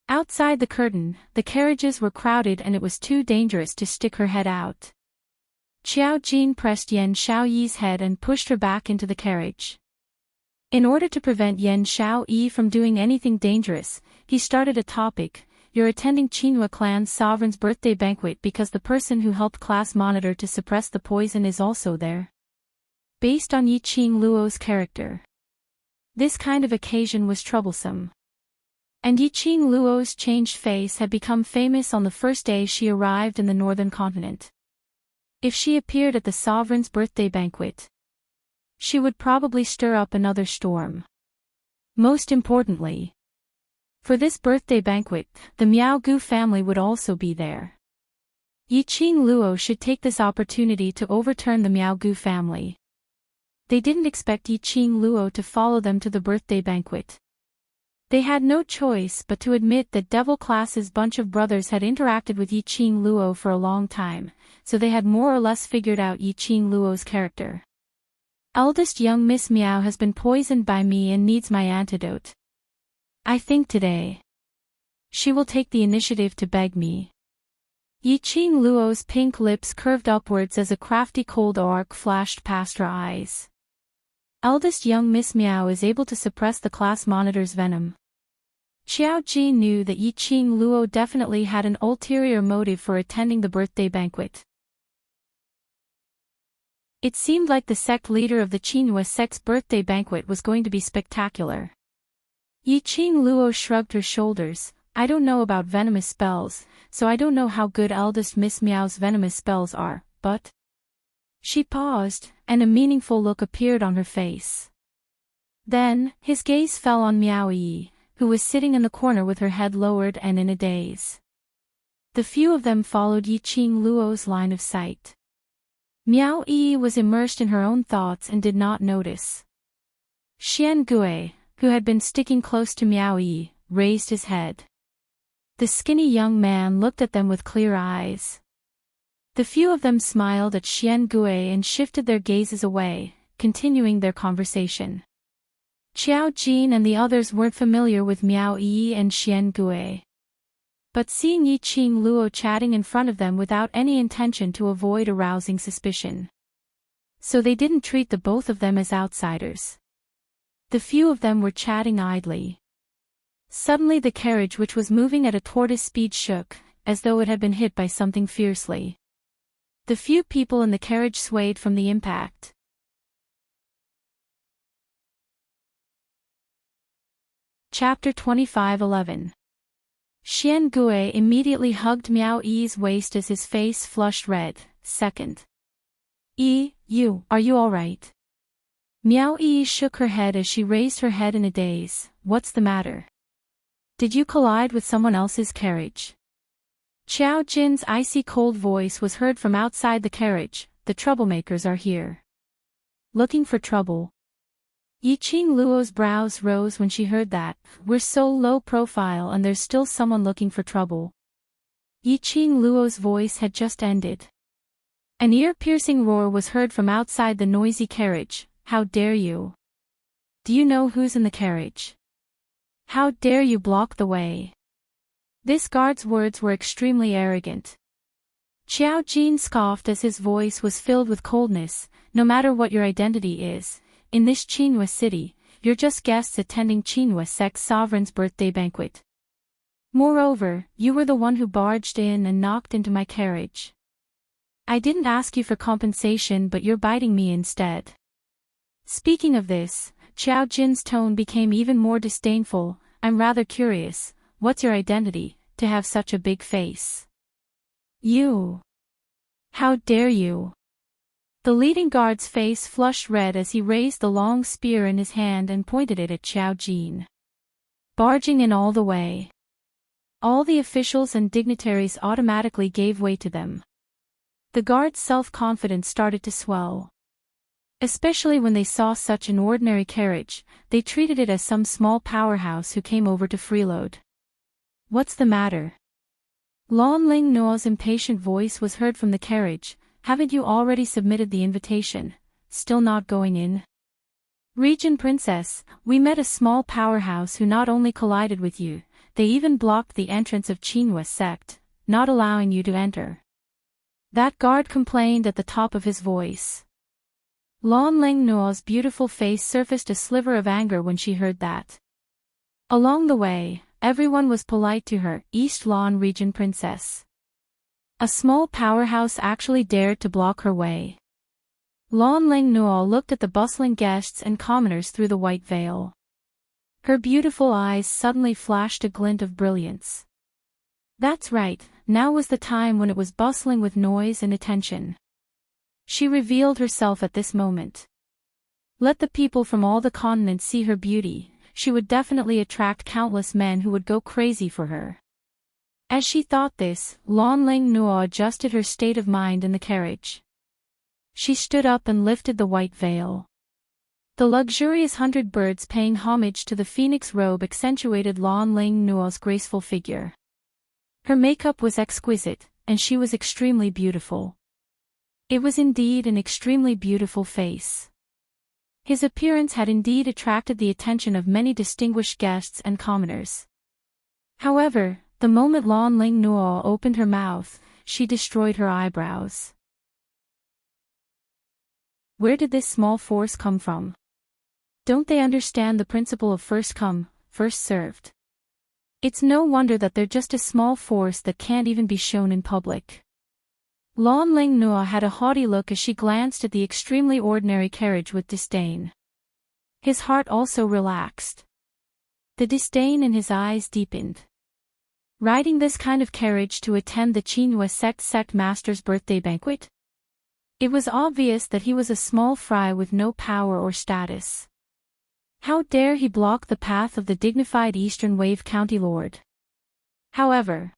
Outside the curtain, the carriages were crowded and it was too dangerous to stick her head out. Qiao Jin pressed Yan Xiaoyi's head and pushed her back into the carriage. In order to prevent Yan Xiaoyi from doing anything dangerous, he started a topic. You're attending Qinghua clan's sovereign's birthday banquet because the person who helped class monitor to suppress the poison is also there. Based on Yiqing Luo's character. This kind of occasion was troublesome. And Yiqing Luo's changed face had become famous on the first day she arrived in the northern continent. If she appeared at the sovereign's birthday banquet, she would probably stir up another storm. Most importantly, for this birthday banquet, the Miaogu family would also be there. Yiqing Luo should take this opportunity to overturn the Miaogu family. They didn't expect Yiqing Luo to follow them to the birthday banquet. They had no choice but to admit that Devil Class's bunch of brothers had interacted with Yiqing Luo for a long time, so they had more or less figured out Yiqing Luo's character. Eldest young Miss Miao has been poisoned by me and needs my antidote. I think today she will take the initiative to beg me. Yiqing Luo's pink lips curved upwards as a crafty cold arc flashed past her eyes. Eldest young Miss Miao is able to suppress the class monitor's venom. Qiao Ji knew that Yiqing Luo definitely had an ulterior motive for attending the birthday banquet. It seemed like the sect leader of the Qinghua sect's birthday banquet was going to be spectacular. Yi Qing Luo shrugged her shoulders. I don't know about venomous spells, so I don't know how good eldest Miss Meow's venomous spells are, but... She paused, and a meaningful look appeared on her face. Then, his gaze fell on Miao Yi, who was sitting in the corner with her head lowered and in a daze. The few of them followed Yi Qing Luo's line of sight. Miao Yi was immersed in her own thoughts and did not notice. Xian Gui, who had been sticking close to Miao Yi, raised his head. The skinny young man looked at them with clear eyes. The few of them smiled at Xian Gui and shifted their gazes away, continuing their conversation. Qiao Jin and the others weren't familiar with Miao Yi and Xian Gui. But seeing Yi Qing Luo chatting in front of them without any intention to avoid arousing suspicion. So they didn't treat the both of them as outsiders. The few of them were chatting idly. Suddenly the carriage which was moving at a tortoise speed shook, as though it had been hit by something fiercely. The few people in the carriage swayed from the impact. Chapter 25:11. Xian Gui immediately hugged Miao Yi's waist as his face flushed red. Second. Yi, are you alright? Miao Yi shook her head as she raised her head in a daze. What's the matter? Did you collide with someone else's carriage? Qiao Jin's icy cold voice was heard from outside the carriage. The troublemakers are here. Looking for trouble. Yi Qing Luo's brows rose when she heard that. We're so low profile and there's still someone looking for trouble. Yi Qing Luo's voice had just ended. An ear-piercing roar was heard from outside the noisy carriage. How dare you? Do you know who's in the carriage? How dare you block the way? This guard's words were extremely arrogant. Qiao Jin scoffed as his voice was filled with coldness. No matter what your identity is, in this Qinghua city, you're just guests attending Qinghua sect's sovereign's birthday banquet. Moreover, you were the one who barged in and knocked into my carriage. I didn't ask you for compensation, but you're biting me instead. Speaking of this, Qiao Jin's tone became even more disdainful. I'm rather curious, what's your identity, to have such a big face? You. How dare you? The leading guard's face flushed red as he raised the long spear in his hand and pointed it at Qiao Jin. Barging in all the way. All the officials and dignitaries automatically gave way to them. The guard's self-confidence started to swell. Especially when they saw such an ordinary carriage, they treated it as some small powerhouse who came over to freeload. What's the matter? Lan Ling Nuo's impatient voice was heard from the carriage. Haven't you already submitted the invitation? Still not going in? Regent Princess, we met a small powerhouse who not only collided with you, they even blocked the entrance of Qinghua sect, not allowing you to enter. That guard complained at the top of his voice. Lan Ling Nuo's beautiful face surfaced a sliver of anger when she heard that. Along the way, everyone was polite to her, East Lan Regent Princess. A small powerhouse actually dared to block her way. Lan Ling Nuo looked at the bustling guests and commoners through the white veil. Her beautiful eyes suddenly flashed a glint of brilliance. That's right, now was the time when it was bustling with noise and attention. She revealed herself at this moment. Let the people from all the continents see her beauty, she would definitely attract countless men who would go crazy for her. As she thought this, Lan Ling Nuo adjusted her state of mind in the carriage. She stood up and lifted the white veil. The luxurious 100 birds paying homage to the phoenix robe accentuated Lan Ling Nuo's graceful figure. Her makeup was exquisite, and she was extremely beautiful. It was indeed an extremely beautiful face. His appearance had indeed attracted the attention of many distinguished guests and commoners. However, the moment Lan Ling Nuo opened her mouth, she destroyed her eyebrows. Where did this small force come from? Don't they understand the principle of first come, first served? It's no wonder that they're just a small force that can't even be shown in public. Lan Ling Nua had a haughty look as she glanced at the extremely ordinary carriage with disdain. His heart also relaxed. The disdain in his eyes deepened. Riding this kind of carriage to attend the Qinhua sect master's birthday banquet? It was obvious that he was a small fry with no power or status. How dare he block the path of the dignified Eastern Wave County Lord? However,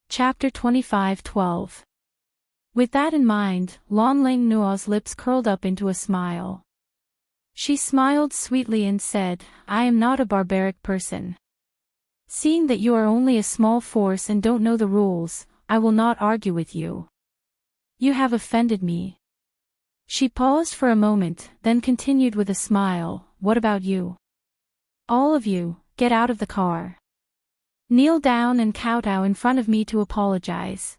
Chapter 25:12. With that in mind, Lan Ling Nua's lips curled up into a smile. She smiled sweetly and said, I am not a barbaric person. Seeing that you are only a small force and don't know the rules, I will not argue with you. You have offended me. She paused for a moment, then continued with a smile, what about you? All of you, get out of the car. Kneel down and kowtow in front of me to apologize.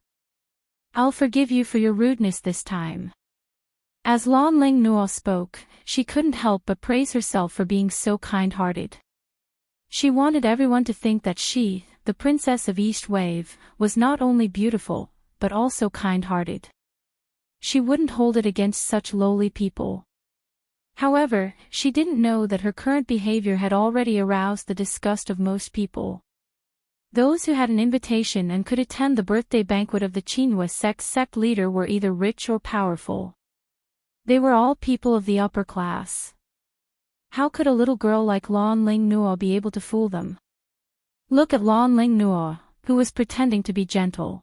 I'll forgive you for your rudeness this time. As Lan Ling Nua spoke, she couldn't help but praise herself for being so kind-hearted. She wanted everyone to think that she, the Princess of East Wave, was not only beautiful, but also kind-hearted. She wouldn't hold it against such lowly people. However, she didn't know that her current behavior had already aroused the disgust of most people. Those who had an invitation and could attend the birthday banquet of the Qinhua sect leader were either rich or powerful. They were all people of the upper class. How could a little girl like Lan Ling Nua be able to fool them? Look at Lan Ling Nua, who was pretending to be gentle.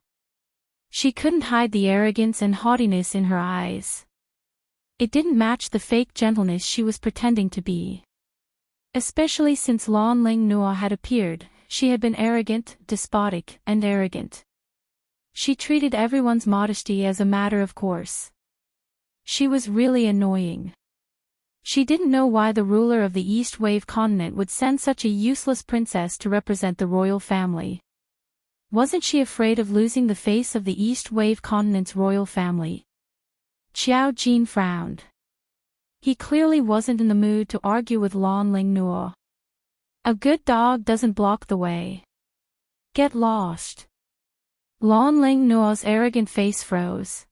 She couldn't hide the arrogance and haughtiness in her eyes. It didn't match the fake gentleness she was pretending to be. Especially since Lan Ling Nua had appeared, she had been arrogant, despotic, and arrogant. She treated everyone's modesty as a matter of course. She was really annoying. She didn't know why the ruler of the East Wave continent would send such a useless princess to represent the royal family. Wasn't she afraid of losing the face of the East Wave continent's royal family? Xiao Jin frowned. He clearly wasn't in the mood to argue with Lan Ling Nua. A good dog doesn't block the way. Get lost. Lan Ling Nua's arrogant face froze.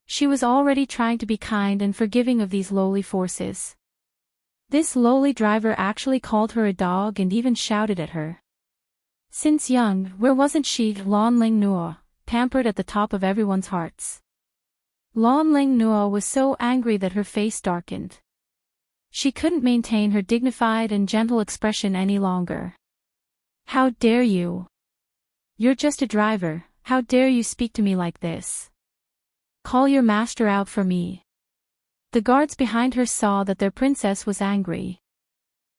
She was already trying to be kind and forgiving of these lowly forces. This lowly driver actually called her a dog and even shouted at her. Since young, where wasn't she, Lan Ling Nua, pampered at the top of everyone's hearts? Lan Ling Nua was so angry that her face darkened. She couldn't maintain her dignified and gentle expression any longer. How dare you? You're just a driver, how dare you speak to me like this? Call your master out for me. The guards behind her saw that their princess was angry.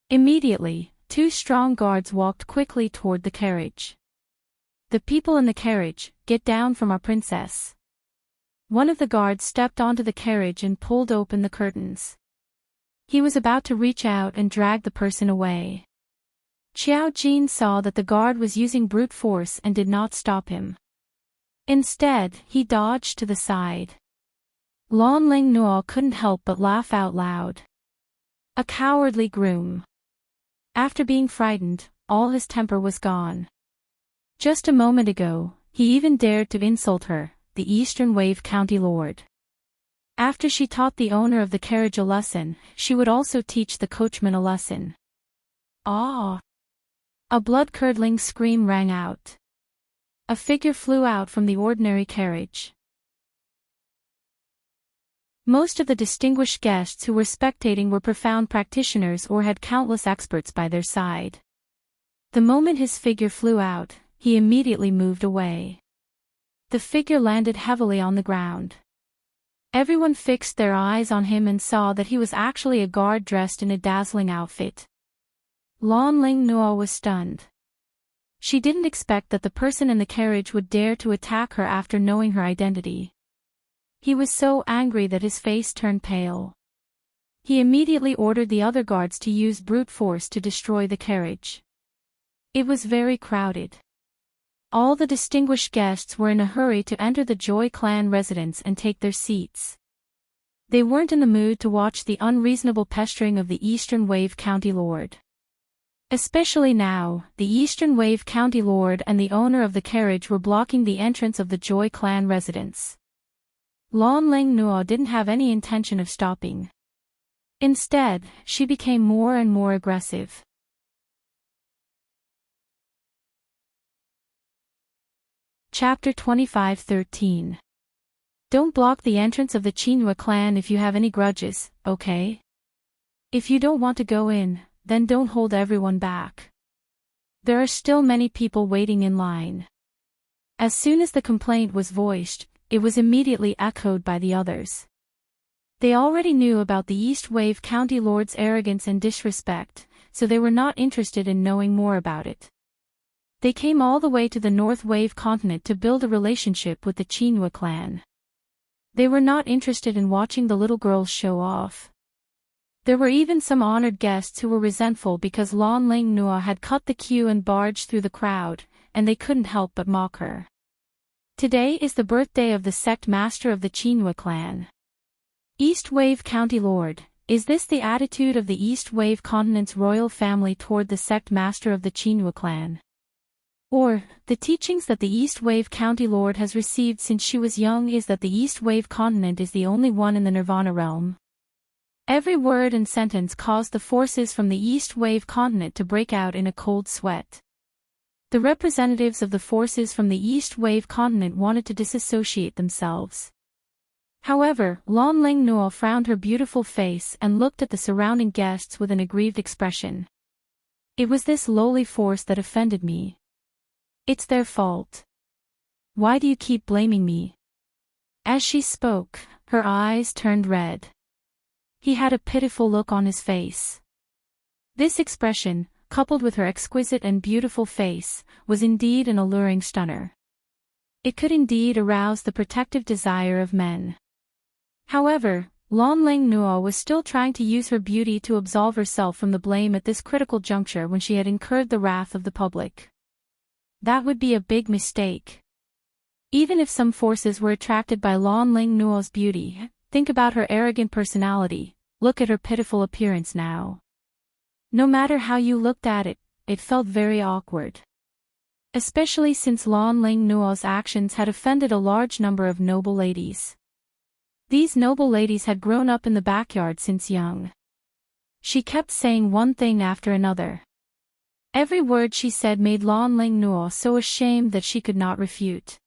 Immediately, 2 strong guards walked quickly toward the carriage. The people in the carriage, get down from our princess. One of the guards stepped onto the carriage and pulled open the curtains. He was about to reach out and drag the person away. Xiao Jin saw that the guard was using brute force and did not stop him. Instead, he dodged to the side. Lan Ling Nua couldn't help but laugh out loud. A cowardly groom. After being frightened, all his temper was gone. Just a moment ago, he even dared to insult her, the Eastern Wave County Lord. After she taught the owner of the carriage a lesson, she would also teach the coachman a lesson. Ah! A blood-curdling scream rang out. A figure flew out from the ordinary carriage. Most of the distinguished guests who were spectating were profound practitioners or had countless experts by their side. The moment his figure flew out, he immediately moved away. The figure landed heavily on the ground. Everyone fixed their eyes on him and saw that he was actually a guard dressed in a dazzling outfit. Lan Ling Nua was stunned. She didn't expect that the person in the carriage would dare to attack her after knowing her identity. He was so angry that his face turned pale. He immediately ordered the other guards to use brute force to destroy the carriage. It was very crowded. All the distinguished guests were in a hurry to enter the Joy Clan residence and take their seats. They weren't in the mood to watch the unreasonable pestering of the Eastern Wave County Lord. Especially now, the Eastern Wave County Lord and the owner of the carriage were blocking the entrance of the Joy Clan residence. Lan Ling Nuo didn't have any intention of stopping. Instead, she became more and more aggressive. Chapter 25:13. Don't block the entrance of the Qinhua clan if you have any grudges, okay? If you don't want to go in, then don't hold everyone back. There are still many people waiting in line. As soon as the complaint was voiced, it was immediately echoed by the others. They already knew about the East Wave County Lord's arrogance and disrespect, so they were not interested in knowing more about it. They came all the way to the North Wave continent to build a relationship with the Qinhua clan. They were not interested in watching the little girls show off. There were even some honored guests who were resentful because Lan Ling Nuo had cut the queue and barged through the crowd, and they couldn't help but mock her. Today is the birthday of the sect master of the Qinhua clan. East Wave County Lord, is this the attitude of the East Wave continent's royal family toward the sect master of the Qinhua clan? Or, the teachings that the East Wave County Lord has received since she was young is that the East Wave continent is the only one in the Nirvana realm? Every word and sentence caused the forces from the East Wave continent to break out in a cold sweat. The representatives of the forces from the East Wave continent wanted to disassociate themselves. However, Lan Ling Nuo frowned her beautiful face and looked at the surrounding guests with an aggrieved expression. It was this lowly force that offended me. It's their fault. Why do you keep blaming me? As she spoke, her eyes turned red. He had a pitiful look on his face. This expression, coupled with her exquisite and beautiful face, was indeed an alluring stunner. It could indeed arouse the protective desire of men. However, Lan Ling Nuo was still trying to use her beauty to absolve herself from the blame at this critical juncture when she had incurred the wrath of the public. That would be a big mistake. Even if some forces were attracted by Lan Ling Nuo's beauty, think about her arrogant personality, look at her pitiful appearance now. No matter how you looked at it, it felt very awkward. Especially since Lan Ling Nuo's actions had offended a large number of noble ladies. These noble ladies had grown up in the backyard since young. She kept saying one thing after another. Every word she said made Lan Ling Nuo so ashamed that she could not refute.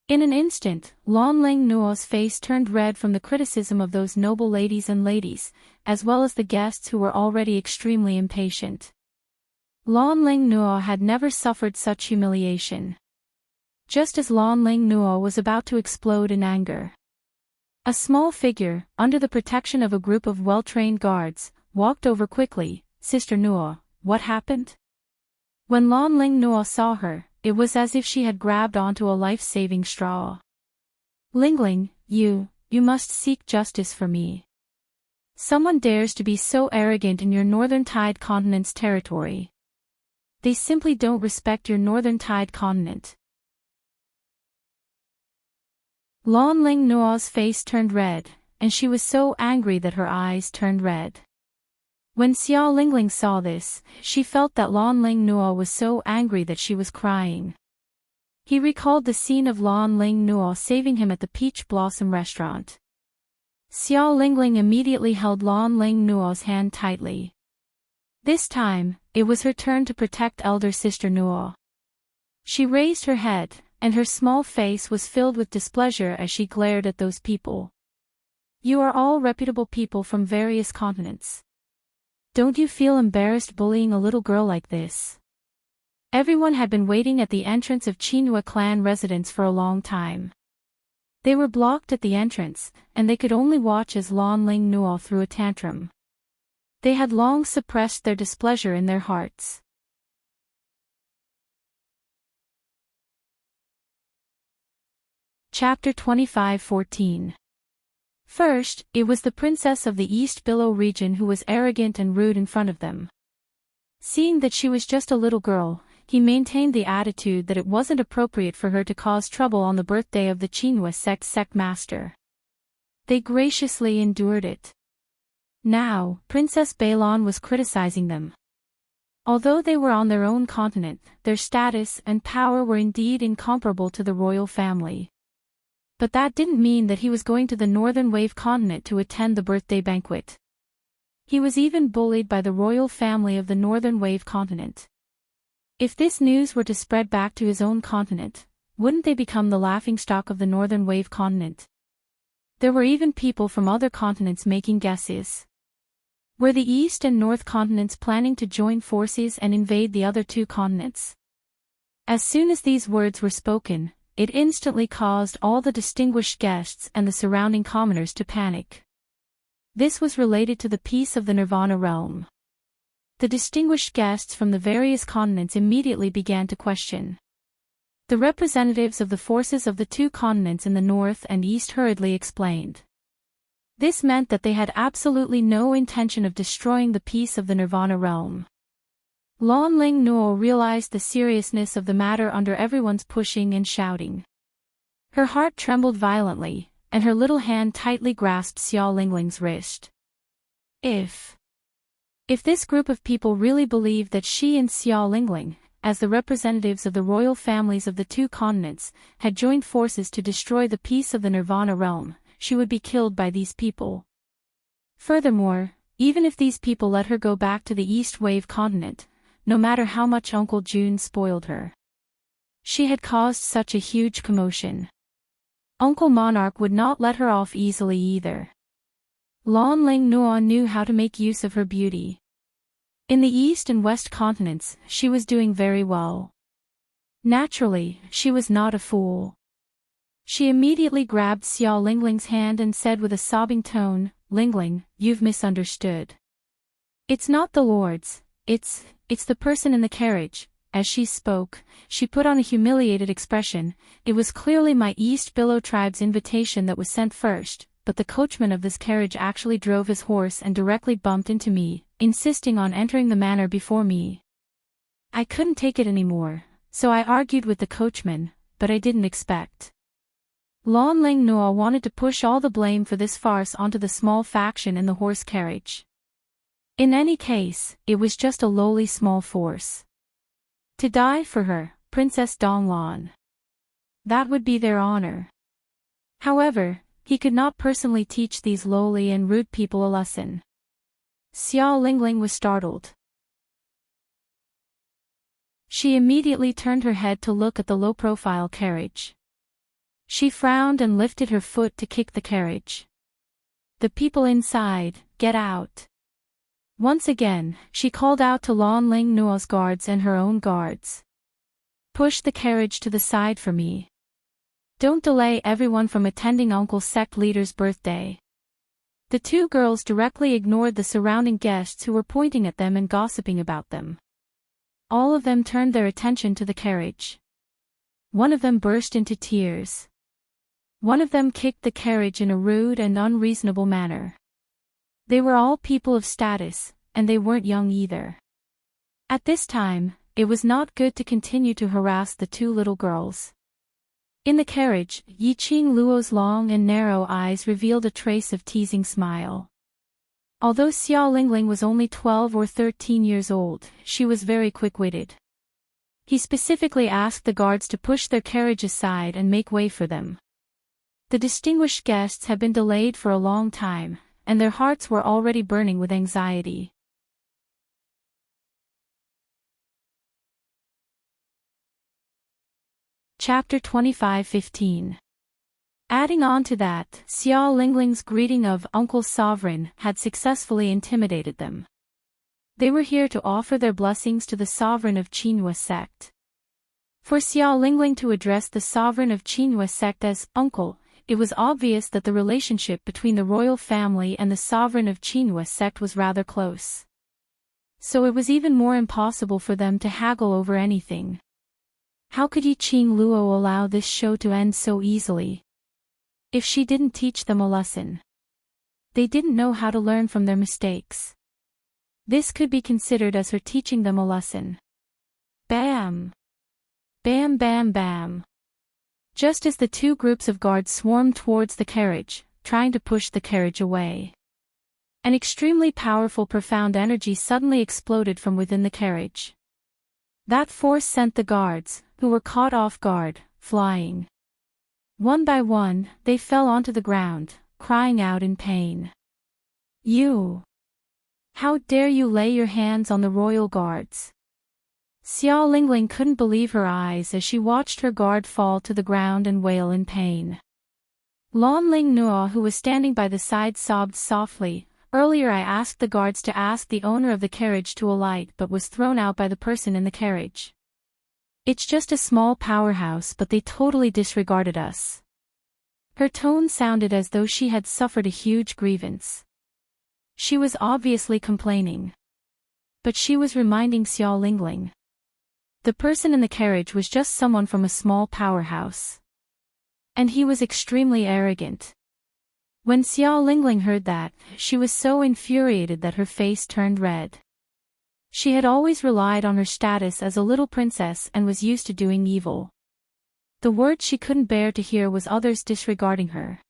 In an instant, Lan Ling Nuo's face turned red from the criticism of those noble ladies and ladies, as well as the guests who were already extremely impatient. Lan Ling Nuo had never suffered such humiliation. Just as Lan Ling Nuo was about to explode in anger, a small figure, under the protection of a group of well-trained guards, walked over quickly. Sister Nuo, what happened? When Lan Ling Nuo saw her, it was as if she had grabbed onto a life-saving straw. Lingling, you must seek justice for me. Someone dares to be so arrogant in your Northern Tide Continent's territory. They simply don't respect your Northern Tide Continent. Lan Ling Nuo's face turned red, and she was so angry that her eyes turned red. When Xiao Lingling saw this, she felt that Lan Ling Nuo was so angry that she was crying. He recalled the scene of Lan Ling Nuo saving him at the Peach Blossom restaurant. Xiao Lingling immediately held Lan Ling Nuo's hand tightly. This time, it was her turn to protect elder sister Nuo. She raised her head, and her small face was filled with displeasure as she glared at those people. You are all reputable people from various continents. Don't you feel embarrassed bullying a little girl like this? Everyone had been waiting at the entrance of Qinhua clan residence for a long time. They were blocked at the entrance, and they could only watch as Lan Ling Nuo threw a tantrum. They had long suppressed their displeasure in their hearts. Chapter 25:14. First, it was the princess of the East Billow region who was arrogant and rude in front of them. Seeing that she was just a little girl, he maintained the attitude that it wasn't appropriate for her to cause trouble on the birthday of the Qinhua sect master. They graciously endured it. Now, Princess Bailon was criticizing them. Although they were on their own continent, their status and power were indeed incomparable to the royal family. But that didn't mean that he was going to the Northern Wave continent to attend the birthday banquet. He was even bullied by the royal family of the Northern Wave continent. If this news were to spread back to his own continent, wouldn't they become the laughingstock of the Northern Wave continent? There were even people from other continents making guesses. Were the East and North continents planning to join forces and invade the other two continents? As soon as these words were spoken, it instantly caused all the distinguished guests and the surrounding commoners to panic. This was related to the peace of the Nirvana realm. The distinguished guests from the various continents immediately began to question. The representatives of the forces of the two continents in the north and east hurriedly explained. This meant that they had absolutely no intention of destroying the peace of the Nirvana realm. Lan Ling Nuo realized the seriousness of the matter under everyone's pushing and shouting. Her heart trembled violently, and her little hand tightly grasped Xiao Lingling's wrist. If this group of people really believed that she and Xiao Lingling, as the representatives of the royal families of the two continents, had joined forces to destroy the peace of the Nirvana realm, she would be killed by these people. Furthermore, even if these people let her go back to the East Wave continent, no matter how much Uncle June spoiled her, she had caused such a huge commotion. Uncle Monarch would not let her off easily either. Lan Ling Nuo knew how to make use of her beauty. In the East and West continents, she was doing very well. Naturally, she was not a fool. She immediately grabbed Xiao Lingling's hand and said with a sobbing tone, "Lingling, you've misunderstood. It's not the lords, it's the person in the carriage." As she spoke, she put on a humiliated expression. It was clearly my East Billow tribe's invitation that was sent first, but the coachman of this carriage actually drove his horse and directly bumped into me, insisting on entering the manor before me. I couldn't take it anymore, so I argued with the coachman, but I didn't expect. Lan Ling Nuo wanted to push all the blame for this farce onto the small faction in the horse carriage. In any case, it was just a lowly small force. To die for her, Princess Donglan. That would be their honor. However, he could not personally teach these lowly and rude people a lesson. Xiao Lingling was startled. She immediately turned her head to look at the low-profile carriage. She frowned and lifted her foot to kick the carriage. "The people inside, get out." Once again, she called out to Lan Ling Nuo's guards and her own guards. "Push the carriage to the side for me. Don't delay everyone from attending Uncle Sect Leader's birthday." The two girls directly ignored the surrounding guests who were pointing at them and gossiping about them. All of them turned their attention to the carriage. One of them burst into tears. One of them kicked the carriage in a rude and unreasonable manner. They were all people of status, and they weren't young either. At this time, it was not good to continue to harass the two little girls. In the carriage, Yiqing Luo's long and narrow eyes revealed a trace of teasing smile. Although Xiao Lingling was only 12 or 13 years old, she was very quick-witted. He specifically asked the guards to push their carriage aside and make way for them. The distinguished guests had been delayed for a long time, and their hearts were already burning with anxiety. Chapter 25:15. Adding on to that, Xiao Lingling's greeting of Uncle Sovereign had successfully intimidated them. They were here to offer their blessings to the sovereign of Qinhua sect. For Xiao Lingling to address the sovereign of Qinhua sect as uncle, it was obvious that the relationship between the royal family and the sovereign of Qinhua sect was rather close. So it was even more impossible for them to haggle over anything. How could Yiqing Luo allow this show to end so easily? If she didn't teach them a lesson. They didn't know how to learn from their mistakes. This could be considered as her teaching them a lesson. Bam! Bam bam bam! Just as the two groups of guards swarmed towards the carriage, trying to push the carriage away. An extremely powerful profound energy suddenly exploded from within the carriage. That force sent the guards, who were caught off guard, flying. One by one, they fell onto the ground, crying out in pain. You! How dare you lay your hands on the royal guards? Xiao Lingling couldn't believe her eyes as she watched her guard fall to the ground and wail in pain. Lan Ling Nuo, who was standing by the side, sobbed softly. Earlier I asked the guards to ask the owner of the carriage to alight but was thrown out by the person in the carriage. It's just a small powerhouse but they totally disregarded us. Her tone sounded as though she had suffered a huge grievance. She was obviously complaining. But she was reminding Xiao Lingling. The person in the carriage was just someone from a small powerhouse. And he was extremely arrogant. When Xiao Lingling heard that, she was so infuriated that her face turned red. She had always relied on her status as a little princess and was used to doing evil. The word she couldn't bear to hear was others disregarding her.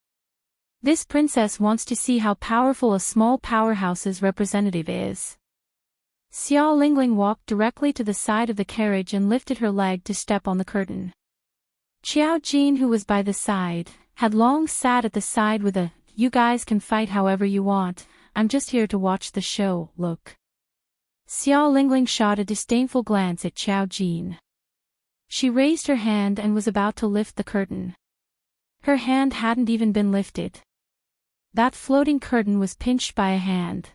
This princess wants to see how powerful a small powerhouse's representative is. Xiao Lingling walked directly to the side of the carriage and lifted her leg to step on the curtain. Qiao Jin, who was by the side, had long sat at the side with a, "You guys can fight however you want, I'm just here to watch the show," look. Xiao Lingling shot a disdainful glance at Qiao Jin. She raised her hand and was about to lift the curtain. Her hand hadn't even been lifted. That floating curtain was pinched by a hand.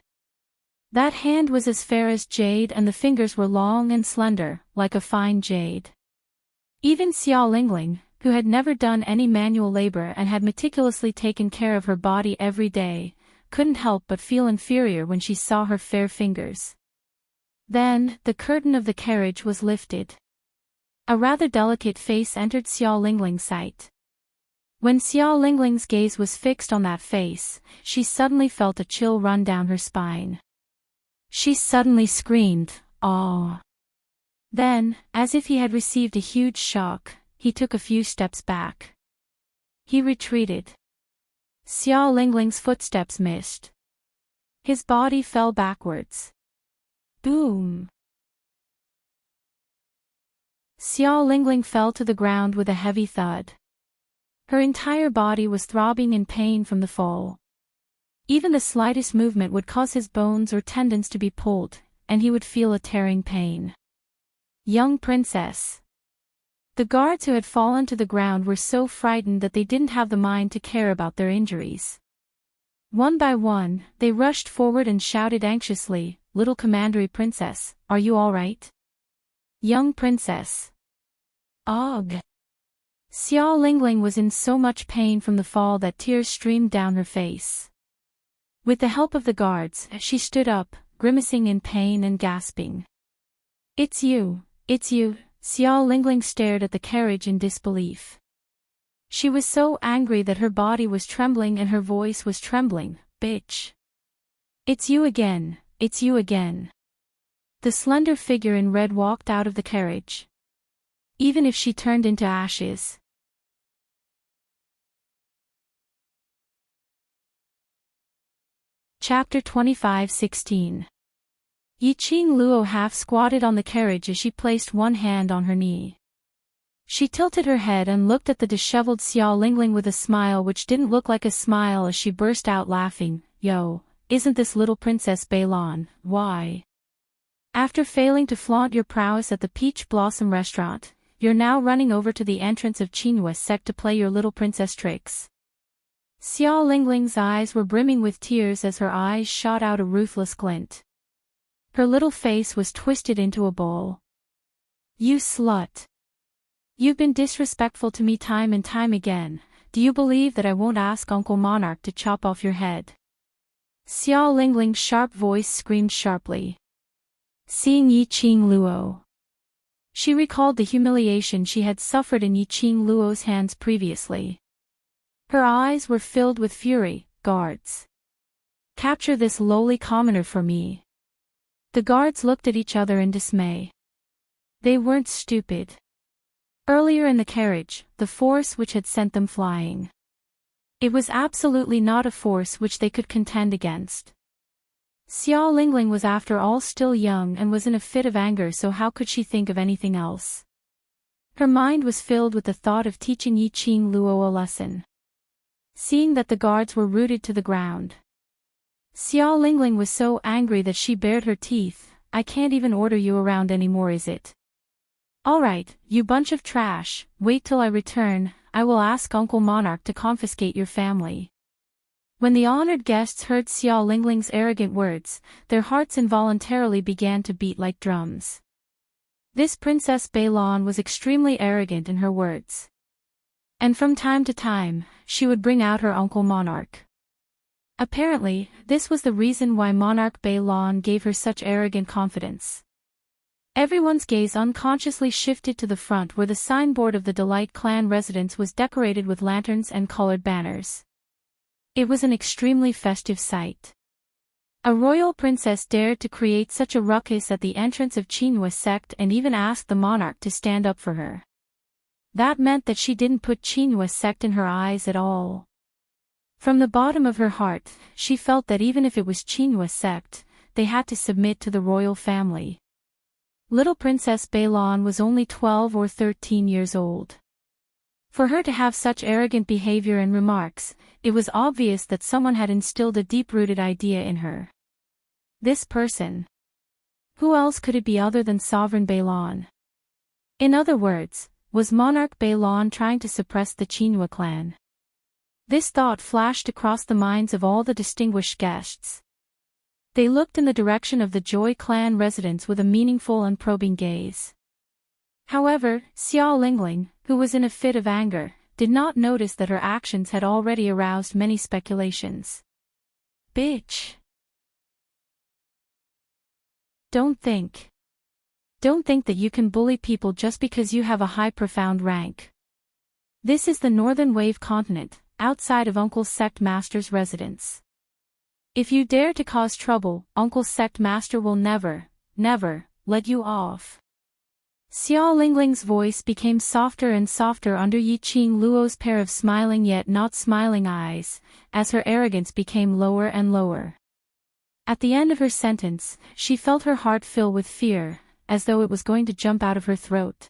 That hand was as fair as jade and the fingers were long and slender, like a fine jade. Even Xiao Lingling, who had never done any manual labor and had meticulously taken care of her body every day, couldn't help but feel inferior when she saw her fair fingers. Then, the curtain of the carriage was lifted. A rather delicate face entered Xiao Lingling's sight. When Xiao Lingling's gaze was fixed on that face, she suddenly felt a chill run down her spine. She suddenly screamed, "Aw!" Then, as if he had received a huge shock, he took a few steps back. He retreated. Xiao Lingling's footsteps missed. His body fell backwards. Boom! Xiao Lingling fell to the ground with a heavy thud. Her entire body was throbbing in pain from the fall. Even the slightest movement would cause his bones or tendons to be pulled, and he would feel a tearing pain. Young princess. The guards who had fallen to the ground were so frightened that they didn't have the mind to care about their injuries. One by one, they rushed forward and shouted anxiously, "Little commandery princess, are you all right? Young princess." Ugh! Xiao Lingling was in so much pain from the fall that tears streamed down her face. With the help of the guards, she stood up, grimacing in pain and gasping. It's you, Xiao Lingling stared at the carriage in disbelief. She was so angry that her body was trembling and her voice was trembling, "Bitch! It's you again, it's you again." The slender figure in red walked out of the carriage. Even if she turned into ashes. Chapter 25:16. Yiqing Luo half squatted on the carriage as she placed one hand on her knee. She tilted her head and looked at the disheveled Xiao Lingling with a smile which didn't look like a smile as she burst out laughing, "Yo, isn't this little Princess Beilan, why? After failing to flaunt your prowess at the Peach Blossom restaurant, you're now running over to the entrance of Qinghua sect to play your little princess tricks." Xiao Lingling's eyes were brimming with tears as her eyes shot out a ruthless glint. Her little face was twisted into a bowl. "You slut! You've been disrespectful to me time and time again, do you believe that I won't ask Uncle Monarch to chop off your head?" Xiao Lingling's sharp voice screamed sharply. Seeing Yiqing Luo. She recalled the humiliation she had suffered in Yiqing Luo's hands previously. Her eyes were filled with fury. "Guards! Capture this lowly commoner for me." The guards looked at each other in dismay. They weren't stupid. Earlier in the carriage, the force which had sent them flying. It was absolutely not a force which they could contend against. Xiao Lingling was after all still young and was in a fit of anger, so how could she think of anything else? Her mind was filled with the thought of teaching Yi Qing Luo a lesson. Seeing that the guards were rooted to the ground, Xiao Lingling was so angry that she bared her teeth. I can't even order you around anymore, is it? Alright, you bunch of trash, wait till I return. I will ask Uncle Monarch to confiscate your family. When the honored guests heard Xiao Lingling's arrogant words, their hearts involuntarily began to beat like drums. This Princess Beilon was extremely arrogant in her words. And from time to time, she would bring out her Uncle Monarch. Apparently, this was the reason why Monarch Beilon gave her such arrogant confidence. Everyone's gaze unconsciously shifted to the front where the signboard of the Delight clan residence was decorated with lanterns and colored banners. It was an extremely festive sight. A royal princess dared to create such a ruckus at the entrance of Qinyue's sect and even asked the monarch to stand up for her. That meant that she didn't put Qinyue's sect in her eyes at all. From the bottom of her heart, she felt that even if it was Qinyue's sect, they had to submit to the royal family. Little Princess Beilon was only 12 or 13 years old. For her to have such arrogant behavior and remarks, it was obvious that someone had instilled a deep-rooted idea in her. This person. Who else could it be other than Sovereign Beilon? In other words, was Monarch Beilon trying to suppress the Qinyue clan? This thought flashed across the minds of all the distinguished guests. They looked in the direction of the Joy clan residence with a meaningful and probing gaze. However, Xiao Lingling, who was in a fit of anger, did not notice that her actions had already aroused many speculations. Bitch! Don't think that you can bully people just because you have a high profound rank. This is the Northern Wave continent, outside of Uncle's sect master's residence. If you dare to cause trouble, Uncle's sect master will never let you off. Xiao Lingling's voice became softer and softer under Yi Qing Luo's pair of smiling yet not smiling eyes, as her arrogance became lower and lower. At the end of her sentence, she felt her heart fill with fear, as though it was going to jump out of her throat.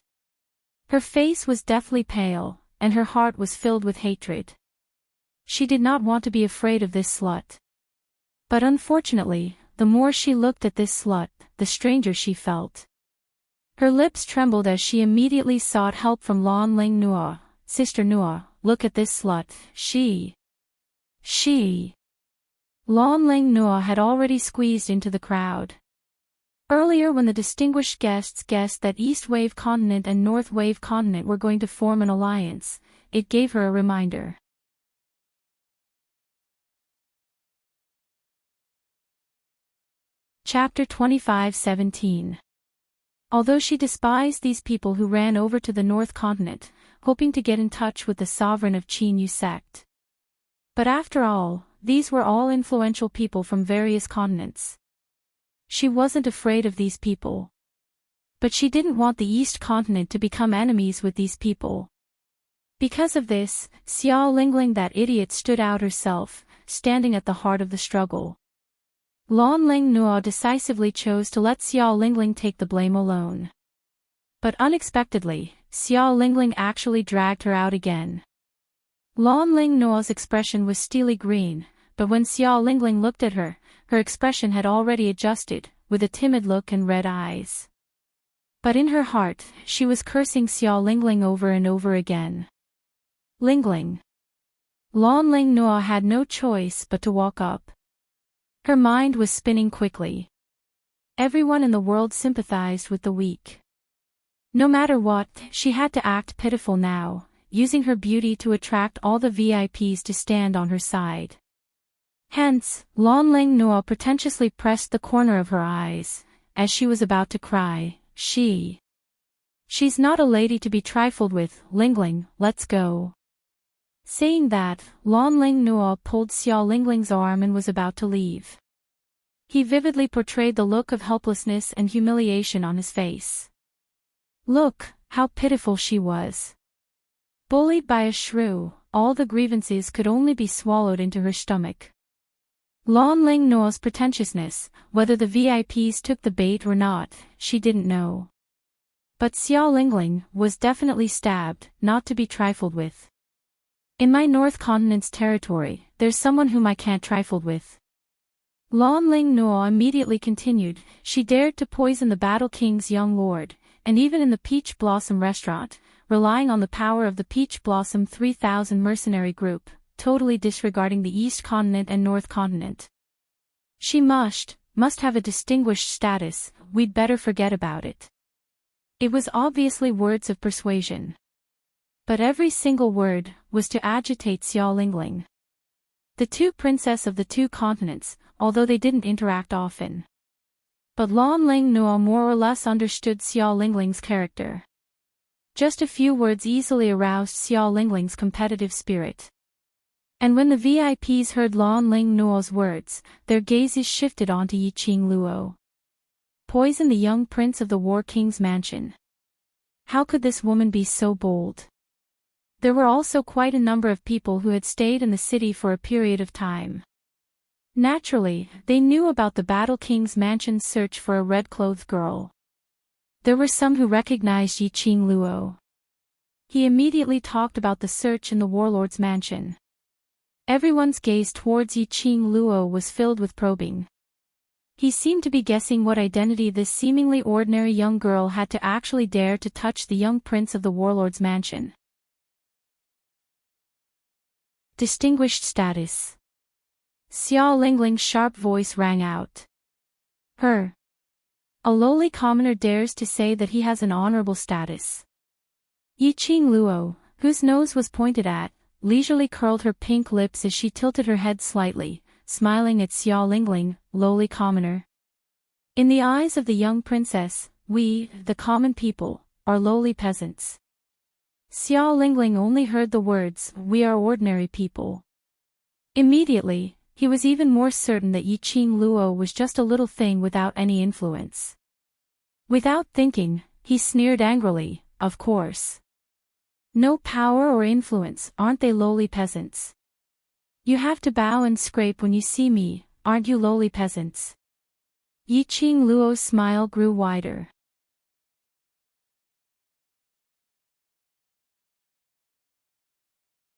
Her face was deathly pale, and her heart was filled with hatred. She did not want to be afraid of this slut. But unfortunately, the more she looked at this slut, the stranger she felt. Her lips trembled as she immediately sought help from Lan Ling Nua. Sister Nua, look at this slut, she. Lan Ling Nua had already squeezed into the crowd. Earlier when the distinguished guests guessed that East Wave Continent and North Wave Continent were going to form an alliance, it gave her a reminder. Chapter 25:17. Although she despised these people who ran over to the North Continent, hoping to get in touch with the sovereign of Qinyue sect. But after all, these were all influential people from various continents. She wasn't afraid of these people. But she didn't want the East Continent to become enemies with these people. Because of this, Xiao Lingling, that idiot, stood out herself, standing at the heart of the struggle. Lan Ling Nua decisively chose to let Xiao Lingling take the blame alone. But unexpectedly, Xiao Lingling actually dragged her out again. Lan Ling Nua's expression was steely green, but when Xiao Lingling looked at her, her expression had already adjusted, with a timid look and red eyes. But in her heart, she was cursing Xiao Lingling over and over again. Lingling. Lan Ling Nua had no choice but to walk up. Her mind was spinning quickly. Everyone in the world sympathized with the weak. No matter what, she had to act pitiful now, using her beauty to attract all the VIPs to stand on her side. Hence, Lan Ling Nua pretentiously pressed the corner of her eyes, as she was about to cry, She's not a lady to be trifled with, Lingling, let's go. Saying that, Lan Ling Nua pulled Xiao Lingling's arm and was about to leave. He vividly portrayed the look of helplessness and humiliation on his face. Look, how pitiful she was. Bullied by a shrew, all the grievances could only be swallowed into her stomach. Lan Ling No's pretentiousness, whether the VIPs took the bait or not, she didn't know. But Xiao Lingling was definitely stabbed, not to be trifled with. In my North Continent's territory, there's someone whom I can't trifle with. Lan Ling No immediately continued, she dared to poison the Battle King's young lord, and even in the Peach Blossom restaurant, relying on the power of the Peach Blossom 3000 mercenary group, totally disregarding the East Continent and North Continent. She must have a distinguished status, we'd better forget about it. It was obviously words of persuasion. But every single word was to agitate Xiao Lingling. The two princesses of the two continents, although they didn't interact often. But Lan Ling No more or less understood Xiao Lingling's character. Just a few words easily aroused Xiao Lingling's competitive spirit. And when the VIPs heard Lan Ling No's words, their gazes shifted onto Yiqing Luo. Poison the young prince of the War King's mansion. How could this woman be so bold? There were also quite a number of people who had stayed in the city for a period of time. Naturally, they knew about the Battle King's mansion's search for a red-clothed girl. There were some who recognized Yiqing Luo. He immediately talked about the search in the warlord's mansion. Everyone's gaze towards Yiqing Luo was filled with probing. He seemed to be guessing what identity this seemingly ordinary young girl had to actually dare to touch the young prince of the warlord's mansion. Distinguished status. Xiao Lingling's sharp voice rang out. A lowly commoner dares to say that he has an honorable status. Yiqing Luo, whose nose was pointed at, leisurely curled her pink lips as she tilted her head slightly, smiling at Xiao Lingling, lowly commoner. In the eyes of the young princess, we, the common people, are lowly peasants. Xiao Lingling only heard the words, we are ordinary people. Immediately, he was even more certain that Yiqing Luo was just a little thing without any influence. Without thinking, he sneered angrily, of course. No power or influence, aren't they lowly peasants? You have to bow and scrape when you see me, aren't you lowly peasants? Yiqing Luo's smile grew wider.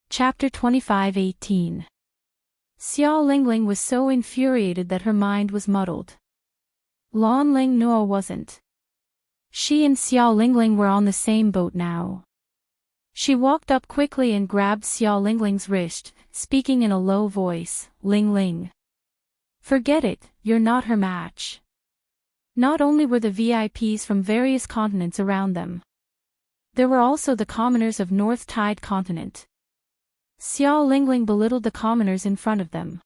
Chapter 25:18. Xiao Lingling was so infuriated that her mind was muddled. Lan Ling No wasn't. She and Xiao Lingling were on the same boat now. She walked up quickly and grabbed Xiao Lingling's wrist, speaking in a low voice, Ling Ling. Forget it, you're not her match. Not only were the VIPs from various continents around them. There were also the commoners of North Tide Continent. Xiao Lingling belittled the commoners in front of them.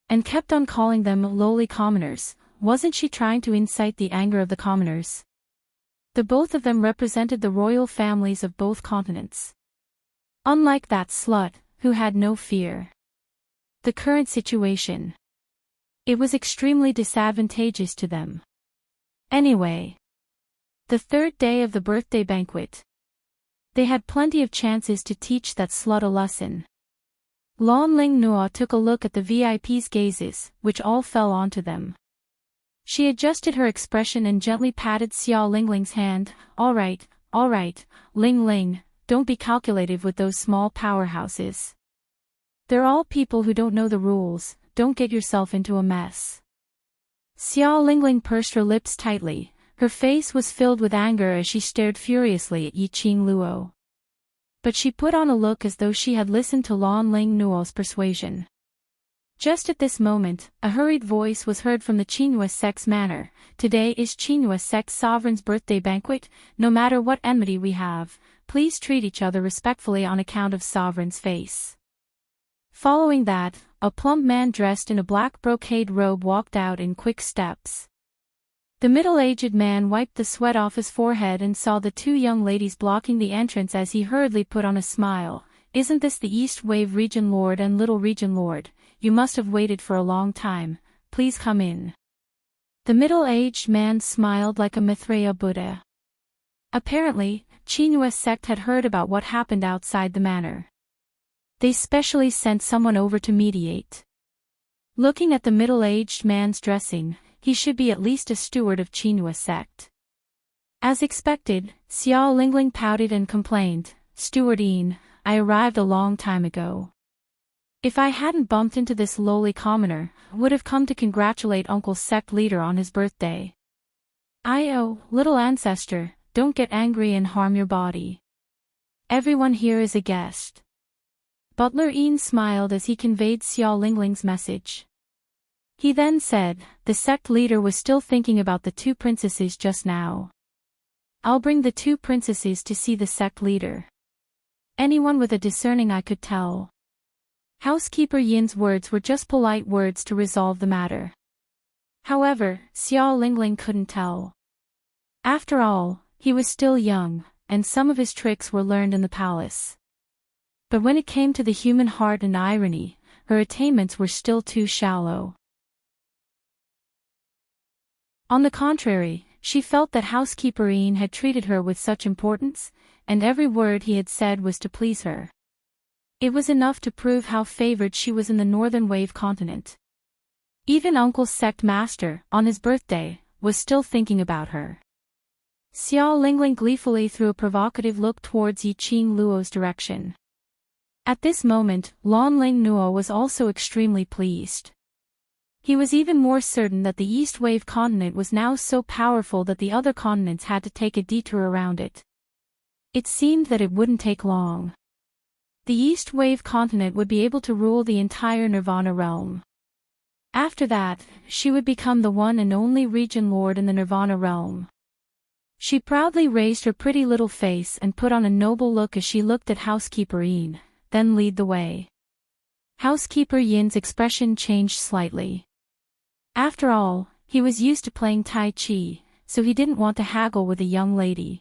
And kept on calling them lowly commoners. Wasn't she trying to incite the anger of the commoners? The both of them represented the royal families of both continents. Unlike that slut, who had no fear. The current situation. It was extremely disadvantageous to them. Anyway. The third day of the birthday banquet. They had plenty of chances to teach that slut a lesson. Lan Ling No took a look at the VIP's gazes, which all fell onto them. She adjusted her expression and gently patted Xiao Lingling's hand. All right, Ling Ling, don't be calculative with those small powerhouses. They're all people who don't know the rules, don't get yourself into a mess. Xiao Lingling pursed her lips tightly, her face was filled with anger as she stared furiously at Yiqing Luo. But she put on a look as though she had listened to Lan Ling No's persuasion. Just at this moment, a hurried voice was heard from the Qinghua sect's manor. Today is Qinghua sect sovereign's birthday banquet. No matter what enmity we have, please treat each other respectfully on account of sovereign's face. Following that, a plump man dressed in a black brocade robe walked out in quick steps. The middle-aged man wiped the sweat off his forehead and saw the two young ladies blocking the entrance as he hurriedly put on a smile. Isn't this the East Wave Region Lord and Little Region Lord? You must have waited for a long time, please come in. The middle-aged man smiled like a Maitreya Buddha. Apparently, Qinghua sect had heard about what happened outside the manor. They specially sent someone over to mediate. Looking at the middle-aged man's dressing, he should be at least a steward of Qinhua sect. As expected, Xiao Lingling pouted and complained, "Stewardine, I arrived a long time ago. If I hadn't bumped into this lowly commoner, would have come to congratulate Uncle's sect leader on his birthday. Little ancestor, don't get angry and harm your body. Everyone here is a guest." Butler Yin smiled as he conveyed Xiao Lingling's message. He then said, "The sect leader was still thinking about the two princesses just now. I'll bring the two princesses to see the sect leader. Anyone with a discerning eye could tell." Housekeeper Yin's words were just polite words to resolve the matter. However, Xiao Lingling couldn't tell. After all, he was still young, and some of his tricks were learned in the palace. But when it came to the human heart and irony, her attainments were still too shallow. On the contrary, she felt that Housekeeper Yin had treated her with such importance, and every word he had said was to please her. It was enough to prove how favored she was in the Northern Wave continent. Even Uncle's sect master, on his birthday, was still thinking about her. Xiao Lingling gleefully threw a provocative look towards Yi Qing Luo's direction. At this moment, Lan Ling Nuo was also extremely pleased. He was even more certain that the East Wave continent was now so powerful that the other continents had to take a detour around it. It seemed that it wouldn't take long. The East Wave continent would be able to rule the entire Nirvana realm. After that, she would become the one and only region lord in the Nirvana realm. She proudly raised her pretty little face and put on a noble look as she looked at Housekeeper Yin, then lead the way. Housekeeper Yin's expression changed slightly. After all, he was used to playing Tai Chi, so he didn't want to haggle with a young lady.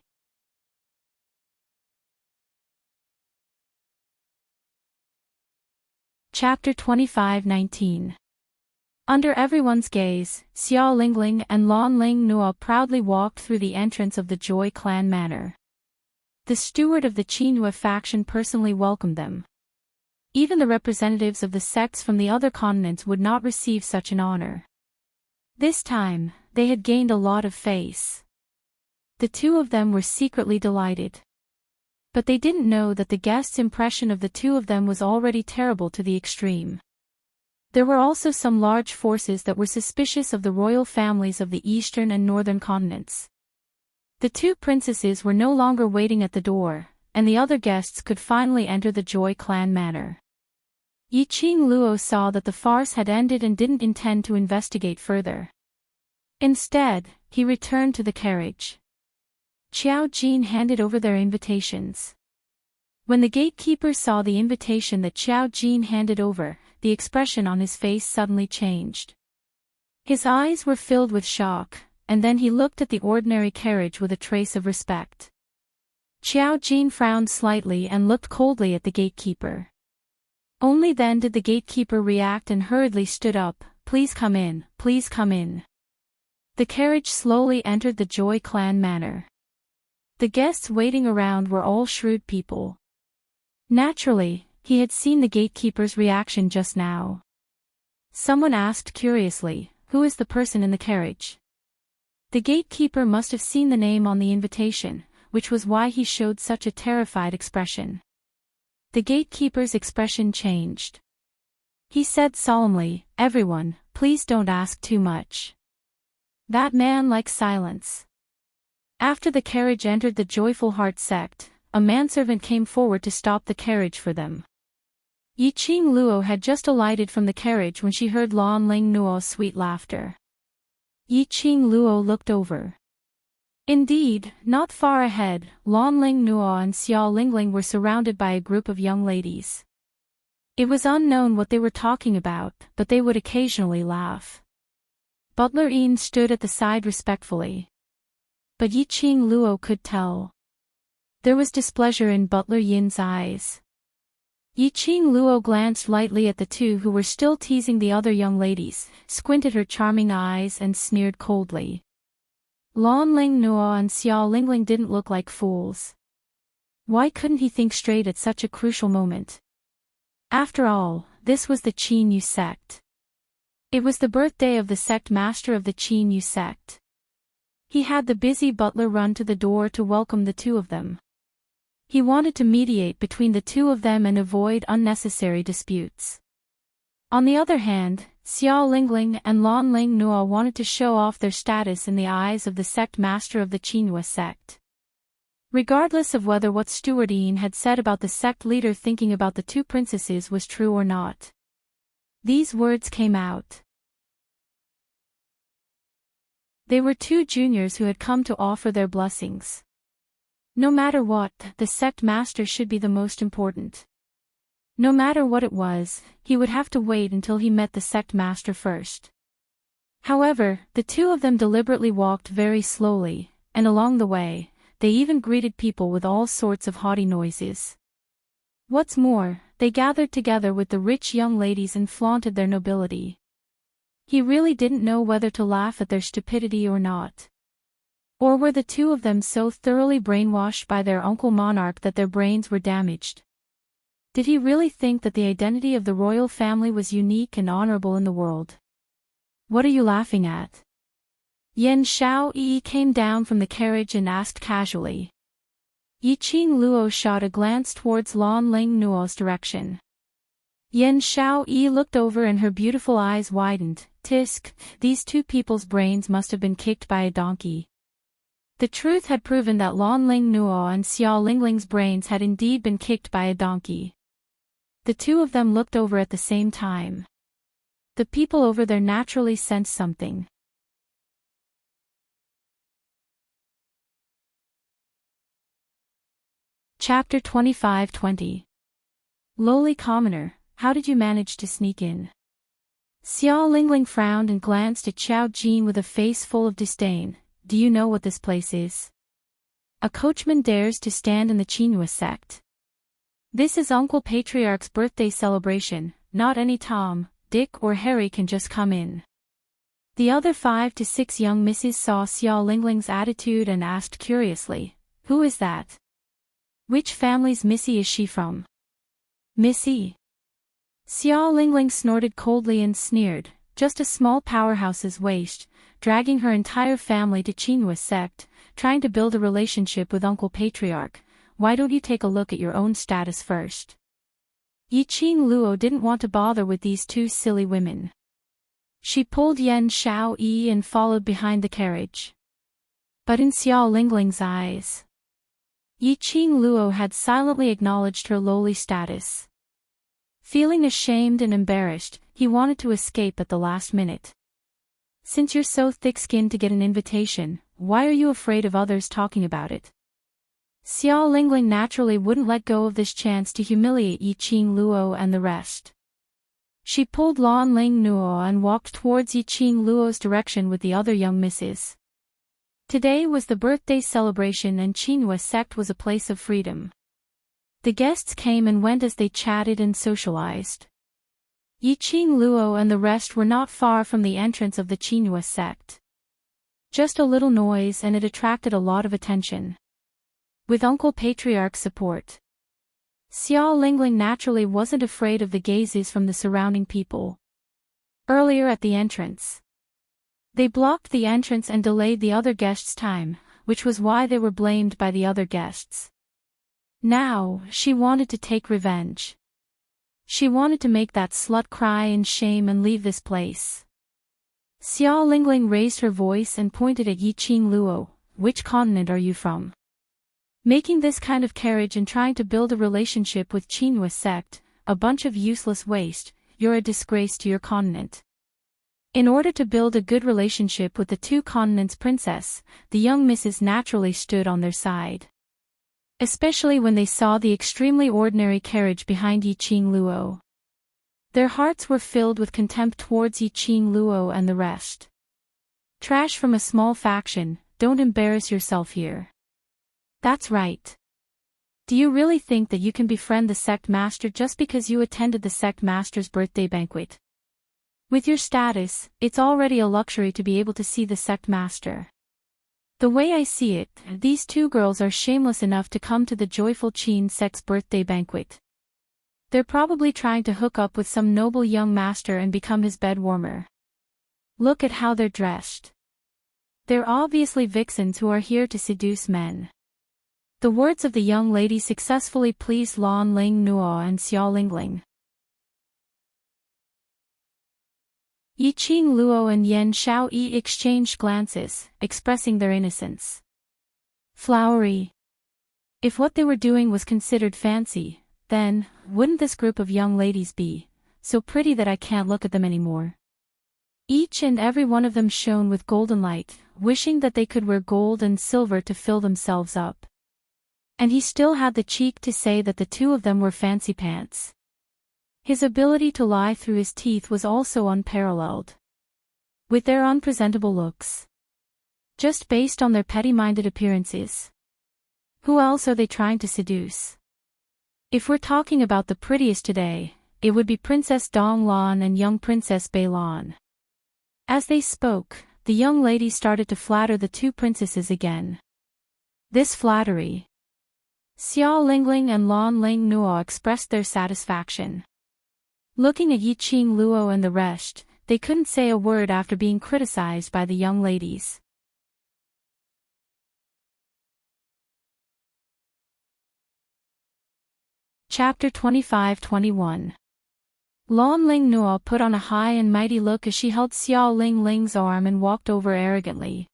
Chapter 25:19. Under everyone's gaze, Xiao Lingling and Lan Ling Nuo proudly walked through the entrance of the Joy clan manor. The steward of the Qinhua faction personally welcomed them. Even the representatives of the sects from the other continents would not receive such an honor. This time, they had gained a lot of face. The two of them were secretly delighted. But they didn't know that the guests' impression of the two of them was already terrible to the extreme. There were also some large forces that were suspicious of the royal families of the eastern and northern continents. The two princesses were no longer waiting at the door, and the other guests could finally enter the Joy clan manor. Yi Qing Luo saw that the farce had ended and didn't intend to investigate further. Instead, he returned to the carriage. Qiao Jin handed over their invitations. When the gatekeeper saw the invitation that Qiao Jin handed over, the expression on his face suddenly changed. His eyes were filled with shock, and then he looked at the ordinary carriage with a trace of respect. Qiao Jin frowned slightly and looked coldly at the gatekeeper. Only then did the gatekeeper react and hurriedly stood up, "Please come in, please come in." The carriage slowly entered the Joy clan manor. The guests waiting around were all shrewd people. Naturally, he had seen the gatekeeper's reaction just now. Someone asked curiously, "Who is the person in the carriage?" The gatekeeper must have seen the name on the invitation, which was why he showed such a terrified expression. The gatekeeper's expression changed. He said solemnly, "Everyone, please don't ask too much. That man likes silence." After the carriage entered the Joyful Heart sect, a manservant came forward to stop the carriage for them. Yi Qing Luo had just alighted from the carriage when she heard Lan Ling Nuo's sweet laughter. Yi Qing Luo looked over. Indeed, not far ahead, Lan Ling Nuo and Xiao Lingling were surrounded by a group of young ladies. It was unknown what they were talking about, but they would occasionally laugh. Butler Yin stood at the side respectfully. But Yi Qing Luo could tell. There was displeasure in Butler Yin's eyes. Yi Qing Luo glanced lightly at the two who were still teasing the other young ladies, squinted her charming eyes and sneered coldly. Lan Ling Nuo and Xiao Lingling didn't look like fools. Why couldn't he think straight at such a crucial moment? After all, this was the Qin Yu sect. It was the birthday of the sect master of the Chinyu sect. He had the busy butler run to the door to welcome the two of them. He wanted to mediate between the two of them and avoid unnecessary disputes. On the other hand, Xiao Lingling and Lan Ling Nua wanted to show off their status in the eyes of the sect master of the Chinyu sect. Regardless of whether what Stewardine had said about the sect leader thinking about the two princesses was true or not, these words came out. They were two juniors who had come to offer their blessings. No matter what, the sect master should be the most important. No matter what it was, he would have to wait until he met the sect master first. However, the two of them deliberately walked very slowly, and along the way, they even greeted people with all sorts of haughty noises. What's more, they gathered together with the rich young ladies and flaunted their nobility. He really didn't know whether to laugh at their stupidity or not. Or were the two of them so thoroughly brainwashed by their uncle monarch that their brains were damaged? Did he really think that the identity of the royal family was unique and honorable in the world? What are you laughing at? Yen Xiaoyi came down from the carriage and asked casually. Yiqing Luo shot a glance towards Lan Ling Nuo's direction. Yen Xiaoyi looked over and her beautiful eyes widened. Tisk, these two people's brains must have been kicked by a donkey. The truth had proven that Lan Ling Nuo and Xiao Lingling's brains had indeed been kicked by a donkey. The two of them looked over at the same time. The people over there naturally sensed something. Chapter 25-20. Lowly commoner, how did you manage to sneak in? Xiao Lingling frowned and glanced at Xiao Jin with a face full of disdain. Do you know what this place is? A coachman dares to stand in the Chinyu sect. This is Uncle Patriarch's birthday celebration, not any Tom, Dick or Harry can just come in. The other 5 to 6 young misses saw Xiao Lingling's attitude and asked curiously, who is that? Which family's Missy is she from? Missy? Xiao Lingling snorted coldly and sneered, just a small powerhouse's waste, dragging her entire family to Chinyu sect, trying to build a relationship with Uncle Patriarch. Why don't you take a look at your own status first? Yiqing Luo didn't want to bother with these two silly women. She pulled Yen Xiaoyi and followed behind the carriage. But in Xiao Lingling's eyes, Yiqing Luo had silently acknowledged her lowly status. Feeling ashamed and embarrassed, he wanted to escape at the last minute. Since you're so thick-skinned to get an invitation, why are you afraid of others talking about it? Xiao Lingling naturally wouldn't let go of this chance to humiliate Yiqing Luo and the rest. She pulled Lan Ling Nuo and walked towards Yiqing Luo's direction with the other young misses. Today was the birthday celebration and Chinyu sect was a place of freedom. The guests came and went as they chatted and socialized. Yiqing Luo and the rest were not far from the entrance of the Chinyu sect. Just a little noise and it attracted a lot of attention. With Uncle Patriarch's support, Xiao Lingling naturally wasn't afraid of the gazes from the surrounding people. Earlier at the entrance, they blocked the entrance and delayed the other guests' time, which was why they were blamed by the other guests. Now, she wanted to take revenge. She wanted to make that slut cry in shame and leave this place. Xiao Lingling raised her voice and pointed at Yiqing Luo. Which continent are you from? Making this kind of carriage and trying to build a relationship with Chinyu sect, a bunch of useless waste, you're a disgrace to your continent. In order to build a good relationship with the two continents' princess, the young misses naturally stood on their side. Especially when they saw the extremely ordinary carriage behind Yiqing Luo. Their hearts were filled with contempt towards Yiqing Luo and the rest. Trash from a small faction, don't embarrass yourself here. That's right. Do you really think that you can befriend the sect master just because you attended the sect master's birthday banquet? With your status, it's already a luxury to be able to see the sect master. The way I see it, these two girls are shameless enough to come to the joyful Qin sect's birthday banquet. They're probably trying to hook up with some noble young master and become his bed warmer. Look at how they're dressed. They're obviously vixens who are here to seduce men. The words of the young lady successfully pleased Lan Ling Nuo and Xiao Lingling. Yi Qing Luo and Yen Xiao Yi exchanged glances, expressing their innocence. Flowery. If what they were doing was considered fancy, then, wouldn't this group of young ladies be so pretty that I can't look at them anymore? Each and every one of them shone with golden light, wishing that they could wear gold and silver to fill themselves up. And he still had the cheek to say that the two of them were fancy pants. His ability to lie through his teeth was also unparalleled. With their unpresentable looks. Just based on their petty-minded appearances. Who else are they trying to seduce? If we're talking about the prettiest today, it would be Princess Dong Lan and young Princess Bei Lan. As they spoke, the young lady started to flatter the two princesses again. This flattery. Xiao Lingling and Lan Ling Nuo expressed their satisfaction. Looking at Yi Qing Luo and the rest, they couldn't say a word after being criticized by the young ladies. Chapter 25-21. Lan Ling Nuo put on a high and mighty look as she held Xiao Lingling's arm and walked over arrogantly.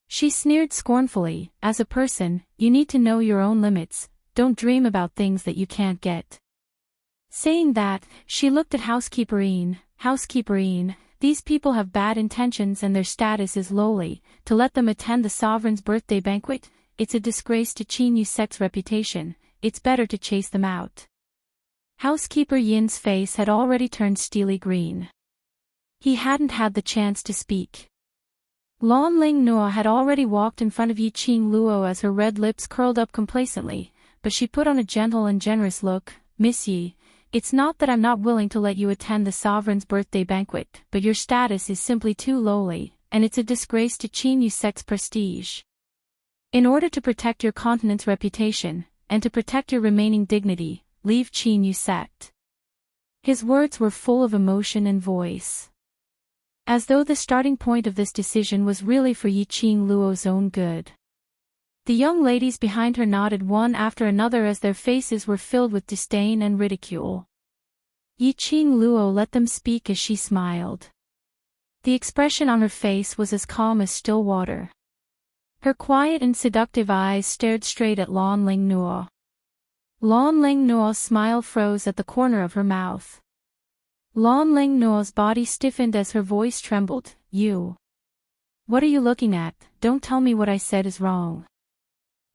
She sneered scornfully, "As a person, you need to know your own limits, don't dream about things that you can't get." Saying that, she looked at Housekeeperine. "Housekeeperine, these people have bad intentions and their status is lowly, to let them attend the sovereign's birthday banquet, it's a disgrace to Qin Yusec's reputation, it's better to chase them out." Housekeeper Yin's face had already turned steely green. He hadn't had the chance to speak. Lan Ling Nuo had already walked in front of Yi Qing Luo as her red lips curled up complacently, but she put on a gentle and generous look. "Miss Yi, it's not that I'm not willing to let you attend the sovereign's birthday banquet, but your status is simply too lowly, and it's a disgrace to Qin Yusec's prestige. In order to protect your continent's reputation, and to protect your remaining dignity, leave Qin Yusec." His words were full of emotion and voice. As though the starting point of this decision was really for Yi Qing Luo's own good. The young ladies behind her nodded one after another as their faces were filled with disdain and ridicule. Yi Qing Luo let them speak as she smiled. The expression on her face was as calm as still water. Her quiet and seductive eyes stared straight at Lan Ling Nuo. Lan Ling Nuo's smile froze at the corner of her mouth. Lan Ling Nuo's body stiffened as her voice trembled. "You. What are you looking at? Don't tell me what I said is wrong."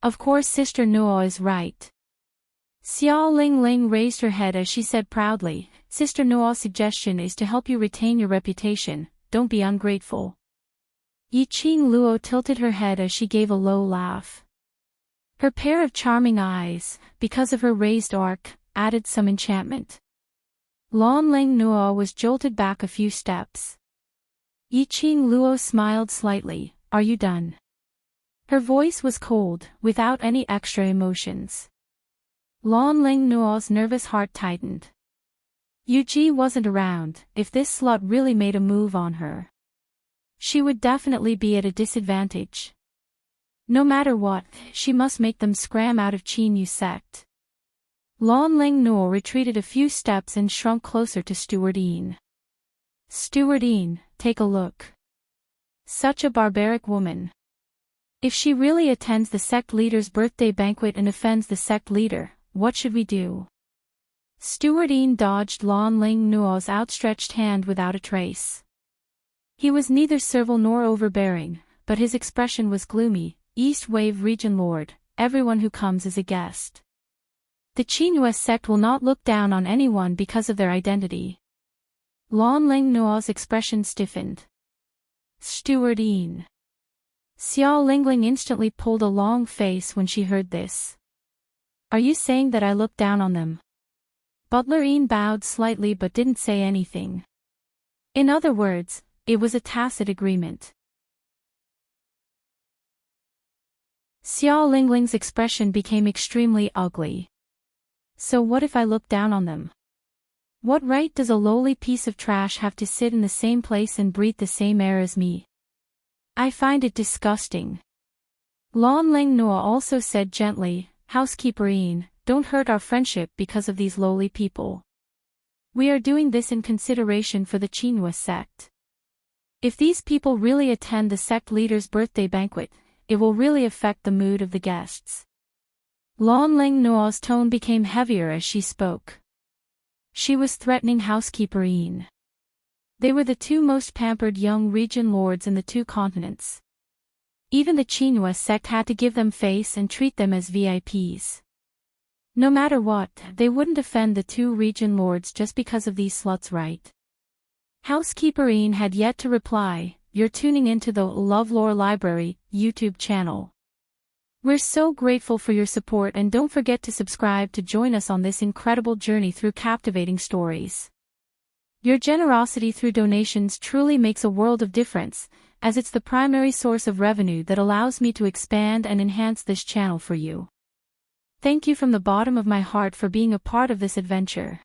"Of course Sister Nuo is right." Xiao Lingling raised her head as she said proudly, "Sister Nuo's suggestion is to help you retain your reputation, don't be ungrateful." Yi Qing Luo tilted her head as she gave a low laugh. Her pair of charming eyes, because of her raised arc, added some enchantment. Lan Ling Nuo was jolted back a few steps. Yi Qing Luo smiled slightly. "Are you done?" Her voice was cold, without any extra emotions. Lan Ling Nuo's nervous heart tightened. Yu Ji wasn't around. If this slut really made a move on her, she would definitely be at a disadvantage. No matter what, she must make them scram out of Qin Yusec. Lan Ling Nuo retreated a few steps and shrunk closer to Stewardine. "Stewardine, take a look. Such a barbaric woman. If she really attends the sect leader's birthday banquet and offends the sect leader, what should we do?" Stewardine dodged Lan Ling Nuo's outstretched hand without a trace. He was neither servile nor overbearing, but his expression was gloomy. "East Wave Region Lord, everyone who comes is a guest. The Qin sect will not look down on anyone because of their identity." Lan Ling Nuo's expression stiffened. "Stewardine." Xiao Lingling instantly pulled a long face when she heard this. "Are you saying that I look down on them?" Butlerine bowed slightly but didn't say anything. In other words, it was a tacit agreement. Xiao Lingling's expression became extremely ugly. "So what if I look down on them?" What right does a lowly piece of trash have to sit in the same place and breathe the same air as me? I find it disgusting. Lon Lang Noa also said gently, Housekeeperine, don't hurt our friendship because of these lowly people. We are doing this in consideration for the Chinua sect. If these people really attend the sect leader's birthday banquet, it will really affect the mood of the guests. Lon Lang Noa's tone became heavier as she spoke. She was threatening Housekeeperine. They were the two most pampered young region lords in the two continents. Even the Chinua sect had to give them face and treat them as VIPs. No matter what, they wouldn't offend the two region lords just because of these sluts, right? Housekeeperine had yet to reply. You're tuning into the LoveLore Library YouTube channel. We're so grateful for your support, and don't forget to subscribe to join us on this incredible journey through captivating stories. Your generosity through donations truly makes a world of difference, as it's the primary source of revenue that allows me to expand and enhance this channel for you. Thank you from the bottom of my heart for being a part of this adventure.